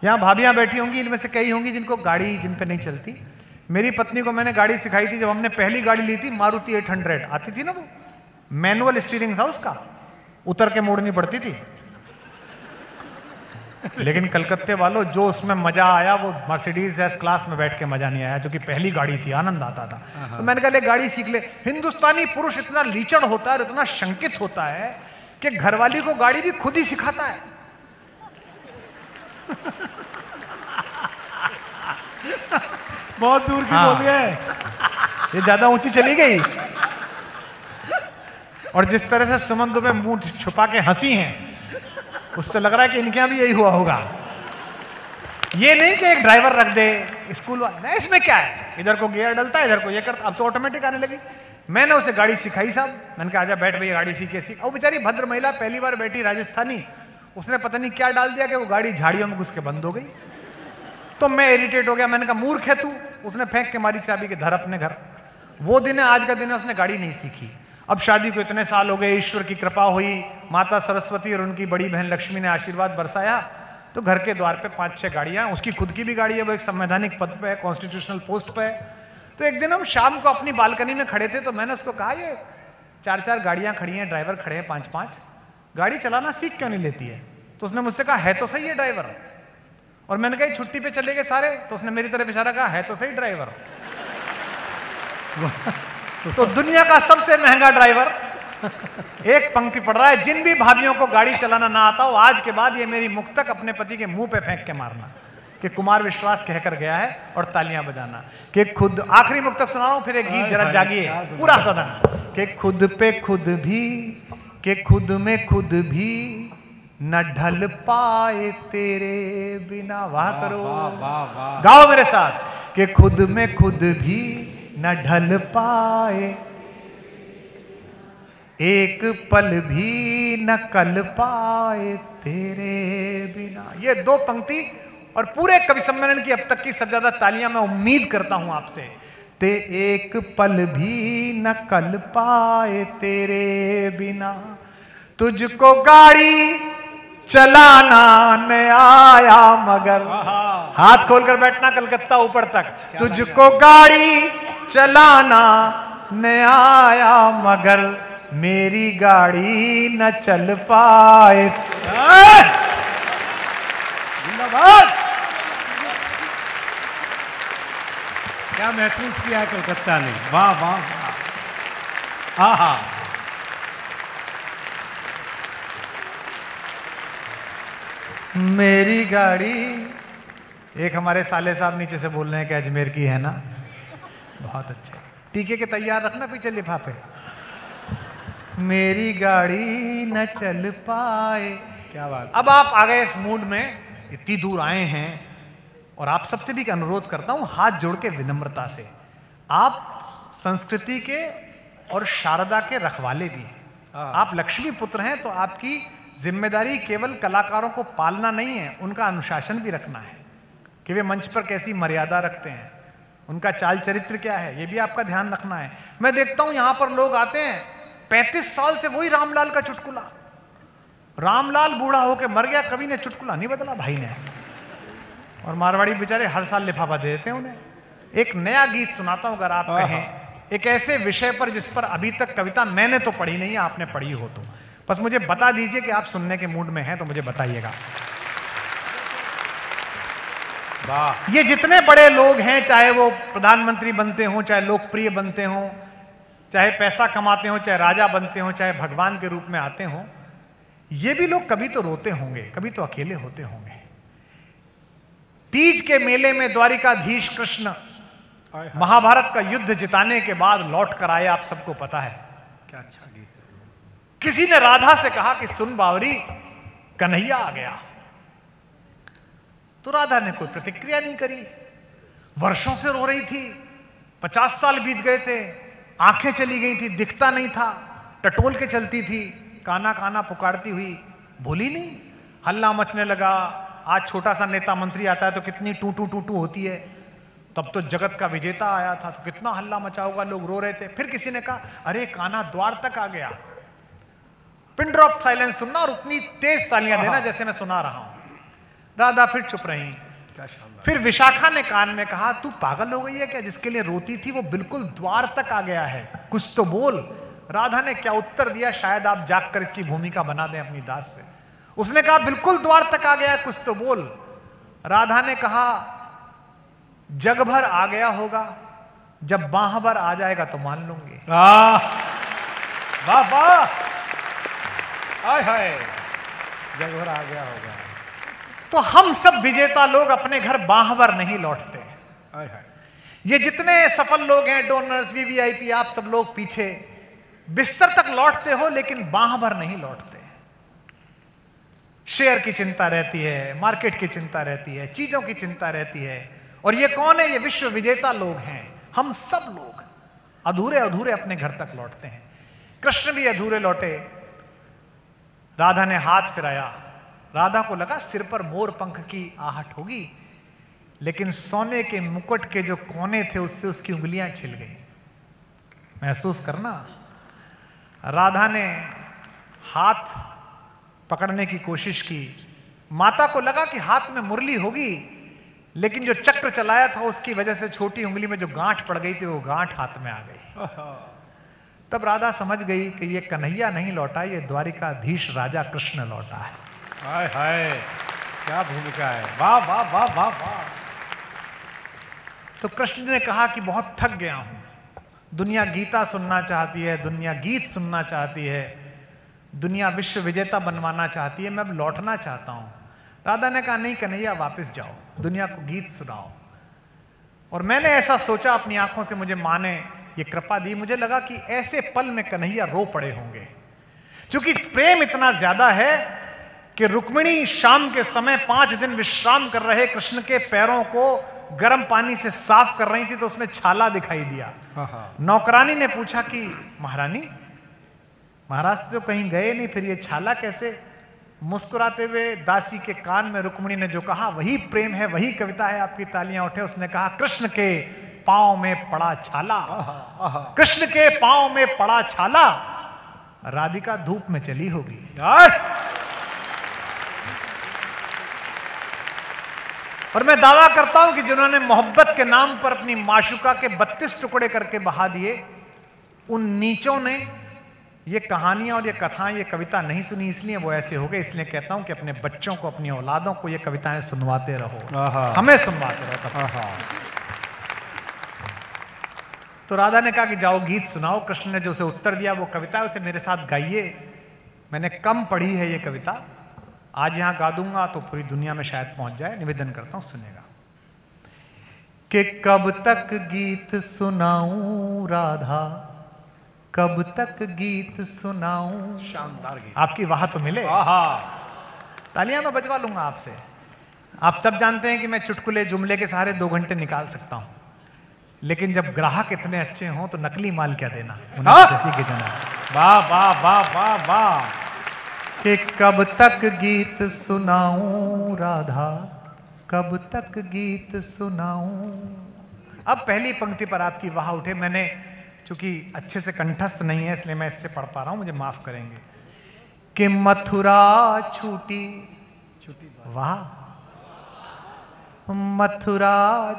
यहां भाभियां बैठी होंगी, इनमें से कई होंगी जिनको गाड़ी जिन पे नहीं चलती। मेरी पत्नी को मैंने गाड़ी सिखाई थी जब हमने पहली गाड़ी ली थी, मारुति 800 आती थी ना, वो मैनुअल स्टीयरिंग था उसका, उतर के मोड़नी पड़ती थी। लेकिन कलकत्ते वालों, जो उसमें मजा आया वो मर्सिडीज एस क्लास में बैठ के मजा नहीं आया, जो कि पहली गाड़ी थी, आनंद आता था। तो मैंने कहा ले गाड़ी सीख ले। हिंदुस्तानी पुरुष इतना लीचड़ होता है और इतना शंकित होता है कि घरवाली को गाड़ी भी खुद ही सिखाता है। बहुत दूर की बोली है, ये ज्यादा ऊंची चली गई। और जिस तरह से सुमन दुबे मुंह छुपा के हंसी हैं, उससे लग रहा है कि इनके यहां भी यही हुआ होगा। ये नहीं कि एक ड्राइवर रख दे स्कूल वाला, इसमें क्या है, इधर को गियर डलता है, इधर को ये करता, अब तो ऑटोमेटिक आने लगी। मैंने उसे गाड़ी सिखाई साहब, मैंने कहा आजा बैठ भैया गाड़ी सीखे सीख। और बेचारी भद्र महिला पहली बार बैठी, राजस्थानी, उसने पता नहीं क्या डाल दिया कि वो गाड़ी झाड़ियों में घुस के बंद हो गई। तो मैं इरिटेट हो गया, मैंने कहा मूर्ख है तू। उसने फेंक के मारी चाबी के धर अपने घर। वो दिन है आज का दिन है, उसने गाड़ी नहीं सीखी। अब शादी को इतने साल हो गए, ईश्वर की कृपा हुई, माता सरस्वती और उनकी बड़ी बहन लक्ष्मी ने आशीर्वाद बरसाया, तो घर के द्वार पे 5-6 गाड़ियां, उसकी खुद की भी गाड़ी है, वो एक संवैधानिक पद पे है, कॉन्स्टिट्यूशनल पोस्ट पे है। तो एक दिन हम शाम को अपनी बालकनी में खड़े थे, तो मैंने उसको कहा ये 4-4 गाड़ियां खड़ी हैं, ड्राइवर खड़े हैं 5-5, गाड़ी चलाना सीख क्यों नहीं लेती है? तो उसने मुझसे कहा है तो सही है ड्राइवर। और मैंने कहा छुट्टी पे चले गए सारे, तो उसने मेरी तरफ इशारा कहा है तो सही ड्राइवर। तो दुनिया का सबसे महंगा ड्राइवर एक पंक्ति पढ़ रहा है, जिन भी भाभियों को गाड़ी चलाना ना आता हो, आज के बाद ये मेरी मुक्तक अपने पति के मुंह पे फेंक के मारना कि कुमार विश्वास कहकर गया है, और तालियां बजाना। कि खुद, आखिरी मुक्तक सुना रहा हूं, फिर एक गीत, जरा जागिए पूरा सदन। कि खुद पे खुद भी, कि खुद में खुद भी न ढल पाए तेरे बिना। वाह करो, गाओ मेरे साथ। कि खुद में खुद भी न ढल पाए, एक पल भी न कल पाए तेरे बिना। ये 2 पंक्ति और पूरे कवि सम्मेलन की अब तक की सबसे ज्यादा तालियां मैं उम्मीद करता हूं आपसे। ते एक पल भी न कल पाए तेरे बिना, तुझको गाड़ी चलाना न आया मगर। हाथ खोलकर बैठना कलकत्ता ऊपर तक। तुझको गाड़ी चलाना न आया मगर, मेरी गाड़ी न चल पाए। जिंदाबाद। क्या महसूस किया है कलकत्ता ने, वाह वाह वाह। आहा, मेरी गाड़ी। एक हमारे साले साहब नीचे से बोल रहे हैं कि अजमेर की है ना, बहुत अच्छे। टीके के तैयार रखना पीछे लिफाफे। मेरी गाड़ी न चल पाए। क्या बात। अब आप आ गए इस मूड में, इतनी दूर आए हैं, और आप सबसे भी अनुरोध करता हूं हाथ जोड़ के विनम्रता से, आप संस्कृति के और शारदा के रखवाले भी हैं, आप लक्ष्मी पुत्र हैं, तो आपकी जिम्मेदारी केवल कलाकारों को पालना नहीं है, उनका अनुशासन भी रखना है कि वे मंच पर कैसी मर्यादा रखते हैं, उनका चाल चरित्र क्या है, ये भी आपका ध्यान रखना है। मैं देखता हूं यहां पर लोग आते हैं 35 साल से वही रामलाल का चुटकुला, रामलाल बूढ़ा होके मर गया, कवि ने चुटकुला नहीं बदला भाई ने, और मारवाड़ी बेचारे हर साल लिफाफा दे देते हैं उन्हें। एक नया गीत सुनाता हूं, अगर आप कहें, एक ऐसे विषय पर जिस पर अभी तक कविता मैंने तो पढ़ी नहीं है, आपने पढ़ी हो तो बस मुझे बता दीजिए कि आप सुनने के मूड में हैं तो मुझे बताइएगा। ये जितने बड़े लोग हैं, चाहे वो प्रधानमंत्री बनते हों, चाहे लोकप्रिय बनते हों, चाहे पैसा कमाते हों, चाहे राजा बनते हों, चाहे भगवान के रूप में आते हों, ये भी लोग कभी तो रोते होंगे, कभी तो अकेले होते होंगे। तीज के मेले में द्वारिकाधीश कृष्ण महाभारत का युद्ध जिताने के बाद लौट कर आए, आप सबको पता है। क्या अच्छा गीत। किसी ने राधा से कहा कि सुन बावरी, कन्हैया आ गया, तो राधा ने कोई प्रतिक्रिया नहीं करी, वर्षों से रो रही थी, 50 साल बीत गए थे, आंखें चली गई थी, दिखता नहीं था, टटोल के चलती थी, काना काना पुकारती हुई, भूली नहीं। हल्ला मचने लगा, आज छोटा सा नेता मंत्री आता है तो कितनी टू टू टू टू होती है, तब तो जगत का विजेता आया था तो कितना हल्ला मचा होगा, लोग रो रहे थे। फिर किसी ने कहा अरे कान्हा द्वार तक आ गया, पिन ड्रॉप साइलेंस सुनना और उतनी तेज तालियां देना जैसे मैं सुना रहा हूं। राधा फिर चुप रही। फिर विशाखा ने कान में कहा तू पागल हो गई है क्या, जिसके लिए रोती थी वो बिल्कुल द्वार तक आ गया है, कुछ तो बोल। राधा ने क्या उत्तर दिया, शायद आप जाकर इसकी भूमिका बना दें अपनी दास से। उसने कहा बिल्कुल द्वार तक आ गया है, कुछ तो बोल। राधा ने कहा जग भर आ गया होगा, जब बाह भर आ जाएगा तो मान लूंगी। वाह वाह, हाय हाय, जग भर आ गया होगा। तो हम सब विजेता लोग अपने घर बाह भर नहीं लौटते। हाय हाय, ये जितने सफल लोग हैं, डोनर्स, वीवीआईपी, आप सब लोग पीछे बिस्तर तक लौटते हो लेकिन बाह भर नहीं लौटते। शेयर की चिंता रहती है, मार्केट की चिंता रहती है, चीजों की चिंता रहती है। और ये कौन है? ये विश्व विजेता लोग हैं। हम सब लोग अधूरे अधूरे अपने घर तक लौटते हैं। कृष्ण भी अधूरे लौटे। राधा ने हाथ फिराया, राधा को लगा सिर पर मोर पंख की आहट होगी, लेकिन सोने के मुकुट के जो कोने थे उससे उसकी उंगलियां छिल गई। महसूस करना। राधा ने हाथ पकड़ने की कोशिश की, माता को लगा कि हाथ में मुरली होगी, लेकिन जो चक्र चलाया था उसकी वजह से छोटी उंगली में जो गांठ पड़ गई थी वो गांठ हाथ में आ गई। तब राधा समझ गई कि ये कन्हैया नहीं लौटा, ये द्वारिकाधीश राजा कृष्ण लौटा है। हाय हाय, क्या भूमिका है, वाह वाह वाह वाह वाह। तो कृष्ण ने कहा कि बहुत थक गया हूं, दुनिया गीता सुनना चाहती है, दुनिया गीत सुनना चाहती है, दुनिया विश्व विजेता बनवाना चाहती है, मैं अब लौटना चाहता हूं। राधा ने कहा नहीं कन्हैया, वापस जाओ, दुनिया को गीत सुनाओ। और मैंने ऐसा सोचा, अपनी आंखों से मुझे माँ ने ये कृपा दी, मुझे लगा कि ऐसे पल में कन्हैया रो पड़े होंगे, क्योंकि प्रेम इतना ज्यादा है कि रुक्मिणी शाम के समय 5 दिन विश्राम कर रहे कृष्ण के पैरों को गर्म पानी से साफ कर रही थी, तो उसमें छाला दिखाई दिया। नौकरानी ने पूछा कि महारानी, महाराज तो कहीं गए नहीं, फिर ये छाला कैसे? मुस्कुराते हुए दासी के कान में रुक्मिणी ने जो कहा वही प्रेम है, वही कविता है। आपकी तालियां उठे। उसने कहा कृष्ण के पांव में पड़ा छाला, कृष्ण के पांव में पड़ा छाला, राधिका धूप में चली होगी। और मैं दावा करता हूं कि जिन्होंने मोहब्बत के नाम पर अपनी माशुका के 32 टुकड़े करके बहा दिए, उन नीचों ने ये कहानियां और ये कथाएं, ये कविता नहीं सुनी, इसलिए वो ऐसे हो गए। इसलिए कहता हूं कि अपने बच्चों को, अपनी औलादों को ये कविताएं सुनवाते रहो, हमें सुनवाते रहो। तो राधा ने कहा कि जाओ गीत सुनाओ। कृष्ण ने जो उसे उत्तर दिया वो कविता है, उसे मेरे साथ गाइए। मैंने कम पढ़ी है ये कविता, आज यहां गा दूंगा तो पूरी दुनिया में शायद पहुंच जाए। निवेदन करता हूं, सुनेगा। कि कब तक गीत सुनाऊं राधा, कब तक गीत सुनाऊं। शानदार गीत, आपकी वाह तो मिले। तालियां मैं बजवा लूंगा आपसे। आप सब जानते हैं कि मैं चुटकुले जुमले के सहारे 2 घंटे निकाल सकता हूं, लेकिन जब ग्राहक इतने अच्छे हों तो नकली माल क्या देना, उन्हें कैसी की देना। वाह वाह वाह वाह वाह। कि कब तक गीत सुनाऊं राधा, कब तक गीत सुनाऊं। अब पहली पंक्ति पर आपकी वाह उठे। मैंने चूंकि अच्छे से कंठस्थ नहीं है इसलिए मैं इससे पढ़ पा रहा हूं, मुझे माफ करेंगे। कि मथुरा छूटी छूटी, वाह, मथुरा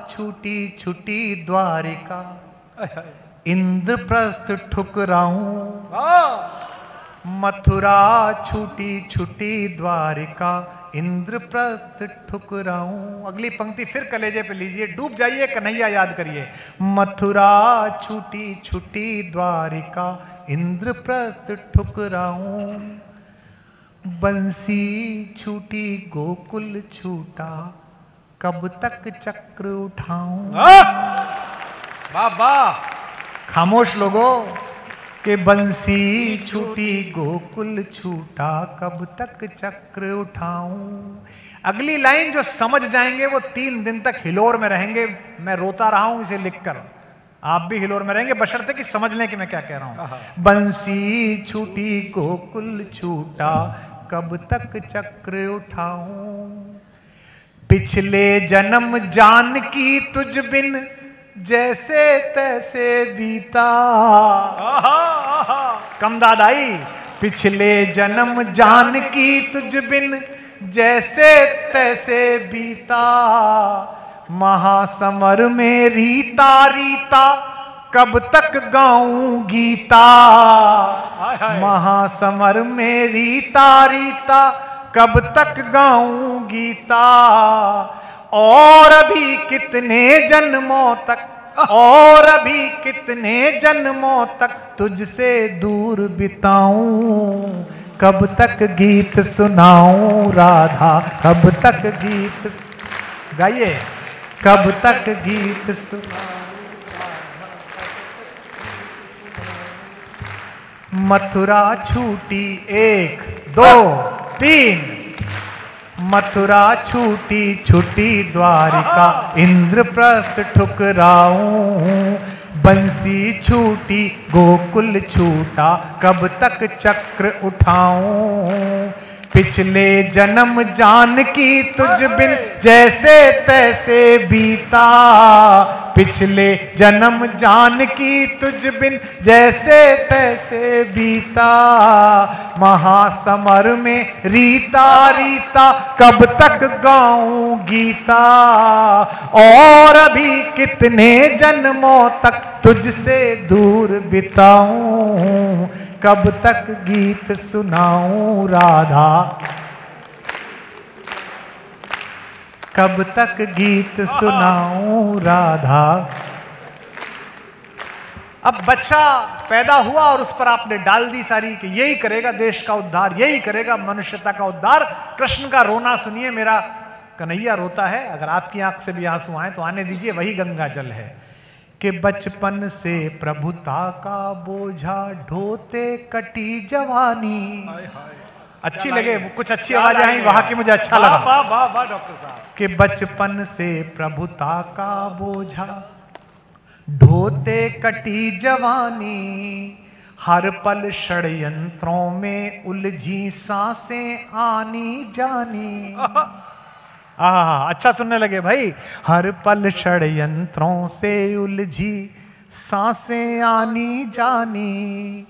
छूटी छूटी द्वारिका, इंद्रप्रस्थ ठुकराऊं। मथुरा छूटी छूटी द्वारिका, इंद्रप्रस्थ ठुकराऊं। अगली पंक्ति फिर कलेजे पे लीजिए, डूब जाइए, कन्हैया याद करिए। मथुरा छूटी छूटी द्वारिका, इंद्रप्रस्थ ठुकराऊं। बंसी छूटी गोकुल छूटा, कब तक चक्र उठाऊं। वाह वाह। खामोश लोगों, के बंसी छूटी गोकुल छूटा, कब तक चक्र उठाऊं। अगली लाइन जो समझ जाएंगे वो 3 दिन तक हिलोर में रहेंगे। मैं रोता रहा हूं इसे लिखकर, आप भी हिलोर में रहेंगे, बशर्ते कि समझ लें कि मैं क्या कह रहा हूं। बंसी छूटी गोकुल छूटा, कब तक चक्र उठाऊं। पिछले जन्म जान की तुझ बिन जैसे तैसे बीता। कम दादाई। पिछले जन्म जान की तुझ बिन जैसे तैसे बीता। महासमर में रीता रीता, कब तक गाऊं गीता। महासमर में रीता रीता, कब तक गाऊं गीता। और अभी कितने जन्मों तक, और अभी कितने जन्मों तक तुझसे दूर बिताऊं। कब तक गीत सुनाऊं राधा, कब तक गीत, गाइए, कब तक गीत सुनाऊं। मथुरा छूटी 1 2 3, मथुरा छूटी छूटी द्वारिका, इंद्रप्रस्थ ठुकराऊं। बंसी छूटी गोकुल छूटा, कब तक चक्र उठाऊं। पिछले जन्म जान की तुझ बिन जैसे तैसे बीता। पिछले जन्म जान की तुझ बिन जैसे तैसे बीता। महासमर में रीता रीता, कब तक गाऊं गीता। और अभी कितने जन्मों तक तुझसे दूर बिताऊं। कब तक गीत सुनाऊं राधा, कब तक गीत सुनाऊं राधा। अब बच्चा पैदा हुआ और उस पर आपने डाल दी सारी कि यही करेगा देश का उद्धार, यही करेगा मनुष्यता का उद्धार। कृष्ण का रोना सुनिए, मेरा कन्हैया रोता है। अगर आपकी आंख से भी आंसू आए तो आने दीजिए, वही गंगा जल है। कि बचपन से प्रभुता का बोझा ढोते कटी जवानी। अच्छी लगे, कुछ अच्छी आवाज आई वहां की, मुझे अच्छा लगा। वाह वाह वाह डॉक्टर साहब। कि बचपन से प्रभुता का बोझा ढोते कटी जवानी। हर पल षड्यंत्रों में उलझी सांसें आनी जानी। अच्छा सुनने लगे भाई। हर पल षड्यंत्रों से उलझी सांसें आनी जानी।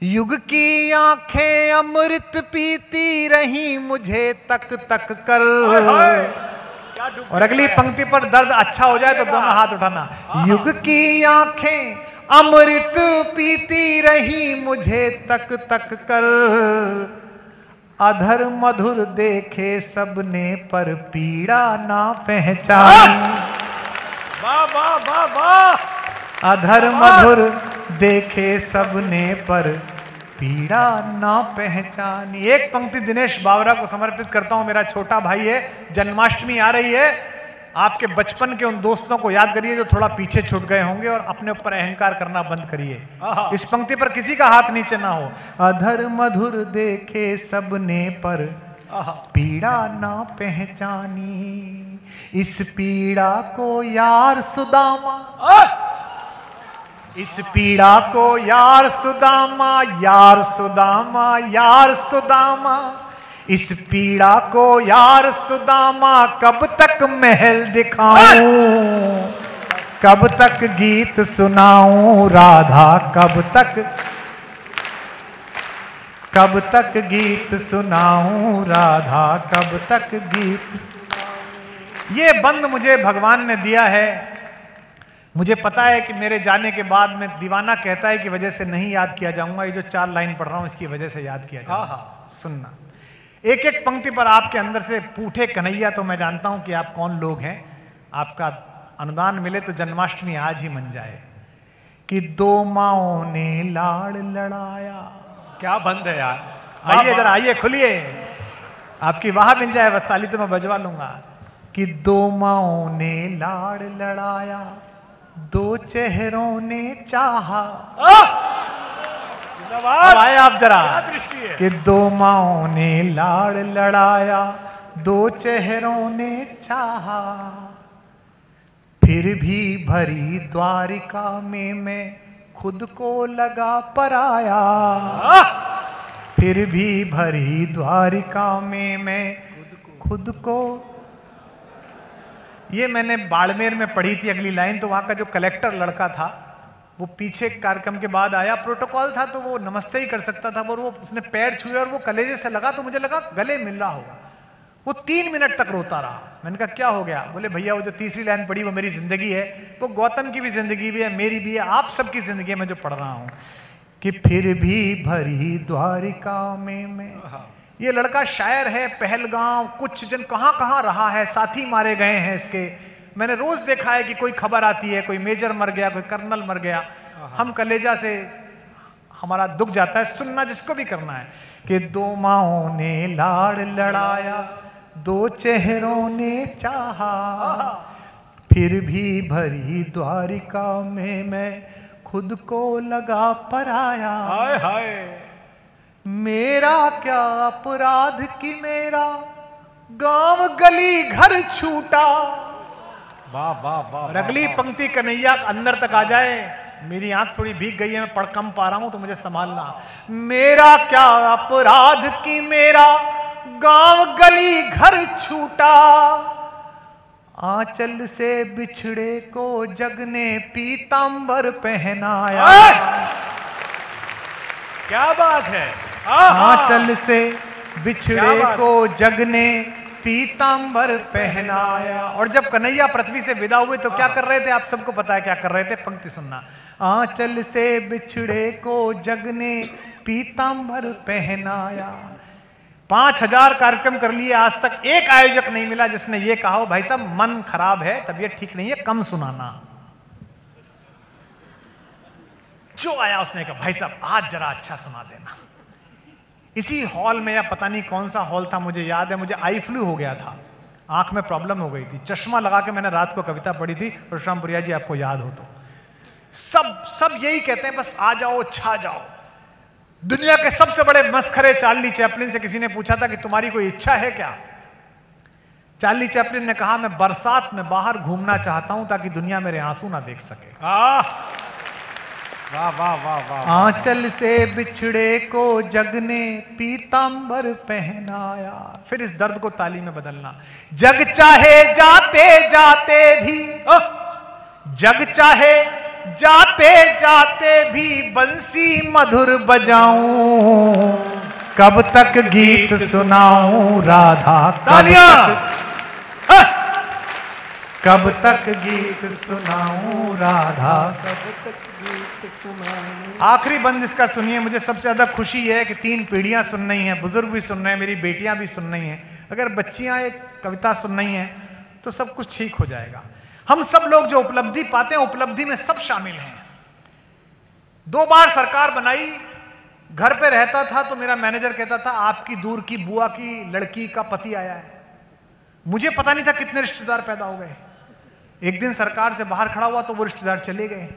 युग की आंखें अमृत पीती रही मुझे तक तक कर। और अगली पंक्ति पर दर्द अच्छा हो जाए तो दोनों हाथ उठाना। युग की आंखें अमृत पीती रही मुझे तक तक कर। अधर मधुर देखे सबने पर पीड़ा ना पहचानी। वाह वाह वाह वाह। अधर मधुर देखे सबने पर पीड़ा ना पहचानी। एक पंक्ति दिनेश बावरा को समर्पित करता हूं, मेरा छोटा भाई है। जन्माष्टमी आ रही है, आपके बचपन के उन दोस्तों को याद करिए जो थोड़ा पीछे छूट गए होंगे और अपने ऊपर अहंकार करना बंद करिए। इस पंक्ति पर किसी का हाथ नीचे ना हो। अधर मधुर देखे सबने पर पीड़ा ना पहचानी, इस पीड़ा को यार सुदामा, इस पीड़ा को यार सुदामा, यार सुदामा, यार सुदामा, इस पीड़ा को यार सुदामा, कब तक महल दिखाऊं, कब तक गीत सुनाऊं राधा, कब तक गीत सुनाऊं राधा, कब तक गीत सुनाऊं। ये बंद मुझे भगवान ने दिया है। मुझे पता है कि मेरे जाने के बाद में दीवाना कहता है कि वजह से नहीं याद किया जाऊंगा, ये जो 4 लाइन पढ़ रहा हूं इसकी वजह से याद किया जाऊंगा। सुनना, एक एक पंक्ति पर आपके अंदर से पूठे कन्हैया, तो मैं जानता हूं कि आप कौन लोग हैं। आपका अनुदान मिले तो जन्माष्टमी आज ही मन जाए। कि 2 माओं ने लाड़ लड़ाया, क्या बंद है यार। आइए जरा, आइए खुलिए, आपकी वहां मिल जाए बस, ताली तो मैं बजवा लूंगा। कि 2 माओं ने लाड़ लड़ाया, 2 चेहरों ने चाहा। अब आए आप जरा। कि 2 माओं ने लाड़ लड़ाया, 2 चेहरों ने चाहा, फिर भी भरी द्वारिका में मैं खुद को लगा पराया, फिर भी भरी द्वारिका में मैं खुद को। ये मैंने बाड़मेर में पढ़ी थी अगली लाइन, तो वहां का जो कलेक्टर लड़का था वो पीछे कार्यक्रम के बाद आया, प्रोटोकॉल था तो वो नमस्ते ही कर सकता था, पर वो उसने पैर छुए और वो कलेजे से लगा तो मुझे लगा गले मिल रहा होगा। वो 3 मिनट तक रोता रहा। मैंने कहा क्या हो गया? बोले भैया वो जो तीसरी लाइन पढ़ी वो मेरी जिंदगी है, वो गौतम की भी जिंदगी भी है, मेरी भी है, आप सबकी जिंदगी है, मैं जो पढ़ रहा हूं। कि फिर भी भरी द्वारिका में मैं। ये लड़का शायर है, पहलगांव कुछ जन कहां कहां रहा है, साथी मारे गए हैं इसके। मैंने रोज देखा है कि कोई खबर आती है, कोई मेजर मर गया, कोई कर्नल मर गया, हम कलेजा से हमारा दुख जाता है। सुनना जिसको भी करना है। कि 2 माओं ने लाड़ लड़ाया, 2 चेहरों ने चाहा, फिर भी भरी द्वारिका में मैं खुद को लगा पराया। हाय हाय, मेरा क्या अपराध कि मेरा गांव गली घर छूटा। वाह वाह वाह। अगली पंक्ति कन्हैया अंदर तक आ जाए। मेरी आंख थोड़ी भीग गई है, मैं पढ़ कम पा रहा हूं तो मुझे संभालना। मेरा क्या अपराध कि मेरा गांव गली घर छूटा, आंचल से बिछड़े को जग ने पीतांबर पहनाया। क्या बात है। आंचल से बिछड़े को जग ने पीतांबर पहनाया। और जब कन्हैया पृथ्वी से विदा हुए तो क्या कर रहे थे? आप सबको पता है क्या कर रहे थे, पंक्ति सुनना। आंचल से बिछड़े को जग ने पीतांबर पहनाया। 5000 कार्यक्रम कर लिए, आज तक एक आयोजक नहीं मिला जिसने ये कहा हो भाई साहब मन खराब है, तबीयत ठीक नहीं है, कम सुनाना। जो आया उसने कहा भाई साहब आज जरा अच्छा सुना देना। इसी हॉल में, या पता नहीं कौन सा हॉल था, मुझे याद है, मुझे आई फ्लू हो गया था, आंख में प्रॉब्लम हो गई थी, चश्मा लगा के मैंने रात को कविता पढ़ी थी। परशुरामपुरिया जी आपको याद हो तो। सब यही कहते हैं बस आ जाओ छा जाओ। दुनिया के सबसे बड़े मस्खरे चार्ली चैपलिन से किसी ने पूछा था कि तुम्हारी कोई इच्छा है क्या? चार्ली चैपलिन ने कहा मैं बरसात में बाहर घूमना चाहता हूं ताकि दुनिया मेरे आंसू ना देख सके। वाह वाह वाह वाह। आंचल से बिछड़े को जग ने पीतांबर पहनाया। फिर इस दर्द को ताली में बदलना। जग चाहे जाते जाते भी, जग चाहे जाते जाते भी बंसी मधुर बजाऊं, कब तक गीत सुनाऊं राधा, कब तक गीत सुनाऊं राधा, कब तक गीत सुनाऊं। आखिरी बंद इसका सुनिए। मुझे सबसे ज्यादा खुशी है कि 3 पीढ़ियां सुन रही हैं, बुजुर्ग भी सुन रहे हैं, मेरी बेटियां भी सुन रही हैं। अगर बच्चियां एक कविता सुन रही हैं तो सब कुछ ठीक हो जाएगा। हम सब लोग जो उपलब्धि पाते हैं, उपलब्धि में सब शामिल हैं। 2 बार सरकार बनाई, घर पे रहता था तो मेरा मैनेजर कहता था आपकी दूर की बुआ की लड़की का पति आया है। मुझे पता नहीं था कितने रिश्तेदार पैदा हो गए। एक दिन सरकार से बाहर खड़ा हुआ तो वो रिश्तेदार चले गए।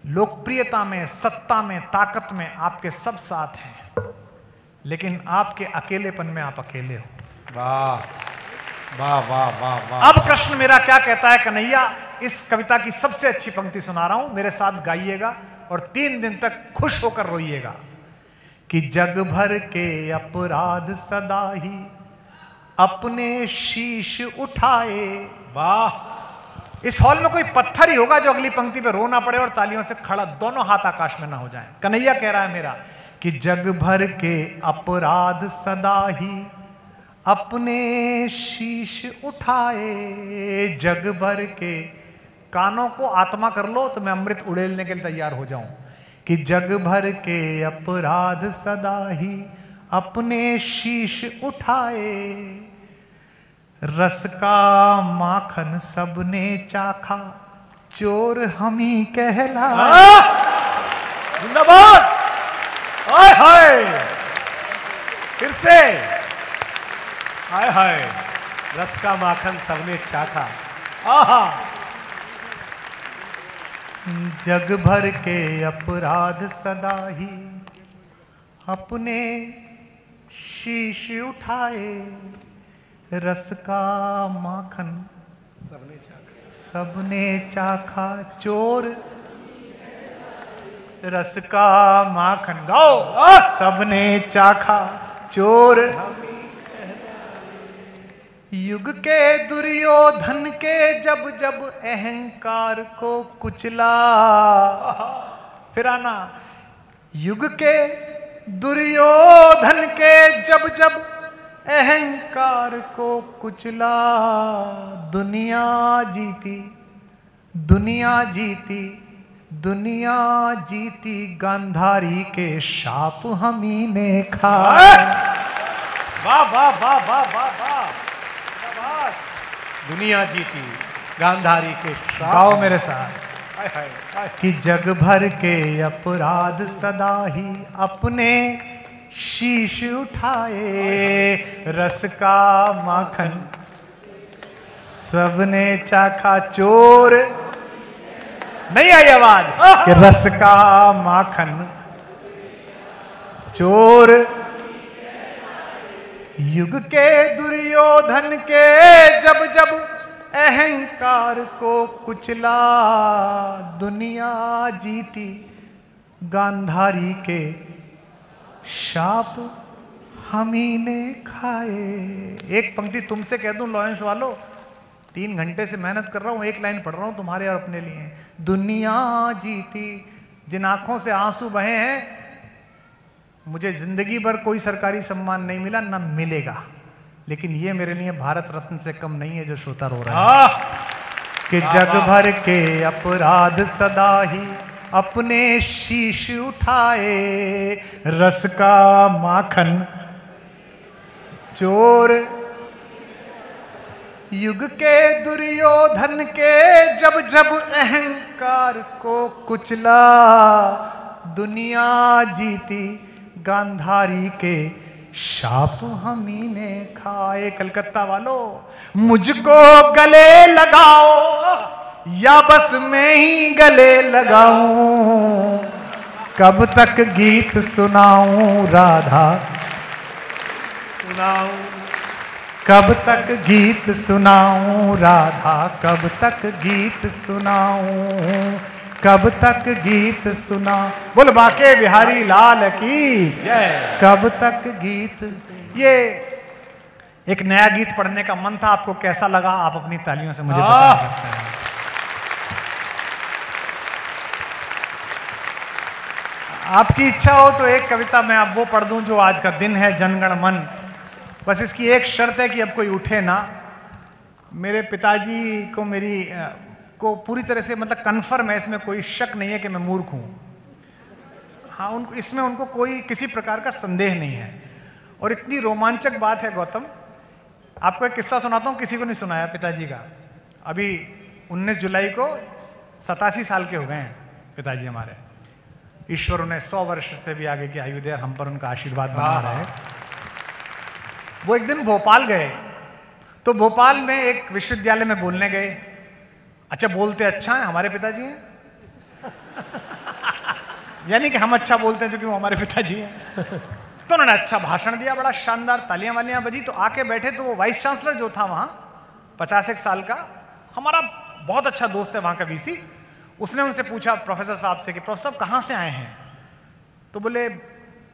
लोकप्रियता में, सत्ता में, ताकत में आपके सब साथ हैं, लेकिन आपके अकेलेपन में आप अकेले हो। वाह वाह वाह वाह वाह। अब कृष्ण मेरा क्या कहता है कन्हैया, इस कविता की सबसे अच्छी पंक्ति सुना रहा हूं, मेरे साथ गाइएगा और 3 दिन तक खुश होकर रोइएगा। कि जग भर के अपराध सदा ही अपने शीश उठाए। वाह। इस हॉल में कोई पत्थर ही होगा जो अगली पंक्ति पे रोना पड़े और तालियों से खड़ा, दोनों हाथ आकाश में ना हो जाएं। कन्हैया कह रहा है मेरा कि जग भर के अपराध सदा ही अपने शीश उठाए। जग भर के, कानों को आत्मा कर लो तो मैं अमृत उड़ेलने के लिए तैयार हो जाऊं। कि जग भर के अपराध सदा ही अपने शीश उठाए। रस का माखन सबने चाखा, चोर हम ही कहलाए। जिंदाबाद। हाय हाय, फिर से हाय हाय। रस का माखन सबने चाखा। आहा। जग भर के अपराध सदा ही अपने शीश उठाए। रस का माखन सबने चाखा, चोर रस का माखन गाओ। सबने चाखा, चोर। युग के दुर्योधन के जब जब अहंकार को कुचला। फिर आना। युग के दुर्योधन के जब जब अहंकार को कुचला। दुनिया जीती, दुनिया जीती, दुनिया जीती, गांधारी के शाप हमी ने खाए। वाह वाह वाह वाह वाह वाह। दुनिया जीती, गांधारी के शाप। गाओ मेरे साथ। हाय हाय हाय। कि जग भर के अपराध सदा ही अपने शीश उठाए। रस का माखन सबने चाखा, चोर नहीं आई आवाज। कि रस का माखन चोर। युग के दुर्योधन के जब जब अहंकार को कुचला। दुनिया जीती, गांधारी के शाप हमी ने खाए। एक पंक्ति तुमसे कह दूं लॉरेंस वालों, 3 घंटे से मेहनत कर रहा हूं, एक लाइन पढ़ रहा हूं तुम्हारे और अपने लिए। दुनिया जीती, जिन आंखों से आंसू बहे हैं, मुझे जिंदगी भर कोई सरकारी सम्मान नहीं मिला, ना मिलेगा, लेकिन ये मेरे लिए भारत रत्न से कम नहीं है जो श्रोता रो रहा है। कि जग भर के अपराध सदा ही अपने शीश उठाए। रस का माखन चोर। युग के दुर्योधन के जब जब अहंकार को कुचला। दुनिया जीती, गांधारी के शाप हमी ने खाए। कलकत्ता वालों, मुझको गले लगाओ या बस मैं ही गले लगाऊं। कब तक गीत सुनाऊं राधा, सुनाऊं। कब तक गीत सुनाऊं राधा, कब तक गीत सुनाऊं, कब तक गीत सुना। बोल बाके बिहारी लाल की जय। कब तक गीत। ये एक नया गीत पढ़ने का मन था, आपको कैसा लगा आप अपनी तालियों से मुझे बता सकते हैं। आपकी इच्छा हो तो एक कविता मैं अब वो पढ़ दूं जो आज का दिन है, जनगण मन। बस इसकी एक शर्त है कि अब कोई उठे ना। मेरे पिताजी को मेरी को पूरी तरह से मतलब कन्फर्म है, इसमें कोई शक नहीं है कि मैं मूर्ख हूं। हाँ, उनको इसमें उनको कोई किसी प्रकार का संदेह नहीं है। और इतनी रोमांचक बात है गौतम, आपको एक किस्सा सुनाता हूं, किसी को नहीं सुनाया पिताजी का। अभी 19 जुलाई को 87 साल के हो गए हैं पिताजी हमारे। ईश्वर उन्हें 100 वर्ष से भी आगे की आयु दे, हम पर उनका आशीर्वाद बना रहे। वो एक दिन भोपाल गए, तो भोपाल में एक विश्वविद्यालय में बोलने गए। अच्छा, बोलते अच्छा है, हमारे पिताजी हैं यानी कि हम अच्छा बोलते हैं क्योंकि वो हमारे पिताजी हैं। तो उन्होंने अच्छा भाषण दिया, बड़ा शानदार, तालियां वालियां बजी। तो आके बैठे तो वो वाइस चांसलर जो था वहां, 50 साल का, हमारा बहुत अच्छा दोस्त है वहां का वीसी, उसने उनसे पूछा प्रोफेसर साहब से कि प्रोफेसर साहब कहां से आए हैं? तो बोले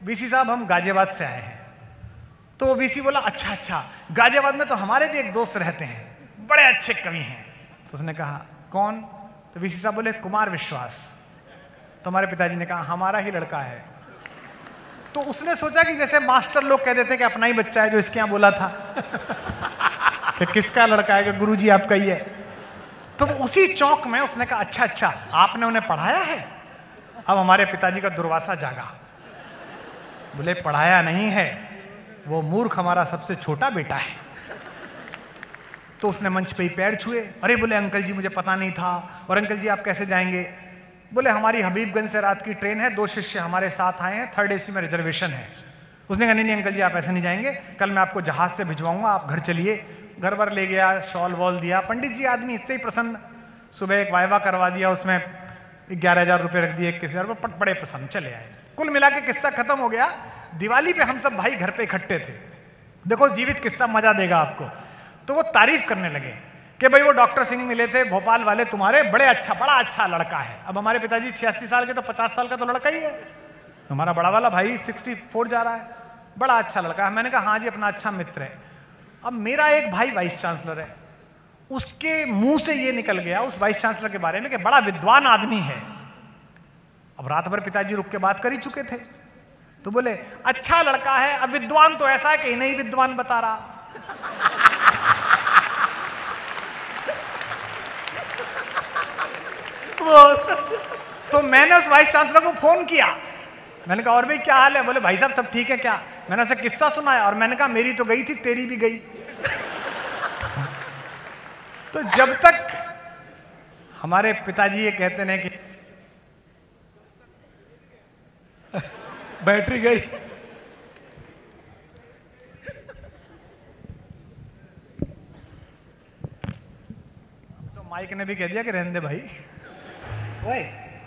वीसी साहब हम गाजियाबाद से आए हैं। तो वीसी बोला अच्छा अच्छा, गाजियाबाद में तो हमारे भी एक दोस्त रहते हैं, बड़े अच्छे कवि हैं। तो उसने कहा कौन? तो वीसी साहब बोले कुमार विश्वास। तो हमारे पिताजी ने कहा हमारा ही लड़का है। तो उसने सोचा कि जैसे मास्टर लोग कह देते हैं कि अपना ही बच्चा है, जो इसके यहाँ बोला था कि किसका लड़का है, कि गुरुजी आपका ही है। तो उसी चौक में उसने कहा अच्छा अच्छा, आपने उन्हें पढ़ाया है? अब हमारे पिताजी का दुर्वासा जागा, बोले पढ़ाया नहीं है, वो मूर्ख हमारा सबसे छोटा बेटा है। तो उसने मंच पे ही पैर छुए, अरे बोले अंकल जी मुझे पता नहीं था, और अंकल जी आप कैसे जाएंगे? बोले हमारी हबीबगंज से रात की ट्रेन है, 2 शिष्य हमारे साथ आए हैं, 3rd AC में रिजर्वेशन है। उसने कहा नहीं अंकल जी आप ऐसे नहीं जाएंगे, कल मैं आपको जहाज से भिजवाऊंगा, आप घर चलिए। घर वर ले गया, शॉल वॉल दिया, पंडित जी आदमी इससे ही प्रसन्न। सुबह एक वाइवा करवा दिया, उसमें 11,000 रुपये रख दिए किसी और पर, बड़े प्रसन्न चले आए। कुल मिला के किस्सा खत्म हो गया। दिवाली पे हम सब भाई घर पे इकट्ठे थे। देखो जीवित किस्सा मजा देगा आपको। तो वो तारीफ करने लगे कि भाई वो डॉक्टर सिंह मिले थे भोपाल वाले तुम्हारे, बड़ा अच्छा लड़का है। अब हमारे पिताजी 86 साल के, तो 50 साल का तो लड़का ही है। हमारा बड़ा वाला भाई 64 जा रहा है, बड़ा अच्छा लड़का है। मैंने कहा हाँ जी अपना अच्छा मित्र है। अब मेरा एक भाई वाइस चांसलर है, उसके मुंह से ये निकल गया उस वाइस चांसलर के बारे में कि बड़ा विद्वान आदमी है। अब रात भर पिताजी रुक के बात कर ही चुके थे, तो बोले अच्छा लड़का है, अब विद्वान तो ऐसा है कि नहीं विद्वान बता रहा। तो मैंने उस वाइस चांसलर को फोन किया, मैंने कहा और भाई क्या हाल है? बोले भाई साहब सब ठीक है क्या? मैंने उसे किस्सा सुनाया और मैंने कहा मेरी तो गई थी, तेरी भी गई। तो जब तक हमारे पिताजी ये कहते हैं कि बैटरी गई, तो माइक ने भी कह दिया कि रहने दे भाई। ओए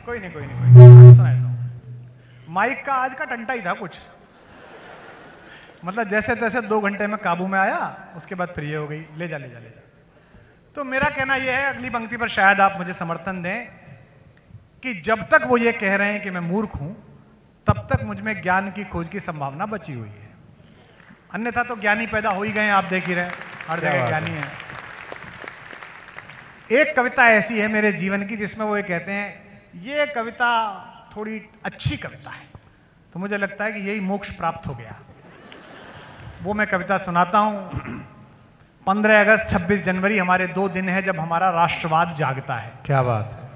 कोई नहीं सुनाए तो। माइक का आज का टंटा ही था कुछ, मतलब जैसे तैसे 2 घंटे में काबू में आया, उसके बाद फिर ये हो गई ले जा। तो मेरा कहना यह है, अगली पंक्ति पर शायद आप मुझे समर्थन दें, कि जब तक वो ये कह रहे हैं कि मैं मूर्ख हूं, तब तक मुझ में ज्ञान की खोज की संभावना बची हुई है। अन्यथा तो ज्ञानी पैदा हो ही गए, आप देख ही रहे, हर जगह ज्ञानी है। एक कविता ऐसी है मेरे जीवन की जिसमें वो ये कहते हैं ये कविता थोड़ी अच्छी कविता है, तो मुझे लगता है कि यही मोक्ष प्राप्त हो गया। वो मैं कविता सुनाता हूं। 15 अगस्त 26 जनवरी हमारे 2 दिन है जब हमारा राष्ट्रवाद जागता है। क्या बात है।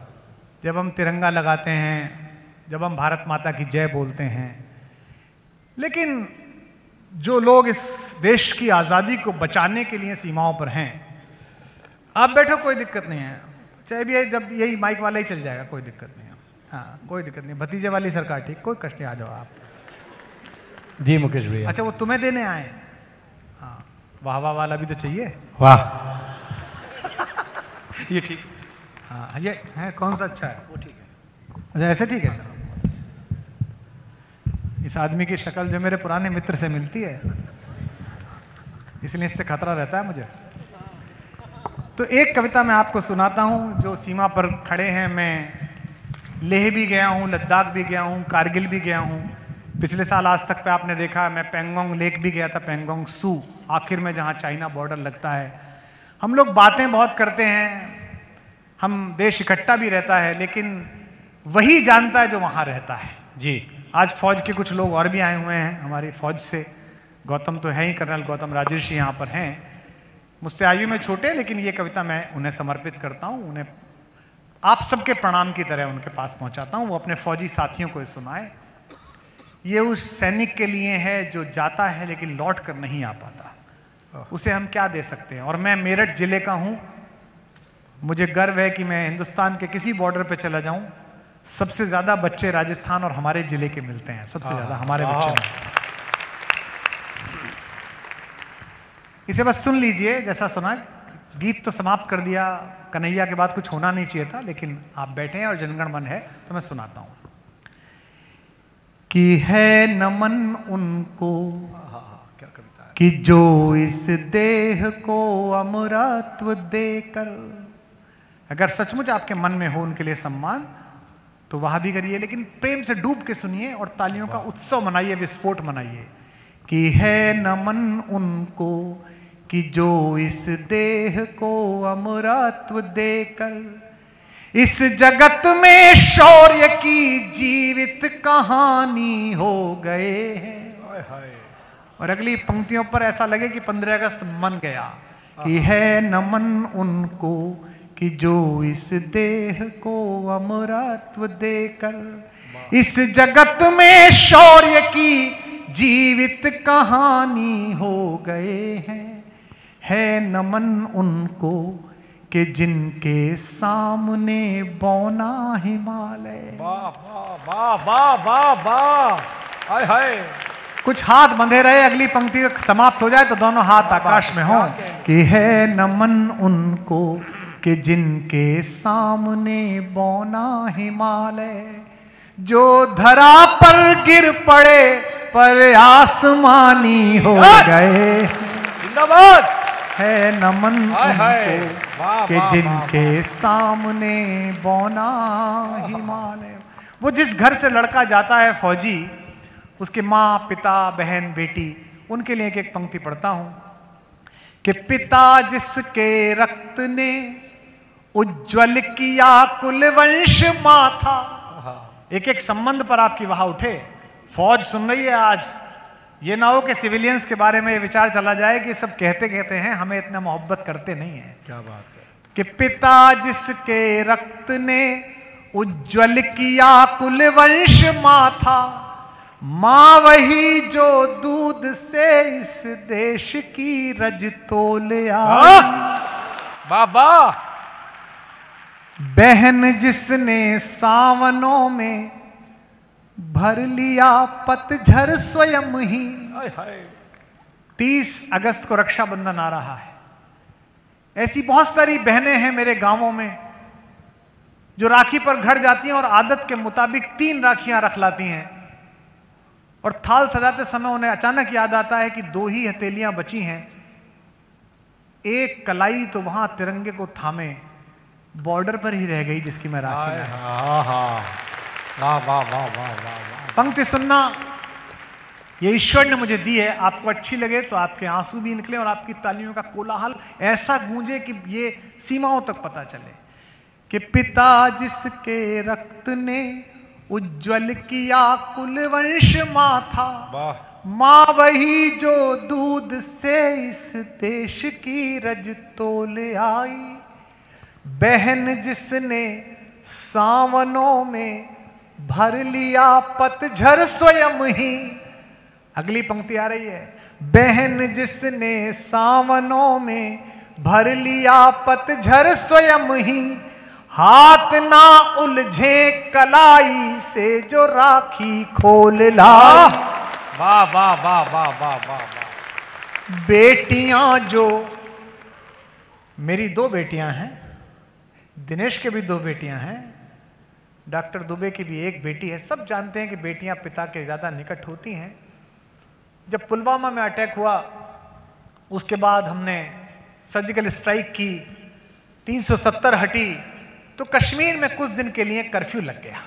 जब हम तिरंगा लगाते हैं, जब हम भारत माता की जय बोलते हैं। लेकिन जो लोग इस देश की आज़ादी को बचाने के लिए सीमाओं पर हैं, आप बैठो कोई दिक्कत नहीं है, चाहे भी जब यही माइक वाला ही चल जाएगा, कोई दिक्कत नहीं है। हाँ कोई दिक्कत नहीं, भतीजे वाली सरकार ठीक, कोई कष्ट नहीं, आ जाओ आप। जी मुकेश भैया। अच्छा वो तुम्हें देने आए? हाँ वाह वाह वाला भी तो चाहिए। वाह ये ठीक। हाँ ये है कौन सा अच्छा है? वो ठीक है। अच्छा ऐसे ठीक है, चलो। इस आदमी की शक्ल जो मेरे पुराने मित्र से मिलती है, इसलिए इससे खतरा रहता है मुझे। तो एक कविता मैं आपको सुनाता हूं जो सीमा पर खड़े हैं। मैं लेह भी गया हूं, लद्दाख भी गया हूं, कारगिल भी गया हूं। पिछले साल आज तक पे आपने देखा मैं पेंगोंग लेक भी गया था, पेंगोंग सू आखिर में जहां चाइना बॉर्डर लगता है। हम लोग बातें बहुत करते हैं, हम देश इकट्ठा भी रहता है, लेकिन वही जानता है जो वहां रहता है। जी आज फौज के कुछ लोग और भी आए हुए हैं हमारी फौज से। गौतम तो है ही, कर्नल गौतम राजर्षि यहाँ पर हैं, मुझसे आयु में छोटे, लेकिन ये कविता मैं उन्हें समर्पित करता हूँ। उन्हें आप सबके प्रणाम की तरह उनके पास पहुंचाता हूँ, वो अपने फौजी साथियों को सुनाए। ये उस सैनिक के लिए है जो जाता है लेकिन लौट कर नहीं आ पाता, उसे हम क्या दे सकते हैं। और मैं मेरठ जिले का हूँ, मुझे गर्व है कि मैं हिंदुस्तान के किसी बॉर्डर पे चला जाऊं, सबसे ज्यादा बच्चे राजस्थान और हमारे जिले के मिलते हैं, सबसे ज्यादा हमारे बच्चे मिलते हैं। इसे बस सुन लीजिए, जैसा सुना। गीत तो समाप्त कर दिया, कन्हैया के बाद कुछ होना नहीं चाहिए था, लेकिन आप बैठे हैं और जनगण मन है तो मैं सुनाता हूं कि है नमन उनको क्या कविता है। कि जो इस देह को अमरत्व देकर, अगर सचमुच आपके मन में हो उनके लिए सम्मान तो वहां भी करिए, लेकिन प्रेम से डूब के सुनिए और तालियों का उत्सव मनाइए, विस्फोट मनाइए। कि है नमन उनको कि जो इस देह को अमरत्व देकर इस जगत में शौर्य की जीवित कहानी हो गए हैं। और अगली पंक्तियों पर ऐसा लगे कि 15 अगस्त मन गया। कि है नमन उनको कि जो इस देह को अमरत्व देकर इस जगत में शौर्य की जीवित कहानी हो गए हैं। है नमन उनको कि जिनके सामने बौना हिमालय। वाह वाह वाह वाह वाह वाह, हाय हाय। कुछ हाथ बंधे रहे, अगली पंक्ति समाप्त हो जाए तो दोनों हाथ आकाश में हो। कि है नमन उनको कि जिनके सामने बौना हिमालय, जो धरा पर गिर पड़े पर आसमानी हो गए। जिंदाबाद। है नमन हाय उनको कि जिनके सामने बौना हिमालय। वो जिस घर से लड़का जाता है फौजी, उसके माँ पिता बहन बेटी, उनके लिए एक पंक्ति पढ़ता हूं कि पिता जिसके रक्त ने उज्जवल किया कुल वंश माथा। एक एक संबंध पर आपकी वहां उठे। फौज सुन रही है आज, ये ना हो कि सिविलियंस के बारे में ये विचार चला जाए कि सब कहते कहते हैं, हमें इतना मोहब्बत करते नहीं है। क्या बात है। कि पिता जिसके रक्त ने उज्जवल किया कुल वंश माथा, मां वही जो दूध से इस देश की रज तोल आई। वाह वाह। बहन जिसने सावनों में भर लिया पतझर स्वयं ही। हाय हाय। 30 अगस्त को रक्षाबंधन आ रहा है। ऐसी बहुत सारी बहनें हैं मेरे गांवों में जो राखी पर घर जाती हैं और आदत के मुताबिक 3 राखियां रख लाती हैं, और थाल सजाते समय उन्हें अचानक याद आता है कि 2 ही हथेलियां बची हैं। एक कलाई तो वहां तिरंगे को थामे बॉर्डर पर ही रह गई जिसकी मैं राखी लाई। वाह वाह वाह वाह वाह। पंक्ति सुनना ये ईश्वर ने मुझे दी है। आपको अच्छी लगे तो आपके आंसू भी निकले और आपकी तालियों का कोलाहल ऐसा गूंजे कि ये सीमाओं तक पता चले। कि पिता जिसके रक्त ने उज्जवल किया कुल वंश माथा, मां वही जो दूध से इस देश की रज तोल आई। बहन जिसने सावनों में भर लिया पतझर स्वयं ही। अगली पंक्ति आ रही है। बहन जिसने सावनों में भर लिया पतझर स्वयं ही, हाथ ना उलझे कलाई से जो राखी खोल ला। वाह वाह वाह वाह वाह वाह। बेटियां जो, मेरी 2 बेटियां हैं, दिनेश के भी 2 बेटियां हैं, डॉक्टर दुबे की भी 1 बेटी है। सब जानते हैं कि बेटियां पिता के ज्यादा निकट होती हैं। जब पुलवामा में अटैक हुआ उसके बाद हमने सर्जिकल स्ट्राइक की, 370 हटी, तो कश्मीर में कुछ दिन के लिए कर्फ्यू लग गया।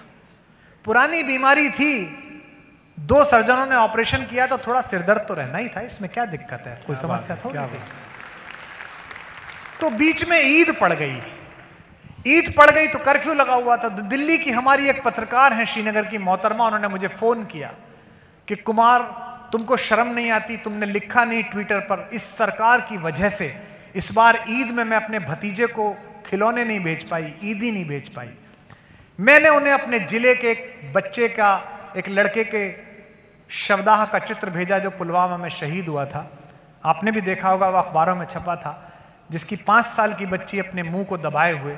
पुरानी बीमारी थी, 2 सर्जनों ने ऑपरेशन किया तो थोड़ा सिरदर्द तो रहना ही था, इसमें क्या दिक्कत है, कोई समस्या थोड़ी थी। तो बीच में ईद पड़ गई, ईद पड़ गई तो कर्फ्यू लगा हुआ था। दिल्ली की हमारी एक पत्रकार है श्रीनगर की मोहतरमा, उन्होंने मुझे फोन किया कि कुमार तुमको शर्म नहीं आती, तुमने लिखा नहीं ट्विटर पर, इस सरकार की वजह से इस बार ईद में मैं अपने भतीजे को खिलौने नहीं बेच पाई, ईदी नहीं बेच पाई। मैंने उन्हें अपने जिले के एक बच्चे का, एक लड़के के शवदाह का चित्र भेजा जो पुलवामा में शहीद हुआ था। आपने भी देखा होगा, वह अखबारों में छपा था, जिसकी 5 साल की बच्ची अपने मुंह को दबाए हुए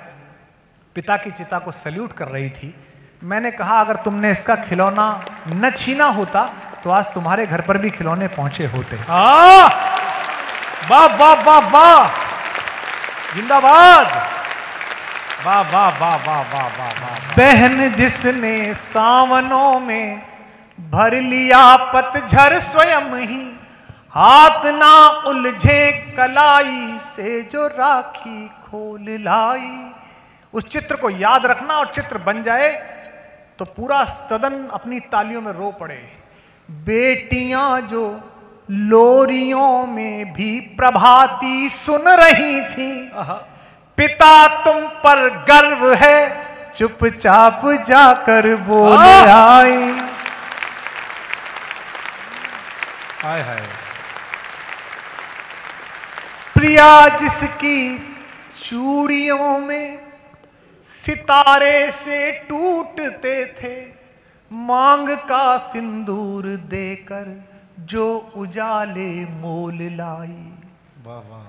पिता की चिता को सल्यूट कर रही थी। मैंने कहा अगर तुमने इसका खिलौना न छीना होता तो आज तुम्हारे घर पर भी खिलौने पहुंचे होते। वाह वाह वाह वाह, जिंदाबाद। वाह वाह वाह वाह वाह वाह वाह। बहन जिसने सावनों में भर लिया पतझर स्वयं ही, हाथ ना उलझे कलाई से जो राखी खोल लाई। उस चित्र को याद रखना, और चित्र बन जाए तो पूरा सदन अपनी तालियों में रो पड़े। बेटियां जो लोरियों में भी प्रभाती सुन रही थी, पिता तुम पर गर्व है चुपचाप जाकर बोल आई। हाय हाय। प्रिया जिसकी चूड़ियों में सितारे से टूटते थे, मांग का सिंदूर देकर जो उजाले मोल लाई। वाह वाह।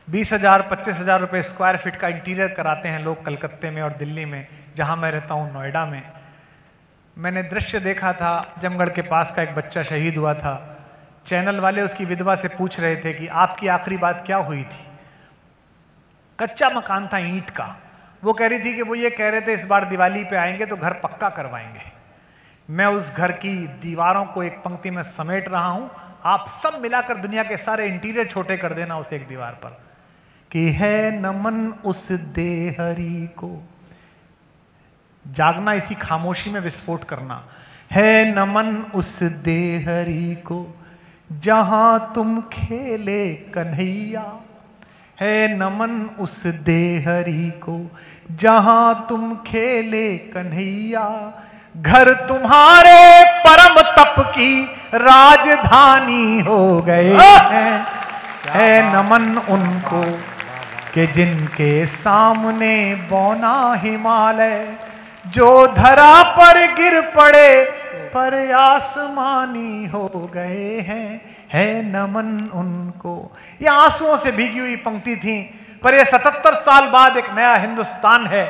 20,000 25,000 रुपए स्क्वायर फीट का इंटीरियर कराते हैं लोग कलकत्ते में और दिल्ली में, जहां मैं रहता हूं नोएडा में। मैंने दृश्य देखा था, जमगढ़ के पास का एक बच्चा शहीद हुआ था। चैनल वाले उसकी विधवा से पूछ रहे थे कि आपकी आखिरी बात क्या हुई थी। कच्चा मकान था ईंट का। वो कह रही थी कि वो ये कह रहे थे इस बार दिवाली पे आएंगे तो घर पक्का करवाएंगे। मैं उस घर की दीवारों को एक पंक्ति में समेट रहा हूं, आप सब मिलाकर दुनिया के सारे इंटीरियर छोटे कर देना उस एक दीवार पर। कि है नमन उस देहरी को, जागना इसी खामोशी में विस्फोट करना। है नमन उस देहरी को जहां तुम खेले कन्हैया, है नमन उस देहरी को जहां तुम खेले कन्हैया। घर तुम्हारे परम तप की राजधानी हो गए हैं, है नमन उनको कि जिनके सामने बौना हिमालय, जो धरा पर गिर पड़े पर आसमानी हो गए हैं, है नमन उनको। ये आंसुओं से भीगी हुई पंक्ति थी, पर ये 77 साल बाद एक नया हिंदुस्तान है।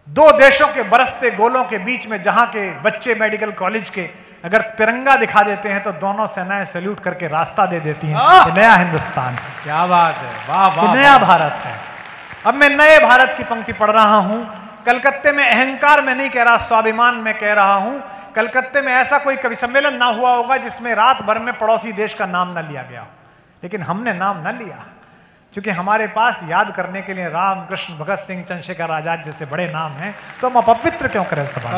दो देशों के बरसते गोलों के बीच में, जहां के बच्चे मेडिकल कॉलेज के अगर तिरंगा दिखा देते हैं तो दोनों सेनाएं सैल्यूट करके रास्ता दे देती हैं। ये नया हिंदुस्तान है। क्या बात है, वाह वाह। नया भारत है। अब मैं नए भारत की पंक्ति पढ़ रहा हूं। कलकत्ते में अहंकार में नहीं कह रहा, स्वाभिमान में कह रहा हूं। कलकत्ते में ऐसा कोई कवि सम्मेलन ना हुआ होगा जिसमें रात भर में पड़ोसी देश का नाम ना लिया गया, लेकिन हमने नाम ना लिया क्योंकि हमारे पास याद करने के लिए राम, कृष्ण, भगत सिंह, चंद्रशेखर आजाद जैसे बड़े नाम हैं, तो हम अपवित्र क्यों करें सवाल।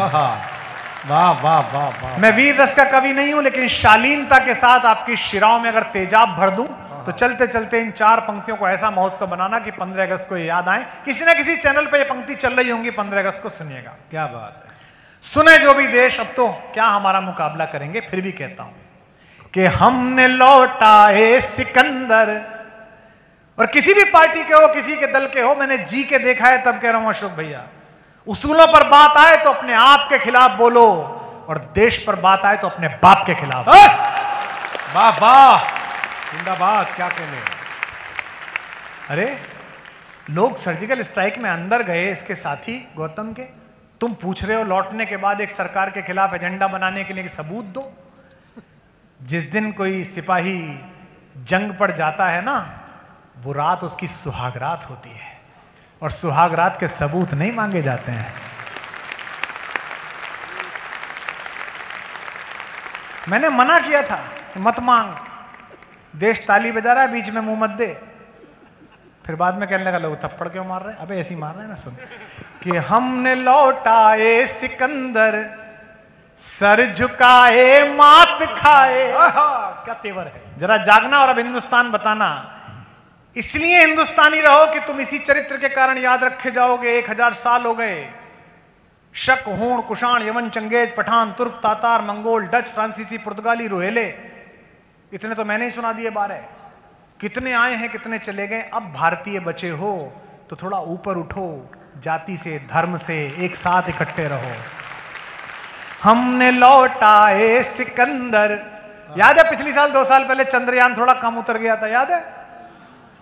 वाह वाह वाह वाह। मैं वीर रस का कवि नहीं हूं, लेकिन शालीनता के साथ आपकी शिराओं में अगर तेजाब भर दूं तो चलते चलते इन 4 पंक्तियों को ऐसा महोत्सव बनाना कि 15 अगस्त को याद आए। किसी न किसी चैनल पे ये पंक्ति चल रही होंगी, 15 अगस्त को सुनिएगा। क्या बात है। सुने जो भी देश, अब तो क्या हमारा मुकाबला करेंगे, फिर भी कहता हूं कि हमने लौटाए सिकंदर। और किसी भी पार्टी के हो, किसी के दल के हो, मैंने जी के देखा है तब कह रहा हूं अशोक भैया, उसूलों पर बात आए तो अपने आप के खिलाफ बोलो, और देश पर बात आए तो अपने बाप के खिलाफ। वाह वाह, जिंदाबाद। क्या कहने। अरे लोग सर्जिकल स्ट्राइक में अंदर गए इसके साथी गौतम के, तुम पूछ रहे हो लौटने के बाद एक सरकार के खिलाफ एजेंडा बनाने के लिए सबूत दो। जिस दिन कोई सिपाही जंग पर जाता है ना, वो रात उसकी सुहागरात होती है, और सुहागरात के सबूत नहीं मांगे जाते हैं। मैंने मना किया था मत मांग, देश ताली बजा रहा है, बीच में मुंह मत दे। फिर बाद में कहने लगा लोग थप्पड़ क्यों मार रहे हैं। अबे ऐसे ही मार रहे हैं ना। सुन कि हमने लौटाए सिकंदर, सर झुकाए मात खाए। क्या तेवर है। जरा जागना और अब हिंदुस्तान बताना। इसलिए हिंदुस्तानी रहो कि तुम इसी चरित्र के कारण याद रखे जाओगे। 1000 साल हो गए। शक, हूण, कुषाण, यमन, चंगेज, पठान, तुर्क, तातार, मंगोल, डच, फ्रांसीसी, पुर्तगाली, रोहेले, इतने तो मैंने ही सुना दिए 12। कितने आए हैं, कितने चले गए। अब भारतीय बचे हो तो थोड़ा ऊपर उठो, जाति से, धर्म से एक साथ इकट्ठे रहो। हमने लौटाए सिकंदर। याद है पिछली साल 2 साल पहले चंद्रयान थोड़ा कम उतर गया था, याद है।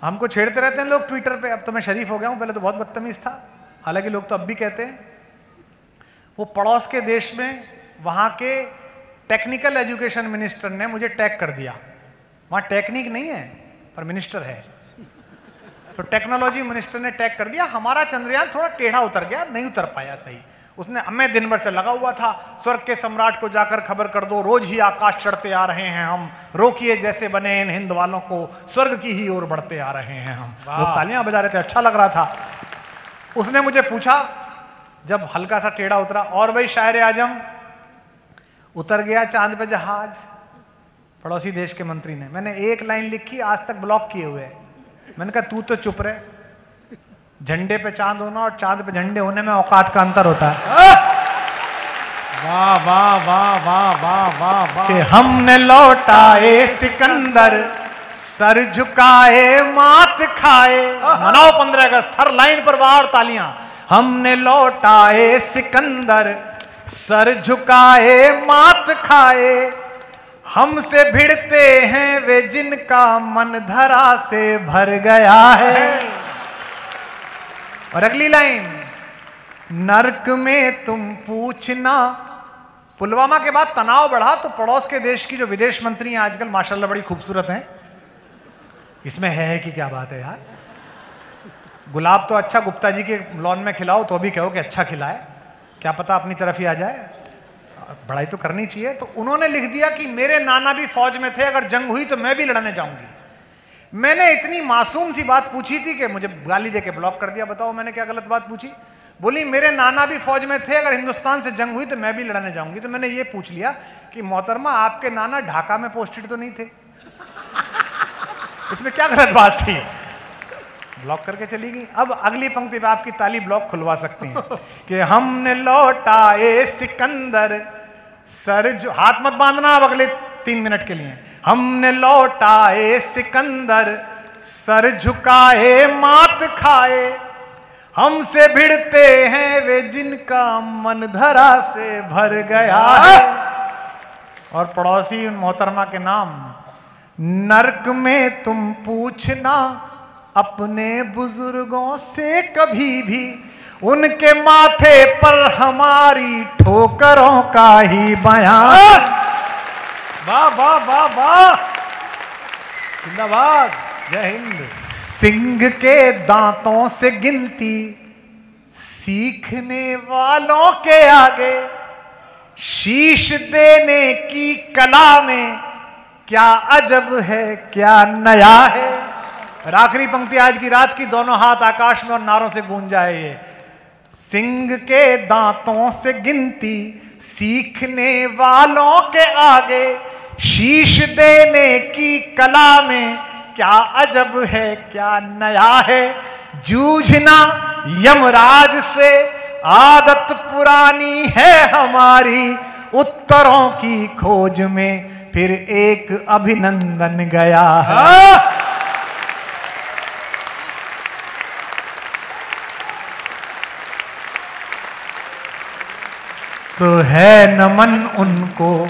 हमको छेड़ते रहते हैं लोग ट्विटर पे। अब तो मैं शरीफ हो गया हूं, पहले तो बहुत बदतमीज था। हालांकि लोग तो अब भी कहते हैं। वो पड़ोस के देश में वहां के टेक्निकल एजुकेशन मिनिस्टर ने मुझे टैग कर दिया। वहां टेक्निक नहीं है पर मिनिस्टर है, तो टेक्नोलॉजी मिनिस्टर ने टैग कर दिया। हमारा चंद्रयान थोड़ा टेढ़ा उतर गया, नहीं उतर पाया सही। उसने मैं दिन भर से लगा हुआ था, स्वर्ग के सम्राट को जाकर खबर कर दो, रोज ही आकाश चढ़ते आ रहे हैं हम, रोकिए जैसे बने इन हिंद वालों को, स्वर्ग की ही ओर बढ़ते आ रहे हैं हम। लोग तालियां बजा रहे थे, अच्छा लग रहा था। उसने मुझे पूछा, जब हल्का सा टेढ़ा उतरा, और भाई शायर आजम उतर गया चांद पे जहाज? पड़ोसी देश के मंत्री ने। मैंने एक लाइन लिखी, आज तक ब्लॉक किए हुए है। मैंने कहा तू तो चुप रहे, झंडे पे चांद होना और चांद पे झंडे होने में औकात का अंतर होता है। वाह वाह वाह वाह वाह वाह वाह। कि हमने लौटाए सिकंदर, सर झुकाए मात खाए। मनाओ 15 अगस्त, हर लाइन पर बाहर तालियां। हमने लौटाए सिकंदर, सर झुकाए मात खाए। हमसे भिड़ते हैं वे जिनका मन धरा से भर गया है। और अगली लाइन, नर्क में तुम पूछना। पुलवामा के बाद तनाव बढ़ा तो पड़ोस के देश की जो विदेश मंत्री हैं आजकल माशाल्लाह बड़ी खूबसूरत हैं। इसमें है कि क्या बात है यार। गुलाब तो अच्छा गुप्ता जी के लॉन में खिलाओ तो भी कहो कि अच्छा खिलाए, क्या पता अपनी तरफ ही आ जाए। बड़ाई तो करनी चाहिए। तो उन्होंने लिख दिया कि मेरे नाना भी फौज में थे, अगर जंग हुई तो मैं भी लड़ने जाऊंगी। मैंने इतनी मासूम सी बात पूछी थी कि मुझे गाली देके ब्लॉक कर दिया। बताओ मैंने क्या गलत बात पूछी? बोली मेरे नाना भी फौज में थे, अगर हिंदुस्तान से जंग हुई तो मैं भी लड़ने जाऊंगी। तो मैंने ये पूछ लिया कि मोहतरमा आपके नाना ढाका में पोस्टेड तो नहीं थे? इसमें क्या गलत बात थी? ब्लॉक करके चली गई। अब अगली पंक्ति पे आपकी ताली ब्लॉक खुलवा सकते हैं कि हमने लौटाए सिकंदर, सर जो हाथ मत बांधना अब अगले 3 मिनट के लिए। हमने लौटाए सिकंदर, सर झुकाए मात खाए। हमसे भिड़ते हैं वे जिनका मन धरा से भर गया है। और पड़ोसी मोहतरमा के नाम, नर्क में तुम पूछना अपने बुजुर्गों से कभी भी, उनके माथे पर हमारी ठोकरों का ही बयान। वाह वाह वाह वाह, जिंदाबाद, जय हिंद। सिंह के दांतों से गिनती सीखने वालों के आगे, शीश देने की कला में क्या अजब है क्या नया है। और आखिरी पंक्ति आज की रात की, दोनों हाथ आकाश में और नारों से गूंज जाए ये। सिंह के दांतों से गिनती सीखने वालों के आगे, शीश देने की कला में क्या अजब है क्या नया है। जूझना यमराज से आदत पुरानी है हमारी, उत्तरों की खोज में फिर एक अभिनंदन गया है। तो है नमन उनको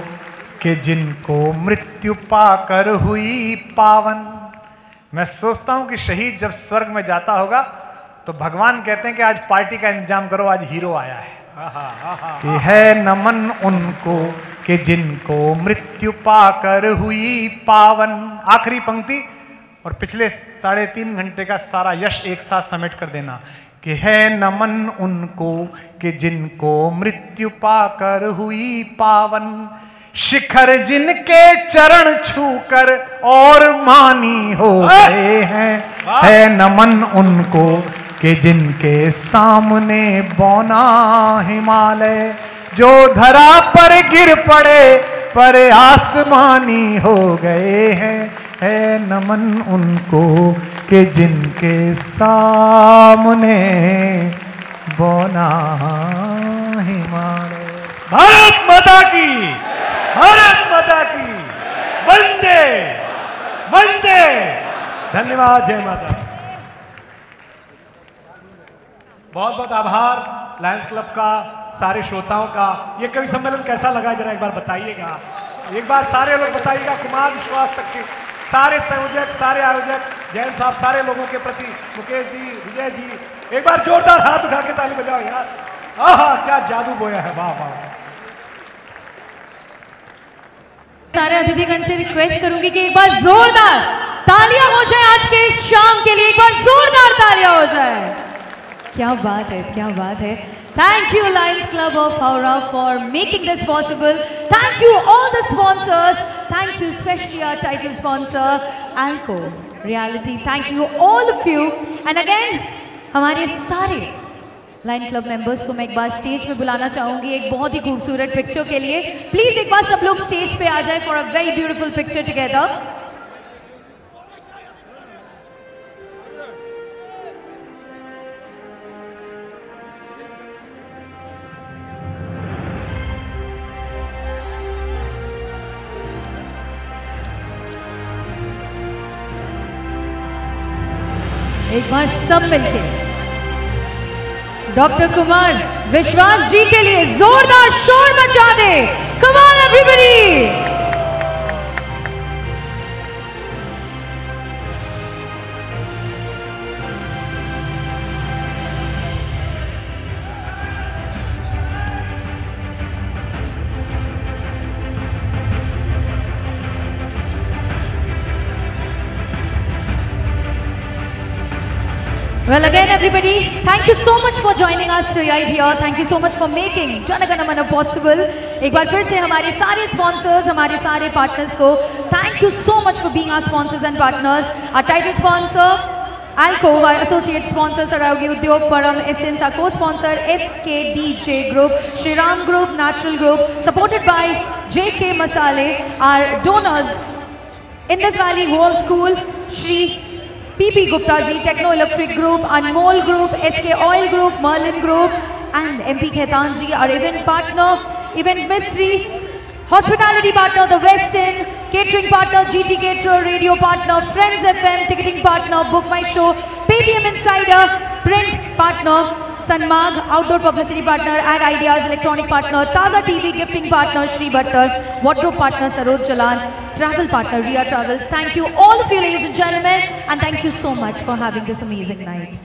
कि जिनको मृत्यु पाकर हुई पावन। मैं सोचता हूं कि शहीद जब स्वर्ग में जाता होगा तो भगवान कहते हैं कि आज पार्टी का इंतजाम करो, आज हीरो आया है। कि है नमन उनको कि जिनको मृत्यु पाकर हुई पावन। आखिरी पंक्ति और पिछले 3.5 घंटे का सारा यश एक साथ समेट कर देना कि है नमन उनको कि जिनको मृत्यु पाकर हुई पावन। शिखर जिनके चरण छूकर और मानी हो गए हैं, है नमन उनको कि जिनके सामने बौना हिमालय। जो धरा पर गिर पड़े पर आसमानी हो गए हैं, है नमन उनको कि जिनके सामने बौना हिमालय। भारत माता की, भारत माता की, वंदे वंदे। धन्यवाद, जय माता। बहुत बहुत आभार लायंस क्लब का, सारे श्रोताओं का। ये कवि सम्मेलन कैसा लगा जरा एक बार बताइएगा। एक बार सारे लोग बताइएगा, कुमार विश्वास तक के सारे संयोजक, सारे आयोजक, जैन साहब, सारे लोगों के प्रति, मुकेश जी, विजय जी, एक बार जोरदार हाथ उठा के ताली बजाओ यार। आहा, क्या जादू बोया है, वाह वाह। सारे अतिथिगण से रिक्वेस्ट करूंगी कि एक बार जोरदार तालियां हो जाए आज के इस शाम के लिए। एक बार जोरदार तालियां हो जाए। क्या बात है, क्या बात है। Thank you, Lions Club of Howrah, for making this possible. Thank you, all the sponsors. Thank you, especially our title sponsor, Alco Reality. Thank you, all of you. And again, हमारे सारे लाइन क्लब मेंबर्स को मैं एक बार stage पे बुलाना चाहूंगी एक बहुत ही खूबसूरत पिक्चर के लिए. प्लीज एक बार सब लोग स्टेज पे आ जाए for a very beautiful picture together. एक बार सब मिलके डॉक्टर कुमार विश्वास जी के लिए जोरदार शोर मचा दे. Come on everybody. Well, again, everybody, thank you so much for joining us right here. Thank you so much for making Jana Gana Mana possible. एक बार फिर से हमारे सारे sponsors, हमारे सारे partners को thank you so much for being our sponsors and partners. Our title sponsor, Alco, our associate sponsor, Saraugi Udyog Param, Essence, our co-sponsor, SKDJ Group, Shriram Group, Natural Group, supported by JK Masale, our donors, Indus Valley Home School, Shri PP Gupta ji, Techno Electric Group, Anmol Group, SK Oil Group, Merlin Group, and MP Khaitan ji, our event partner, Event Mystery, hospitality partner, The West End, catering partner, GT Caterer, radio partner, Friends FM, ticketing partner, Book My Show, Paytm Insider, print partner, Sanmag, outdoor publicity partner, Ad Ideas, electronic partner, Taza TV, gifting partner, Shri Bhattar, wardrobe partner, Saroj Jalan, travel partner, Ria Travels. Thank you all of you, ladies and gentlemen, and thank you so much for having this amazing night.